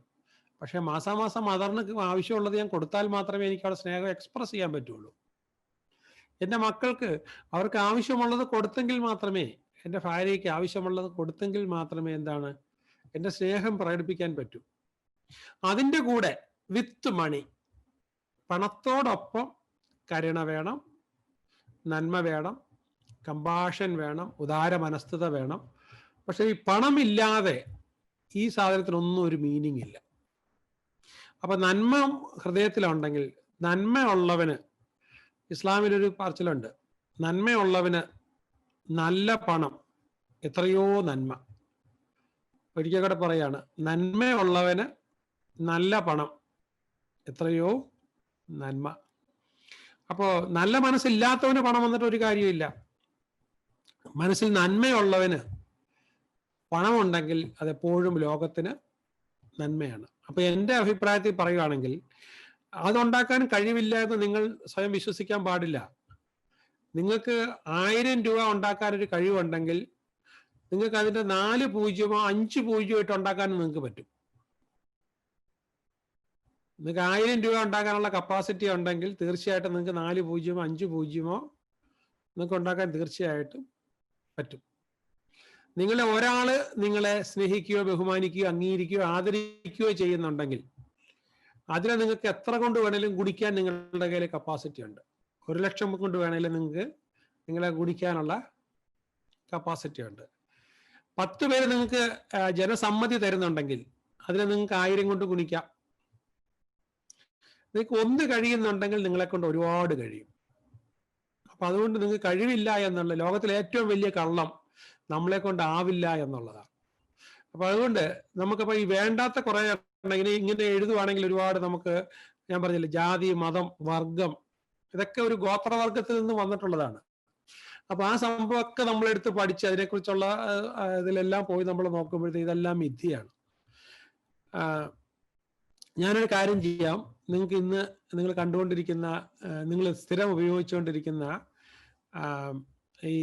പക്ഷെ മാസാമാസം മദറിന് ആവശ്യമുള്ളത് ഞാൻ കൊടുത്താൽ മാത്രമേ എനിക്ക് അവിടെ സ്നേഹം എക്സ്പ്രസ് ചെയ്യാൻ പറ്റുള്ളൂ. എൻ്റെ മക്കൾക്ക് അവർക്ക് ആവശ്യമുള്ളത് കൊടുത്തെങ്കിൽ മാത്രമേ, എൻ്റെ ഭാര്യയ്ക്ക് ആവശ്യമുള്ളത് കൊടുത്തെങ്കിൽ മാത്രമേ എന്താണ് എൻ്റെ സ്നേഹം പ്രകടിപ്പിക്കാൻ പറ്റൂ. അതിൻ്റെ കൂടെ വിത്ത് മണി, പണത്തോടൊപ്പം കരുണ വേണം, നന്മ വേണം, കമ്പാഷൻ വേണം, ഉദാര മനസ്ഥിത വേണം. പക്ഷെ ഈ പണമില്ലാതെ ഈ സാധനത്തിനൊന്നും ഒരു മീനിങ് ഇല്ല. അപ്പൊ നന്മ ഹൃദയത്തിലുണ്ടെങ്കിൽ, നന്മയുള്ളവന്, ഇസ്ലാമിലൊരു പറച്ചിലുണ്ട്, നന്മയുള്ളവന് നല്ല പണം എത്രയോ നന്മ. ഒരിക്കൽ കൂടെ പറയാണ്, നന്മയുള്ളവന് നല്ല പണം എത്രയോ നന്മ. അപ്പോ നല്ല മനസ്സില്ലാത്തവന് പണം വന്നിട്ട് ഒരു കാര്യമില്ല. മനസ്സിൽ നന്മയുള്ളവന് പണമുണ്ടെങ്കിൽ അതെപ്പോഴും ലോകത്തിന് നന്മയാണ്. അപ്പൊ എൻ്റെ അഭിപ്രായത്തിൽ പറയുകയാണെങ്കിൽ, അതുണ്ടാക്കാൻ കഴിവില്ല എന്ന് നിങ്ങൾ സ്വയം വിശ്വസിക്കാൻ പാടില്ല. നിങ്ങൾക്ക് 1000 രൂപ ഉണ്ടാക്കാനൊരു കഴിവുണ്ടെങ്കിൽ നിങ്ങൾക്ക് അതിന്റെ 4 പൂജ്യമോ 5 പൂജ്യമോ ഇട്ട് ഉണ്ടാക്കാനും നിങ്ങൾക്ക് പറ്റും. നിങ്ങൾക്ക് 1000 രൂപ ഉണ്ടാക്കാനുള്ള കപ്പാസിറ്റി ഉണ്ടെങ്കിൽ തീർച്ചയായിട്ടും നിങ്ങൾക്ക് 4 പൂജ്യമോ 5 പൂജ്യമോ നിങ്ങൾക്ക് ഉണ്ടാക്കാൻ തീർച്ചയായിട്ടും പറ്റും. ഒരാള് നിങ്ങളെ സ്നേഹിക്കുകയോ ബഹുമാനിക്കുകയോ അംഗീകരിക്കുകയോ ആദരിക്കുകയോ ചെയ്യുന്നുണ്ടെങ്കിൽ അതിനെ നിങ്ങൾക്ക് എത്ര കൊണ്ട് വേണേലും കുടിക്കാൻ നിങ്ങളുടെ കയ്യിൽ കപ്പാസിറ്റി ഉണ്ട്. 1 ലക്ഷം കൊണ്ട് വേണേലും നിങ്ങൾക്ക് നിങ്ങളെ കുടിക്കാനുള്ള കപ്പാസിറ്റി ഉണ്ട്. 10 പേര് നിങ്ങൾക്ക് ജനസമ്മതി തരുന്നുണ്ടെങ്കിൽ അതിനെ നിങ്ങൾക്ക് 1000 കൊണ്ട് ഗുണിക്കാം. നിങ്ങൾക്ക് 1 കഴിയുന്നുണ്ടെങ്കിൽ നിങ്ങളെ കൊണ്ട് ഒരുപാട് കഴിയും. അപ്പൊ അതുകൊണ്ട് നിങ്ങൾക്ക് കഴിവില്ല എന്നുള്ള ലോകത്തിലെ ഏറ്റവും വലിയ കള്ളം നമ്മളെ കൊണ്ട് ആവില്ല എന്നുള്ളതാണ്. അപ്പൊ അതുകൊണ്ട് നമുക്കിപ്പോ ഈ വേണ്ടാത്ത കുറെ ഇങ്ങനെ എഴുതുവാണെങ്കിൽ ഒരുപാട് നമുക്ക്, ഞാൻ പറഞ്ഞില്ലേ, ജാതി, മതം, വർഗം, ഇതൊക്കെ ഒരു ഗോത്രവർഗത്തിൽ നിന്ന് വന്നിട്ടുള്ളതാണ്. അപ്പൊ ആ സംഭവമൊക്കെ നമ്മളെടുത്ത് പഠിച്ച് അതിനെക്കുറിച്ചുള്ള ഇതിലെല്ലാം പോയി നമ്മൾ നോക്കുമ്പോഴത്തേക്ക് ഇതെല്ലാം മിഥ്യയാണ്. ഞാനൊരു കാര്യം ചെയ്യാം. നിങ്ങൾക്ക് ഇന്ന് നിങ്ങൾ കണ്ടുകൊണ്ടിരിക്കുന്ന, നിങ്ങൾ സ്ഥിരം ഉപയോഗിച്ചുകൊണ്ടിരിക്കുന്ന ഈ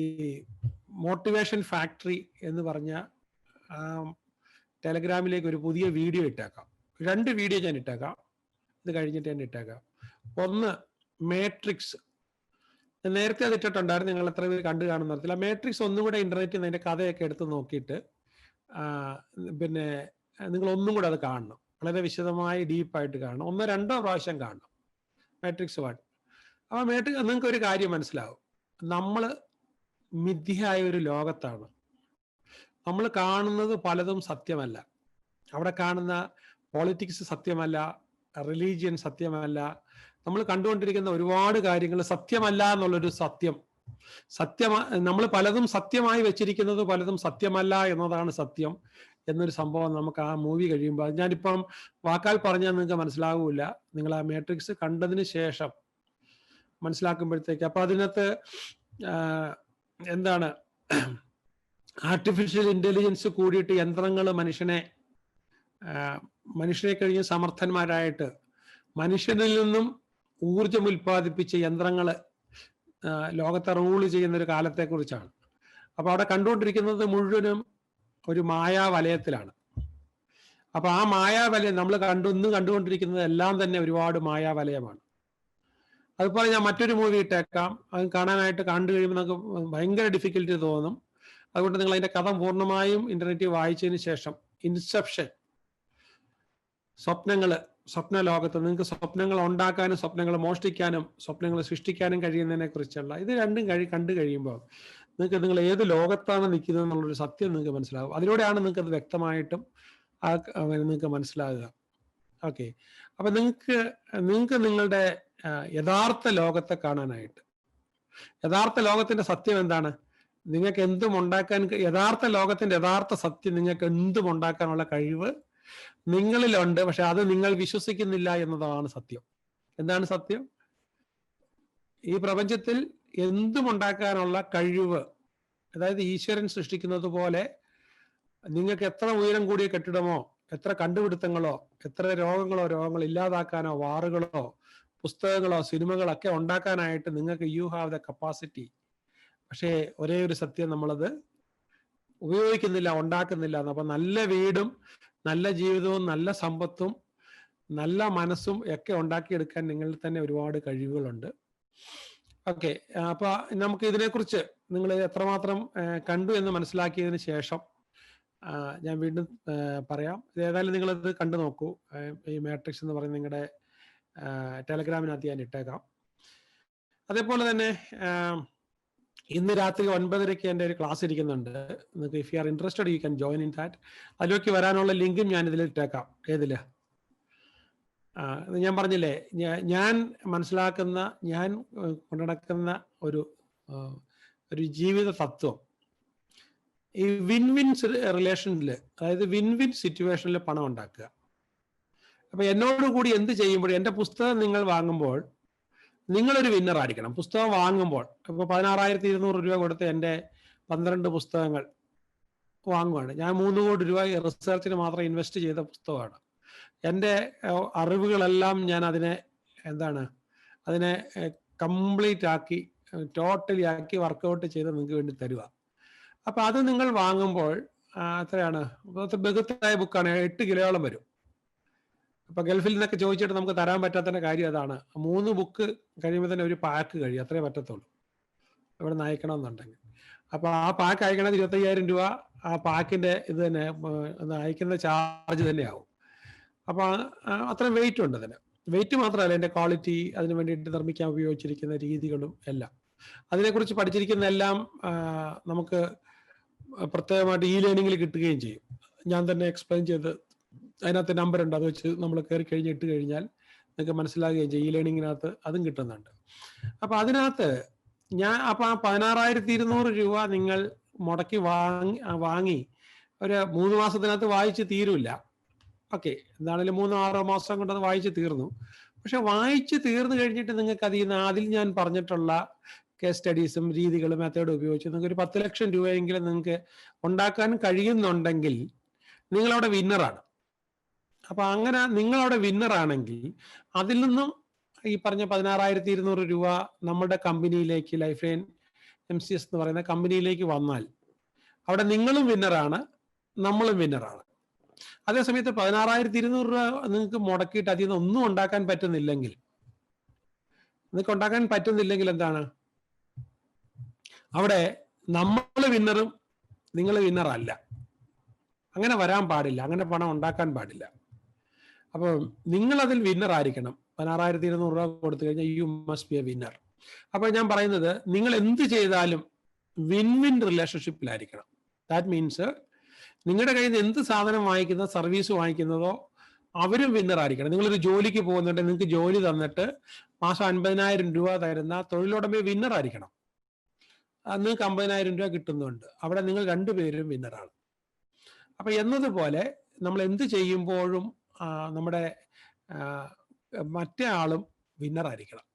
മോട്ടിവേഷൻ ഫാക്ടറി എന്ന് പറഞ്ഞ ടെലഗ്രാമിലേക്ക് ഒരു പുതിയ വീഡിയോ ഇട്ടേക്കാം. 2 വീഡിയോ ഞാൻ ഇട്ടേക്കാം. ഇത് കഴിഞ്ഞിട്ട് ഞാൻ ഇട്ടേക്കാം. ഒന്ന് മാട്രിക്സ്. നേരത്തെ അത് ഇട്ടിട്ടുണ്ടായിരുന്നു, നിങ്ങൾ എത്ര പേര് കണ്ടു കാണുന്ന തരത്തില്ല. മാട്രിക്സ് ഒന്നും കൂടെ ഇന്റർനെറ്റിൽ നിന്ന് അതിന്റെ കഥയൊക്കെ എടുത്ത് നോക്കിയിട്ട് പിന്നെ നിങ്ങൾ ഒന്നും കൂടെ അത് കാണണം. വളരെ വിശദമായി ഡീപ്പായിട്ട് കാണണം. 1-2 പ്രാവശ്യം കാണണം മാട്രിക്സ് 1. അപ്പോൾ മാട്രിക്സ് നിങ്ങൾക്ക് ഒരു കാര്യം മനസ്സിലാവും. നമ്മൾ മിഥ്യയായ ഒരു ലോകത്താണ്. നമ്മൾ കാണുന്നത് പലതും സത്യമല്ല. അവിടെ കാണുന്ന പോളിറ്റിക്സ് സത്യമല്ല, റിലീജിയൻ സത്യമല്ല. നമ്മൾ കണ്ടുകൊണ്ടിരിക്കുന്ന ഒരുപാട് കാര്യങ്ങൾ സത്യമല്ല എന്നുള്ളൊരു സത്യം. നമ്മൾ പലതും സത്യമായി വെച്ചിരിക്കുന്നത് പലതും സത്യമല്ല എന്നതാണ് സത്യം എന്നൊരു സംഭവം നമുക്ക് ആ മൂവി കഴിയുമ്പോൾ, ഞാനിപ്പം വാക്കാൽ പറഞ്ഞാൽ നിങ്ങൾക്ക് മനസ്സിലാവില്ല, നിങ്ങൾ ആ മാട്രിക്സ് കണ്ടതിന് ശേഷം മനസ്സിലാക്കുമ്പോഴത്തേക്ക്. അപ്പൊ അതിനകത്ത് എന്താണ്, ആർട്ടിഫിഷ്യൽ ഇന്റലിജൻസ് കൂടിയിട്ട് യന്ത്രങ്ങൾ മനുഷ്യനെ കഴിഞ്ഞ് സമർത്ഥന്മാരായിട്ട് മനുഷ്യനിൽ നിന്നും ഊർജം ഉൽപ്പാദിപ്പിച്ച യന്ത്രങ്ങൾ ലോകത്തെ റൂൾ ചെയ്യുന്ന ഒരു കാലത്തെക്കുറിച്ചാണ്. അപ്പൊ അവിടെ കണ്ടുകൊണ്ടിരിക്കുന്നത് മുഴുവനും ഒരു മായാവലയത്തിലാണ്. അപ്പൊ ആ മായാവലയം നമ്മൾ ഇന്ന് കണ്ടുകൊണ്ടിരിക്കുന്നത് എല്ലാം തന്നെ ഒരുപാട് മായാവലയമാണ്. അതുപോലെ ഞാൻ മറ്റൊരു മൂവി ഇട്ടേക്കാം. അത് കാണാനായിട്ട് കണ്ടു കഴിയുമ്പോൾ നമുക്ക് ഭയങ്കര ഡിഫിക്കൽറ്റി തോന്നും. അതുകൊണ്ട് നിങ്ങൾ അതിന്റെ കഥ പൂർണ്ണമായും ഇന്റർനെറ്റിൽ വായിച്ചതിന് ശേഷം, ഇൻസെപ്ഷൻ, സ്വപ്ന ലോകത്ത് നിങ്ങൾക്ക് സ്വപ്നങ്ങൾ ഉണ്ടാക്കാനും സ്വപ്നങ്ങൾ മോഷ്ടിക്കാനും സ്വപ്നങ്ങൾ സൃഷ്ടിക്കാനും കഴിയുന്നതിനെ കുറിച്ചുള്ള ഇത് രണ്ടും കണ്ടു കഴിയുമ്പോൾ നിങ്ങൾ ഏത് ലോകത്താണ് നിൽക്കുന്നത് എന്നുള്ളൊരു സത്യം നിങ്ങൾക്ക് മനസ്സിലാകും. അതിലൂടെയാണ് നിങ്ങൾക്ക് അത് വ്യക്തമായിട്ടും നിങ്ങൾക്ക് മനസ്സിലാകുക. ഓക്കെ, അപ്പൊ നിങ്ങൾക്ക് നിങ്ങളുടെ യഥാർത്ഥ ലോകത്തെ കാണാനായിട്ട്, യഥാർത്ഥ ലോകത്തിന്റെ സത്യം എന്താണ്, നിങ്ങൾക്ക് എന്തും ഉണ്ടാക്കാൻ, യഥാർത്ഥ ലോകത്തിന്റെ യഥാർത്ഥ സത്യം നിങ്ങൾക്ക് എന്തും ഉണ്ടാക്കാനുള്ള കഴിവ് നിങ്ങളിലുണ്ട്. പക്ഷെ അത് നിങ്ങൾ വിശ്വസിക്കുന്നില്ല എന്നതാണ് സത്യം. എന്താണ് സത്യം? ഈ പ്രപഞ്ചത്തിൽ എന്തും ഉണ്ടാക്കാനുള്ള കഴിവ്, അതായത് ഈശ്വരൻ സൃഷ്ടിക്കുന്നത് പോലെ നിങ്ങൾക്ക് എത്ര ഉയരം കൂടിയ കെട്ടിടമോ, എത്ര കണ്ടുപിടുത്തങ്ങളോ, എത്ര രോഗങ്ങൾ ഇല്ലാതാക്കാനോ, വാറുകളോ, പുസ്തകങ്ങളോ, സിനിമകളൊക്കെ ഉണ്ടാക്കാനായിട്ട് നിങ്ങൾക്ക് യു ഹാവ് ദ കപ്പാസിറ്റി. പക്ഷേ ഒരേ ഒരു സത്യം, നമ്മളത് ഉപയോഗിക്കുന്നില്ല, ഉണ്ടാക്കുന്നില്ല. അപ്പൊ നല്ല വീടും നല്ല ജീവിതവും നല്ല സമ്പത്തും നല്ല മനസ്സും ഒക്കെ ഉണ്ടാക്കിയെടുക്കാൻ നിങ്ങളിൽ തന്നെ ഒരുപാട് കഴിവുകളുണ്ട്. ഓക്കെ, അപ്പൊ നമുക്ക് ഇതിനെക്കുറിച്ച് നിങ്ങൾ എത്രമാത്രം കണ്ടു എന്ന് മനസ്സിലാക്കിയതിന് ശേഷം ഞാൻ വീണ്ടും പറയാം. ഏതായാലും നിങ്ങളിത് കണ്ടു നോക്കൂ. ഈ മാട്രിക്സ് എന്ന് പറയുന്ന നിങ്ങളുടെ ടെലഗ്രാമിനകത്ത് ഞാൻ ഇട്ടേക്കാം. അതേപോലെ തന്നെ ഇന്ന് രാത്രി 9:30 എൻ്റെ ഒരു ക്ലാസ് ഇരിക്കുന്നുണ്ട്. നിങ്ങൾക്ക് if you are interested you can join in that. അതിലേക്ക് വരാനുള്ള ലിങ്കും ഞാൻ ഇതിൽ ഇട്ടേക്കാം. ഏതില്? ഞാൻ പറഞ്ഞില്ലേ, ഞാൻ മനസ്സിലാക്കുന്ന, ഞാൻ കൊണ്ടുനടക്കുന്ന ഒരു ജീവിത തത്വം, ഈ വിൻ റിലേഷനിൽ, അതായത് വിൻ സിറ്റുവേഷനിൽ പണം ഉണ്ടാക്കുക. അപ്പൊ എന്നോട് കൂടി എന്ത് ചെയ്യുമ്പോഴും, എൻ്റെ പുസ്തകം നിങ്ങൾ വാങ്ങുമ്പോൾ നിങ്ങളൊരു വിന്നർ ആയിരിക്കണം. പുസ്തകം വാങ്ങുമ്പോൾ ഇപ്പോൾ 16,200 രൂപ കൊടുത്ത് എൻ്റെ 12 പുസ്തകങ്ങൾ വാങ്ങുവാണ്. ഞാൻ 3 കോടി രൂപ റിസർച്ചിന് മാത്രം ഇൻവെസ്റ്റ് ചെയ്ത പുസ്തകമാണ്. എൻ്റെ അറിവുകളെല്ലാം ഞാൻ അതിനെ കംപ്ലീറ്റ് ആക്കി, ടോട്ടലി ആക്കി വർക്കൗട്ട് ചെയ്ത് നിങ്ങൾക്ക് വേണ്ടി തരുക. അപ്പൊ അത് നിങ്ങൾ വാങ്ങുമ്പോൾ എത്രയാണ്? ബഹുത്തായ ബുക്കാണ്, 8 കിലോയോളം വരും. അപ്പൊ ഗൾഫിൽ നിന്നൊക്കെ ചോദിച്ചിട്ട് നമുക്ക് തരാൻ പറ്റാത്തതിന്റെ കാര്യം അതാണ്. 3 ബുക്ക് കഴിയുമ്പോൾ തന്നെ ഒരു പാക്ക് കഴിയും, അത്രേ പറ്റത്തുള്ളൂ ഇവിടെ നിന്ന് അയക്കണമെന്നുണ്ടെങ്കിൽ. അപ്പൊ ആ പാക്ക് അയക്കണത് 25,000 രൂപ. ആ പാക്കിന്റെ ഇത് തന്നെ അയക്കുന്ന ചാർജ് തന്നെയാവും. അപ്പോൾ അത്രയും വെയിറ്റ് ഉണ്ട് അതിന്. വെയിറ്റ് മാത്രമല്ല, അതിൻ്റെ ക്വാളിറ്റി, അതിന് വേണ്ടിയിട്ട് നിർമ്മിക്കാൻ ഉപയോഗിച്ചിരിക്കുന്ന രീതികളും എല്ലാം, അതിനെക്കുറിച്ച് പഠിച്ചിരിക്കുന്ന എല്ലാം നമുക്ക് പ്രത്യേകമായിട്ട് ഇ ലേണിങ്ങിൽ കിട്ടുകയും ചെയ്യും. ഞാൻ തന്നെ എക്സ്പ്ലെയിൻ ചെയ്ത് അതിനകത്ത് നമ്പർ ഉണ്ട്, അത് വെച്ച് നമ്മൾ കയറി കഴിഞ്ഞ് ഇട്ട് കഴിഞ്ഞാൽ നിങ്ങൾക്ക് മനസ്സിലാകുകയും ചെയ്യും. ഇ ലേണിങ്ങിനകത്ത് അതും കിട്ടുന്നുണ്ട്. അപ്പം അതിനകത്ത് അപ്പം ആ 16,200 രൂപ നിങ്ങൾ മുടക്കി വാങ്ങി ഒരു 3 മാസത്തിനകത്ത് വായിച്ച് തീരില്ല. ഓക്കെ, എന്താണെങ്കിലും 3-6 മാസം കൊണ്ട് അത് വായിച്ച് തീർന്നു. പക്ഷെ വായിച്ച് തീർന്നു കഴിഞ്ഞിട്ട് നിങ്ങൾക്ക് അതിൽ ഞാൻ പറഞ്ഞിട്ടുള്ള കേസ് സ്റ്റഡീസും രീതികളും മെത്തേഡും ഉപയോഗിച്ച് നിങ്ങൾക്ക് ഒരു 10 ലക്ഷം രൂപയെങ്കിലും നിങ്ങൾക്ക് ഉണ്ടാക്കാൻ കഴിയുന്നുണ്ടെങ്കിൽ നിങ്ങളവിടെ വിന്നറാണ്. അപ്പൊ അങ്ങനെ നിങ്ങളവിടെ വിന്നറാണെങ്കിൽ അതിൽ നിന്നും ഈ പറഞ്ഞ 16,200 രൂപ നമ്മുടെ കമ്പനിയിലേക്ക്, ലൈഫ് ലൈൻ MCS എന്ന് പറയുന്ന കമ്പനിയിലേക്ക് വന്നാൽ അവിടെ നിങ്ങളും വിന്നറാണ്, നമ്മളും വിന്നറാണ്. അതേസമയത്ത് 16,200 രൂപ നിങ്ങൾക്ക് മുടക്കിയിട്ട് അതിൽ നിന്ന് ഒന്നും ഉണ്ടാക്കാൻ പറ്റുന്നില്ലെങ്കിൽ, എന്താണ് അവിടെ നമ്മൾ വിന്നറും നിങ്ങൾ വിന്നറല്ല. അങ്ങനെ വരാൻ പാടില്ല, അങ്ങനെ പണം ഉണ്ടാക്കാൻ പാടില്ല. അപ്പോൾ നിങ്ങളതിൽ വിന്നർ ആയിരിക്കണം. 16,200 രൂപ കൊടുത്തു കഴിഞ്ഞാൽ you must be A winner. അപ്പോൾ ഞാൻ പറയുന്നത്, നിങ്ങൾ എന്ത് ചെയ്താലും വിൻ വിൻ റിലേഷൻഷിപ്പിലായിരിക്കണം. ദാറ്റ് മീൻസ് നിങ്ങളുടെ കയ്യിൽ നിന്ന് എന്ത് സാധനം വാങ്ങിക്കുന്നോ സർവീസ് വാങ്ങിക്കുന്നതോ അവരും വിന്നർ ആയിരിക്കണം. നിങ്ങളൊരു ജോലിക്ക് പോകുന്നുണ്ട്, നിങ്ങൾക്ക് ജോലി തന്നിട്ട് മാസം 50,000 രൂപ തരുന്ന തൊഴിലുടമ വിന്നർ ആയിരിക്കണം. നിങ്ങൾക്ക് 50,000 രൂപ കിട്ടുന്നുണ്ട്, അവിടെ നിങ്ങൾ രണ്ടുപേരും വിന്നറാണ്. അപ്പൊ എന്നതുപോലെ നമ്മൾ എന്ത് ചെയ്യുമ്പോഴും നമ്മുടെ മറ്റേ ആളും വിന്നറായിരിക്കണം.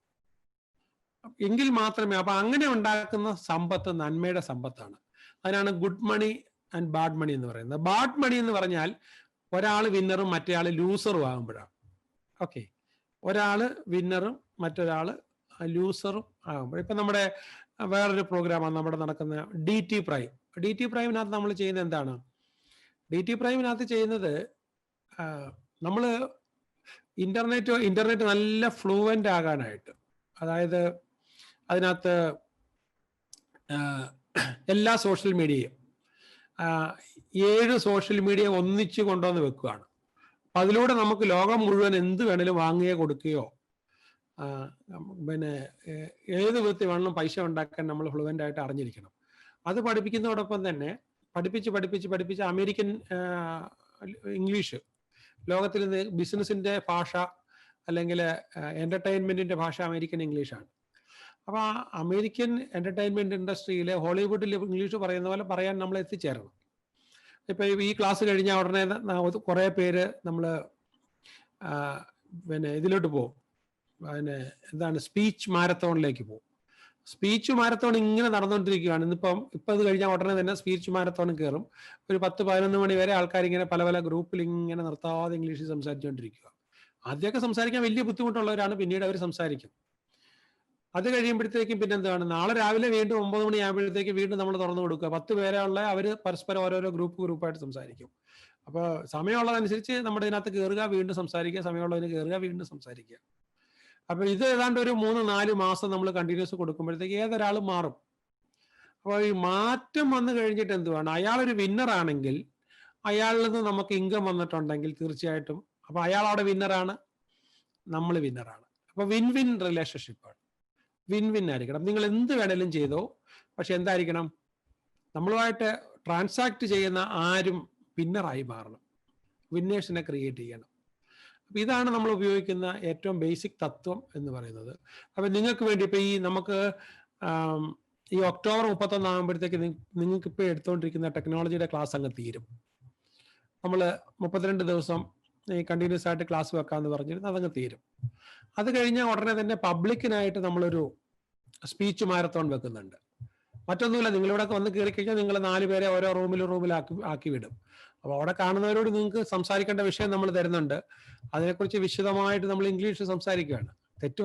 എങ്കിൽ മാത്രമേ, അപ്പൊ അങ്ങനെ ഉണ്ടാക്കുന്ന സമ്പത്ത് നന്മയുടെ സമ്പത്താണ്. അതിനാണ് ഗുഡ് മണി ആൻഡ് ബാഡ് മണി എന്ന് പറയുന്നത്. ബാഡ് മണി എന്ന് പറഞ്ഞാൽ ഒരാൾ വിന്നറും മറ്റേ ആൾ ലൂസറും ആകുമ്പോഴാണ്. ഓക്കെ, ഒരാള് വിന്നറും മറ്റൊരാള് ലൂസറും ആകുമ്പോൾ. ഇപ്പൊ നമ്മുടെ വേറൊരു പ്രോഗ്രാമാണ് നമ്മുടെ നടക്കുന്ന DT പ്രൈം. DT പ്രൈമിനകത്ത് നമ്മൾ ചെയ്യുന്നത് എന്താണ്? DT പ്രൈമിനകത്ത് ചെയ്യുന്നത് നമ്മൾ ഇന്റർനെറ്റ് നല്ല ഫ്ലൂവൻ്റ് ആകാനായിട്ട്, അതായത് അതിനകത്ത് എല്ലാ സോഷ്യൽ മീഡിയയും 7 സോഷ്യൽ മീഡിയ ഒന്നിച്ച് കൊണ്ടുവന്ന് വെക്കുകയാണ്. അപ്പം അതിലൂടെ നമുക്ക് ലോകം മുഴുവൻ എന്ത് വേണേലും വാങ്ങുകയോ കൊടുക്കുകയോ പിന്നെ ഏത് വിധത്തിൽ വേണമെങ്കിലും പൈസ ഉണ്ടാക്കാൻ നമ്മൾ ഫ്ലുവൻ്റ് ആയിട്ട് അറിഞ്ഞിരിക്കണം. അത് പഠിപ്പിക്കുന്നതോടൊപ്പം തന്നെ പഠിപ്പിച്ച് അമേരിക്കൻ ഇംഗ്ലീഷ്, ലോകത്തിൽ ബിസിനസിന്റെ ഭാഷ അല്ലെങ്കിൽ എന്റർടൈൻമെന്റിന്റെ ഭാഷ അമേരിക്കൻ ഇംഗ്ലീഷാണ്. അപ്പൊ ആ അമേരിക്കൻ എന്റർടൈൻമെന്റ് ഇൻഡസ്ട്രിയിൽ ഹോളിവുഡിൽ ഇംഗ്ലീഷ് പറയുന്ന പോലെ പറയാൻ നമ്മൾ എത്തിച്ചേരണം. ഇപ്പൊ ഈ ക്ലാസ് കഴിഞ്ഞ ഉടനെ കുറെ പേര് നമ്മൾ പിന്നെ ഇതിലോട്ട് പോകും, പിന്നെ എന്താണ് സ്പീച്ച് മാരത്തോണിലേക്ക് പോകും. സ്പീച്ച് മാരത്തോൺ ഇങ്ങനെ നടന്നുകൊണ്ടിരിക്കുകയാണ്. ഇപ്പം ഇത് കഴിഞ്ഞാൽ ഉടനെ തന്നെ സ്പീച്ച് മാരത്തോൺ കയറും. ഒരു 10-11 മണി വരെ ആൾക്കാർ ഇങ്ങനെ പല ഗ്രൂപ്പിൽ ഇങ്ങനെ നിർത്താതെ ഇംഗ്ലീഷിൽ സംസാരിച്ചുകൊണ്ടിരിക്കുക. ആദ്യമൊക്കെ സംസാരിക്കാൻ വലിയ ബുദ്ധിമുട്ടുള്ളവരാണ്, പിന്നീട് അവർ സംസാരിക്കും. അത് കഴിയുമ്പോഴത്തേക്കും പിന്നെ എന്താണ്, നാളെ രാവിലെ വീണ്ടും 9 മണിയാകുമ്പോഴത്തേക്ക് വീണ്ടും നമ്മൾ തുറന്നു കൊടുക്കുക. 10 പേരെ ഉള്ള അവർ പരസ്പരം ഓരോരോ ഗ്രൂപ്പായിട്ട് സംസാരിക്കും. അപ്പോൾ സമയമുള്ളതനുസരിച്ച് നമ്മുടെ ഇതിനകത്ത് കയറുക, വീണ്ടും സംസാരിക്കുക, സമയമുള്ളതിന് കയറുക, വീണ്ടും സംസാരിക്കുക. അപ്പൊ ഇത് ഏതാണ്ട് ഒരു 3-4 മാസം നമ്മൾ കണ്ടിന്യൂസ് കൊടുക്കുമ്പോഴത്തേക്ക് ഏതൊരാളും മാറും. അപ്പോൾ ഈ മാറ്റം വന്നു കഴിഞ്ഞിട്ട് എന്തുവാണ്, അയാളൊരു വിന്നർ ആണെങ്കിൽ, അയാളിൽ നിന്ന് നമുക്ക് ഇൻകം വന്നിട്ടുണ്ടെങ്കിൽ തീർച്ചയായിട്ടും അപ്പൊ അയാൾ അവിടെ വിന്നറാണ്, നമ്മൾ വിന്നറാണ്. അപ്പൊ വിൻ വിൻ റിലേഷൻഷിപ്പാണ്, വിൻ വിൻ ആയിരിക്കണം. നിങ്ങൾ എന്ത് വേണേലും ചെയ്തോ, പക്ഷെ എന്തായിരിക്കണം, നമ്മളുമായിട്ട് ട്രാൻസാക്ട് ചെയ്യുന്ന ആരും വിന്നറായി മാറണം, വിന്നേഴ്സിനെ ക്രിയേറ്റ് ചെയ്യണം. അപ്പൊ ഇതാണ് നമ്മൾ ഉപയോഗിക്കുന്ന ഏറ്റവും ബേസിക് തത്വം എന്ന് പറയുന്നത്. അപ്പൊ നിങ്ങൾക്ക് വേണ്ടി ഇപ്പൊ നമുക്ക് ഈ ഒക്ടോബർ 31 ആകുമ്പോഴത്തേക്ക് നിങ്ങൾക്ക് ഇപ്പോൾ എടുത്തുകൊണ്ടിരിക്കുന്ന ടെക്നോളജിയുടെ ക്ലാസ് അങ്ങ് തീരും. നമ്മൾ 32 ദിവസം ഈ കണ്ടിന്യൂസ് ആയിട്ട് ക്ലാസ് വെക്കാമെന്ന് പറഞ്ഞിരുന്നു, അതങ്ങ് തീരും. അത് കഴിഞ്ഞാൽ ഉടനെ തന്നെ പബ്ലിക്കിനായിട്ട് നമ്മളൊരു സ്പീച്ച് മാരത്തോൺ വെക്കുന്നുണ്ട്. മറ്റൊന്നുമില്ല, നിങ്ങളിവിടെ വന്ന് കയറി കഴിഞ്ഞാൽ നിങ്ങൾ 4 പേരെ ഓരോ റൂമിലാക്കി വിടും. അപ്പോൾ അവിടെ കാണുന്നവരോട് നിങ്ങൾക്ക് സംസാരിക്കേണ്ട വിഷയം നമ്മൾ തരുന്നുണ്ട്. അതിനെക്കുറിച്ച് വിശദമായിട്ട് നമ്മൾ ഇംഗ്ലീഷ് സംസാരിക്കുകയാണ്. തെറ്റ്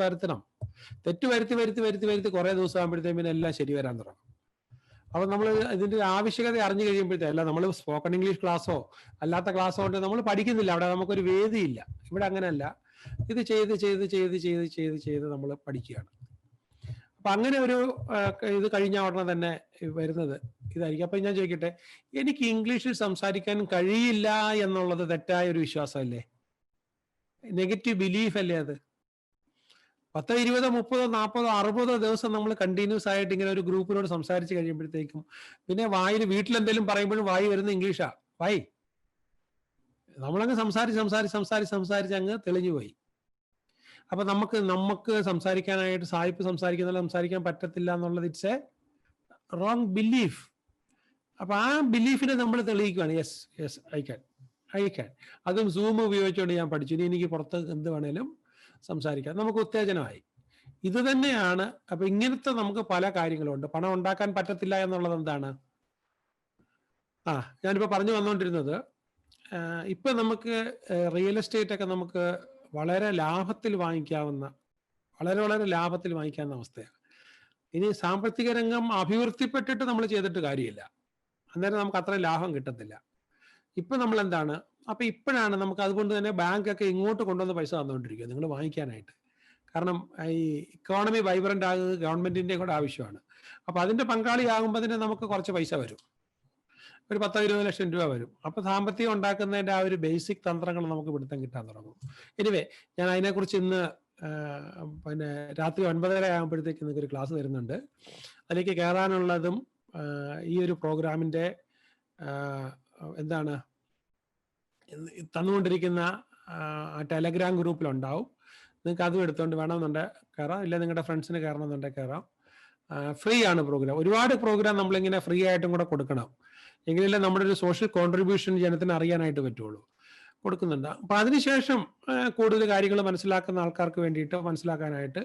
വരുത്തി കുറേ ദിവസം ആകുമ്പോഴത്തേക്കും പിന്നെ എല്ലാം ശരി വരാൻ തുടങ്ങും. അപ്പോൾ നമ്മൾ ഇതിന്റെ ആവശ്യകത അറിഞ്ഞു കഴിയുമ്പോഴത്തേക്കല്ല, നമ്മൾ സ്പോക്കൺ ഇംഗ്ലീഷ് ക്ലാസ്സോ അല്ലാത്ത ക്ലാസ്സോ കൊണ്ട് നമ്മൾ പഠിക്കുന്നില്ല, അവിടെ നമുക്കൊരു വേദിയില്ല. ഇവിടെ അങ്ങനെയല്ല, ഇത് ചെയ്ത് നമ്മൾ പഠിക്കുകയാണ്. അപ്പൊ അങ്ങനെ ഒരു ഇത് കഴിഞ്ഞ ഉടനെ തന്നെ വരുന്നത് ഇതായിരിക്കും. അപ്പൊ ഞാൻ ചോദിക്കട്ടെ, എനിക്ക് ഇംഗ്ലീഷിൽ സംസാരിക്കാൻ കഴിയില്ല എന്നുള്ളത് തെറ്റായ ഒരു വിശ്വാസമല്ലേ? നെഗറ്റീവ് ബിലീഫ് അല്ലേ അത്? 10, 20, 30, 40, 60 ദിവസം നമ്മൾ കണ്ടിന്യൂസ് ആയിട്ട് ഇങ്ങനെ ഒരു ഗ്രൂപ്പിനോട് സംസാരിച്ച് കഴിയുമ്പോഴത്തേക്കും പിന്നെ വായിൽ വീട്ടിലെന്തെങ്കിലും പറയുമ്പോഴും വായി വരുന്ന ഇംഗ്ലീഷാ. വായി നമ്മളങ്ങ് സംസാരിച്ച് അങ്ങ് തെളിഞ്ഞു പോയി. അപ്പൊ നമുക്ക് സംസാരിക്കാനായിട്ട് സായിപ്പ് സംസാരിക്കാൻ പറ്റത്തില്ല എന്നുള്ളത് ഇറ്റ്സ് എ റോങ് ബിലീഫ്. അപ്പൊ ആ ബിലീഫിനെ നമ്മൾ തെളിയിക്കുകയാണ്. Yes I can. അതും സൂം ഉപയോഗിച്ചുകൊണ്ട് ഞാൻ പഠിച്ചു. ഇനി എനിക്ക് പുറത്ത് എന്ത് വേണേലും സംസാരിക്കാം. നമുക്ക് ഉത്തേജനമായി. ഇത് തന്നെയാണ്. അപ്പൊ ഇങ്ങനത്തെ നമുക്ക് പല കാര്യങ്ങളുണ്ട്. പണം ഉണ്ടാക്കാൻ പറ്റത്തില്ല എന്നുള്ളത് എന്താണ്? ഞാനിപ്പോ പറഞ്ഞു വന്നുകൊണ്ടിരുന്നത്, ഇപ്പൊ നമുക്ക് റിയൽ എസ്റ്റേറ്റ് ഒക്കെ നമുക്ക് വളരെ ലാഭത്തിൽ വാങ്ങിക്കാവുന്ന അവസ്ഥയാണ്. ഇനി സാമ്പത്തിക രംഗം അഭിവൃദ്ധിപ്പെട്ടിട്ട് നമ്മൾ ചെയ്തിട്ട് കാര്യമില്ല. അന്നേരം നമുക്ക് അത്ര ലാഭം കിട്ടത്തില്ല. ഇപ്പൊ നമ്മൾ എന്താണ്, അപ്പൊ ഇപ്പോഴാണ് നമുക്ക് അതുകൊണ്ട് തന്നെ ബാങ്കൊക്കെ ഇങ്ങോട്ട് കൊണ്ടുവന്ന് പൈസ തന്നുകൊണ്ടിരിക്കുക നിങ്ങൾ വാങ്ങിക്കാനായിട്ട്. കാരണം ഈ ഇക്കോണമി വൈബ്രന്റ് ആകുന്നത് ഗവൺമെന്റിന്റെ കൂടെ ആവശ്യമാണ്. അപ്പൊ അതിന്റെ പങ്കാളിയാകുമ്പോൾ തന്നെ നമുക്ക് കുറച്ച് പൈസ വരും, ഒരു 10-20 ലക്ഷം രൂപ വരും. അപ്പൊ സാമ്പത്തികം ഉണ്ടാക്കുന്നതിന്റെ ആ ഒരു ബേസിക് തന്ത്രങ്ങൾ നമുക്ക് പിടുത്തം കിട്ടാൻ തുടങ്ങും. എനിവേ, ഞാൻ അതിനെക്കുറിച്ച് ഇന്ന് പിന്നെ രാത്രി 9:30 ആകുമ്പോഴത്തേക്ക് നിങ്ങൾക്ക് ഒരു ക്ലാസ് തരുന്നുണ്ട്. അതിലേക്ക് കയറാനുള്ളതും ഈ ഒരു പ്രോഗ്രാമിന്റെ എന്താണ് തന്നുകൊണ്ടിരിക്കുന്ന ടെലഗ്രാം ഗ്രൂപ്പിലുണ്ടാവും. നിങ്ങൾക്ക് അതും എടുത്തുകൊണ്ട് വേണമെന്നുണ്ട് കയറാം, ഇല്ല നിങ്ങളുടെ ഫ്രണ്ട്സിന് കയറണമെന്നുണ്ടെങ്കിൽ കയറാം. ഫ്രീ ആണ് പ്രോഗ്രാം. ഒരുപാട് പ്രോഗ്രാം നമ്മളിങ്ങനെ ഫ്രീ ആയിട്ടും കൂടെ കൊടുക്കണം, എങ്കിലല്ലേ നമ്മുടെ ഒരു സോഷ്യൽ കോൺട്രിബ്യൂഷൻ ജനത്തിന് അറിയാനായിട്ട് പറ്റുള്ളൂ. കൊടുക്കുന്നുണ്ട്. അപ്പൊ അതിനുശേഷം കൂടുതൽ കാര്യങ്ങൾ മനസ്സിലാക്കുന്ന ആൾക്കാർക്ക് വേണ്ടിയിട്ട് മനസ്സിലാക്കാനായിട്ട്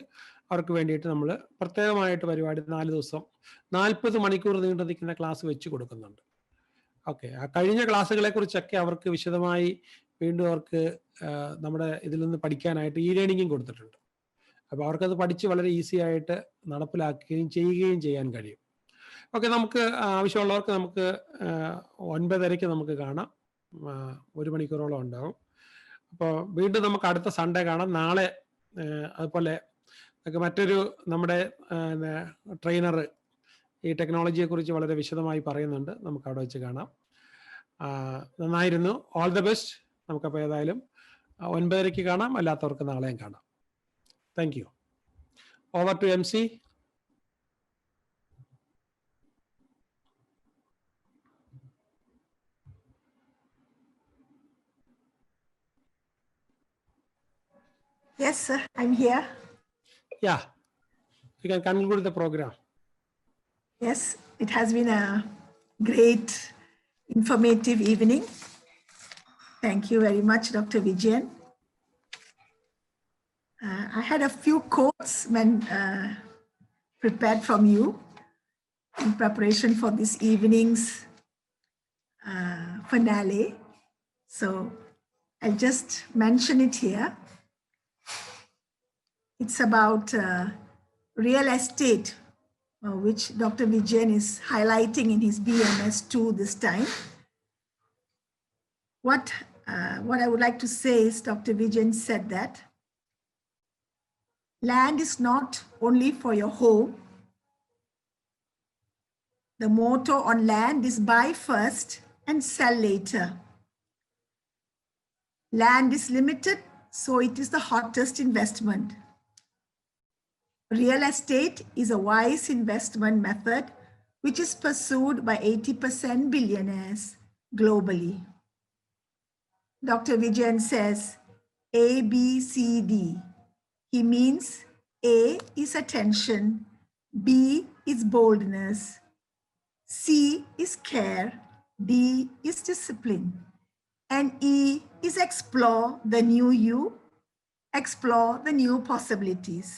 അവർക്ക് വേണ്ടിയിട്ട് നമ്മൾ പ്രത്യേകമായിട്ട് പരിപാടി 4 ദിവസം 40 മണിക്കൂർ നീണ്ടു നിൽക്കുന്ന ക്ലാസ് വെച്ച് കൊടുക്കുന്നുണ്ട്. ഓക്കെ, ആ കഴിഞ്ഞ ക്ലാസ്സുകളെ കുറിച്ചൊക്കെ അവർക്ക് വിശദമായി വീണ്ടും അവർക്ക് നമ്മുടെ ഇതിൽ നിന്ന് പഠിക്കാനായിട്ട് ലേണിംഗും കൊടുത്തിട്ടുണ്ട്. അപ്പോൾ അവർക്കത് പഠിച്ച് വളരെ ഈസി ആയിട്ട് നടപ്പിലാക്കുകയും ചെയ്യാൻ കഴിയും. ഓക്കെ, നമുക്ക് ആവശ്യമുള്ളവർക്ക് നമുക്ക് 9:30 നമുക്ക് കാണാം. 1 മണിക്കൂറോളം ഉണ്ടാവും. അപ്പോൾ വീണ്ടും നമുക്ക് അടുത്ത സൺഡേ കാണാം. നാളെ അതുപോലെ മറ്റൊരു നമ്മുടെ ട്രെയിനർ ഈ ടെക്നോളജിയെ കുറിച്ച് വളരെ വിശദമായി പറയുന്നുണ്ട്. നമുക്ക് അവിടെ വെച്ച് കാണാം. നന്നായിരുന്നു. All the best. നമുക്കപ്പോൾ ഏതായാലും 9:30 കാണാം, അല്ലാത്തവർക്ക് നാളെയും കാണാം. Thank you. Over to MC. Yes, sir. I'm here. Yeah, you can conclude the program. Yes, it has been a great, informative evening. Thank you very much, Dr. Vijayan. I had a few quotes when prepared from you in preparation for this evening's finale. So I'll just mention it here. It's about real estate, which Dr. Vijayan is highlighting in his BMS 2 this time. What I would like to say is Dr. Vijayan said that land is not only for your home. The motto on land is buy first and sell later. Land is limited, so it is the hottest investment. Real estate is a wise investment method which is pursued by 80% billionaires globally. Dr. Vijayan says A, B, C, D. He means A is attention, B is boldness, C is care, D is discipline, and E is explore the new you, explore the new possibilities.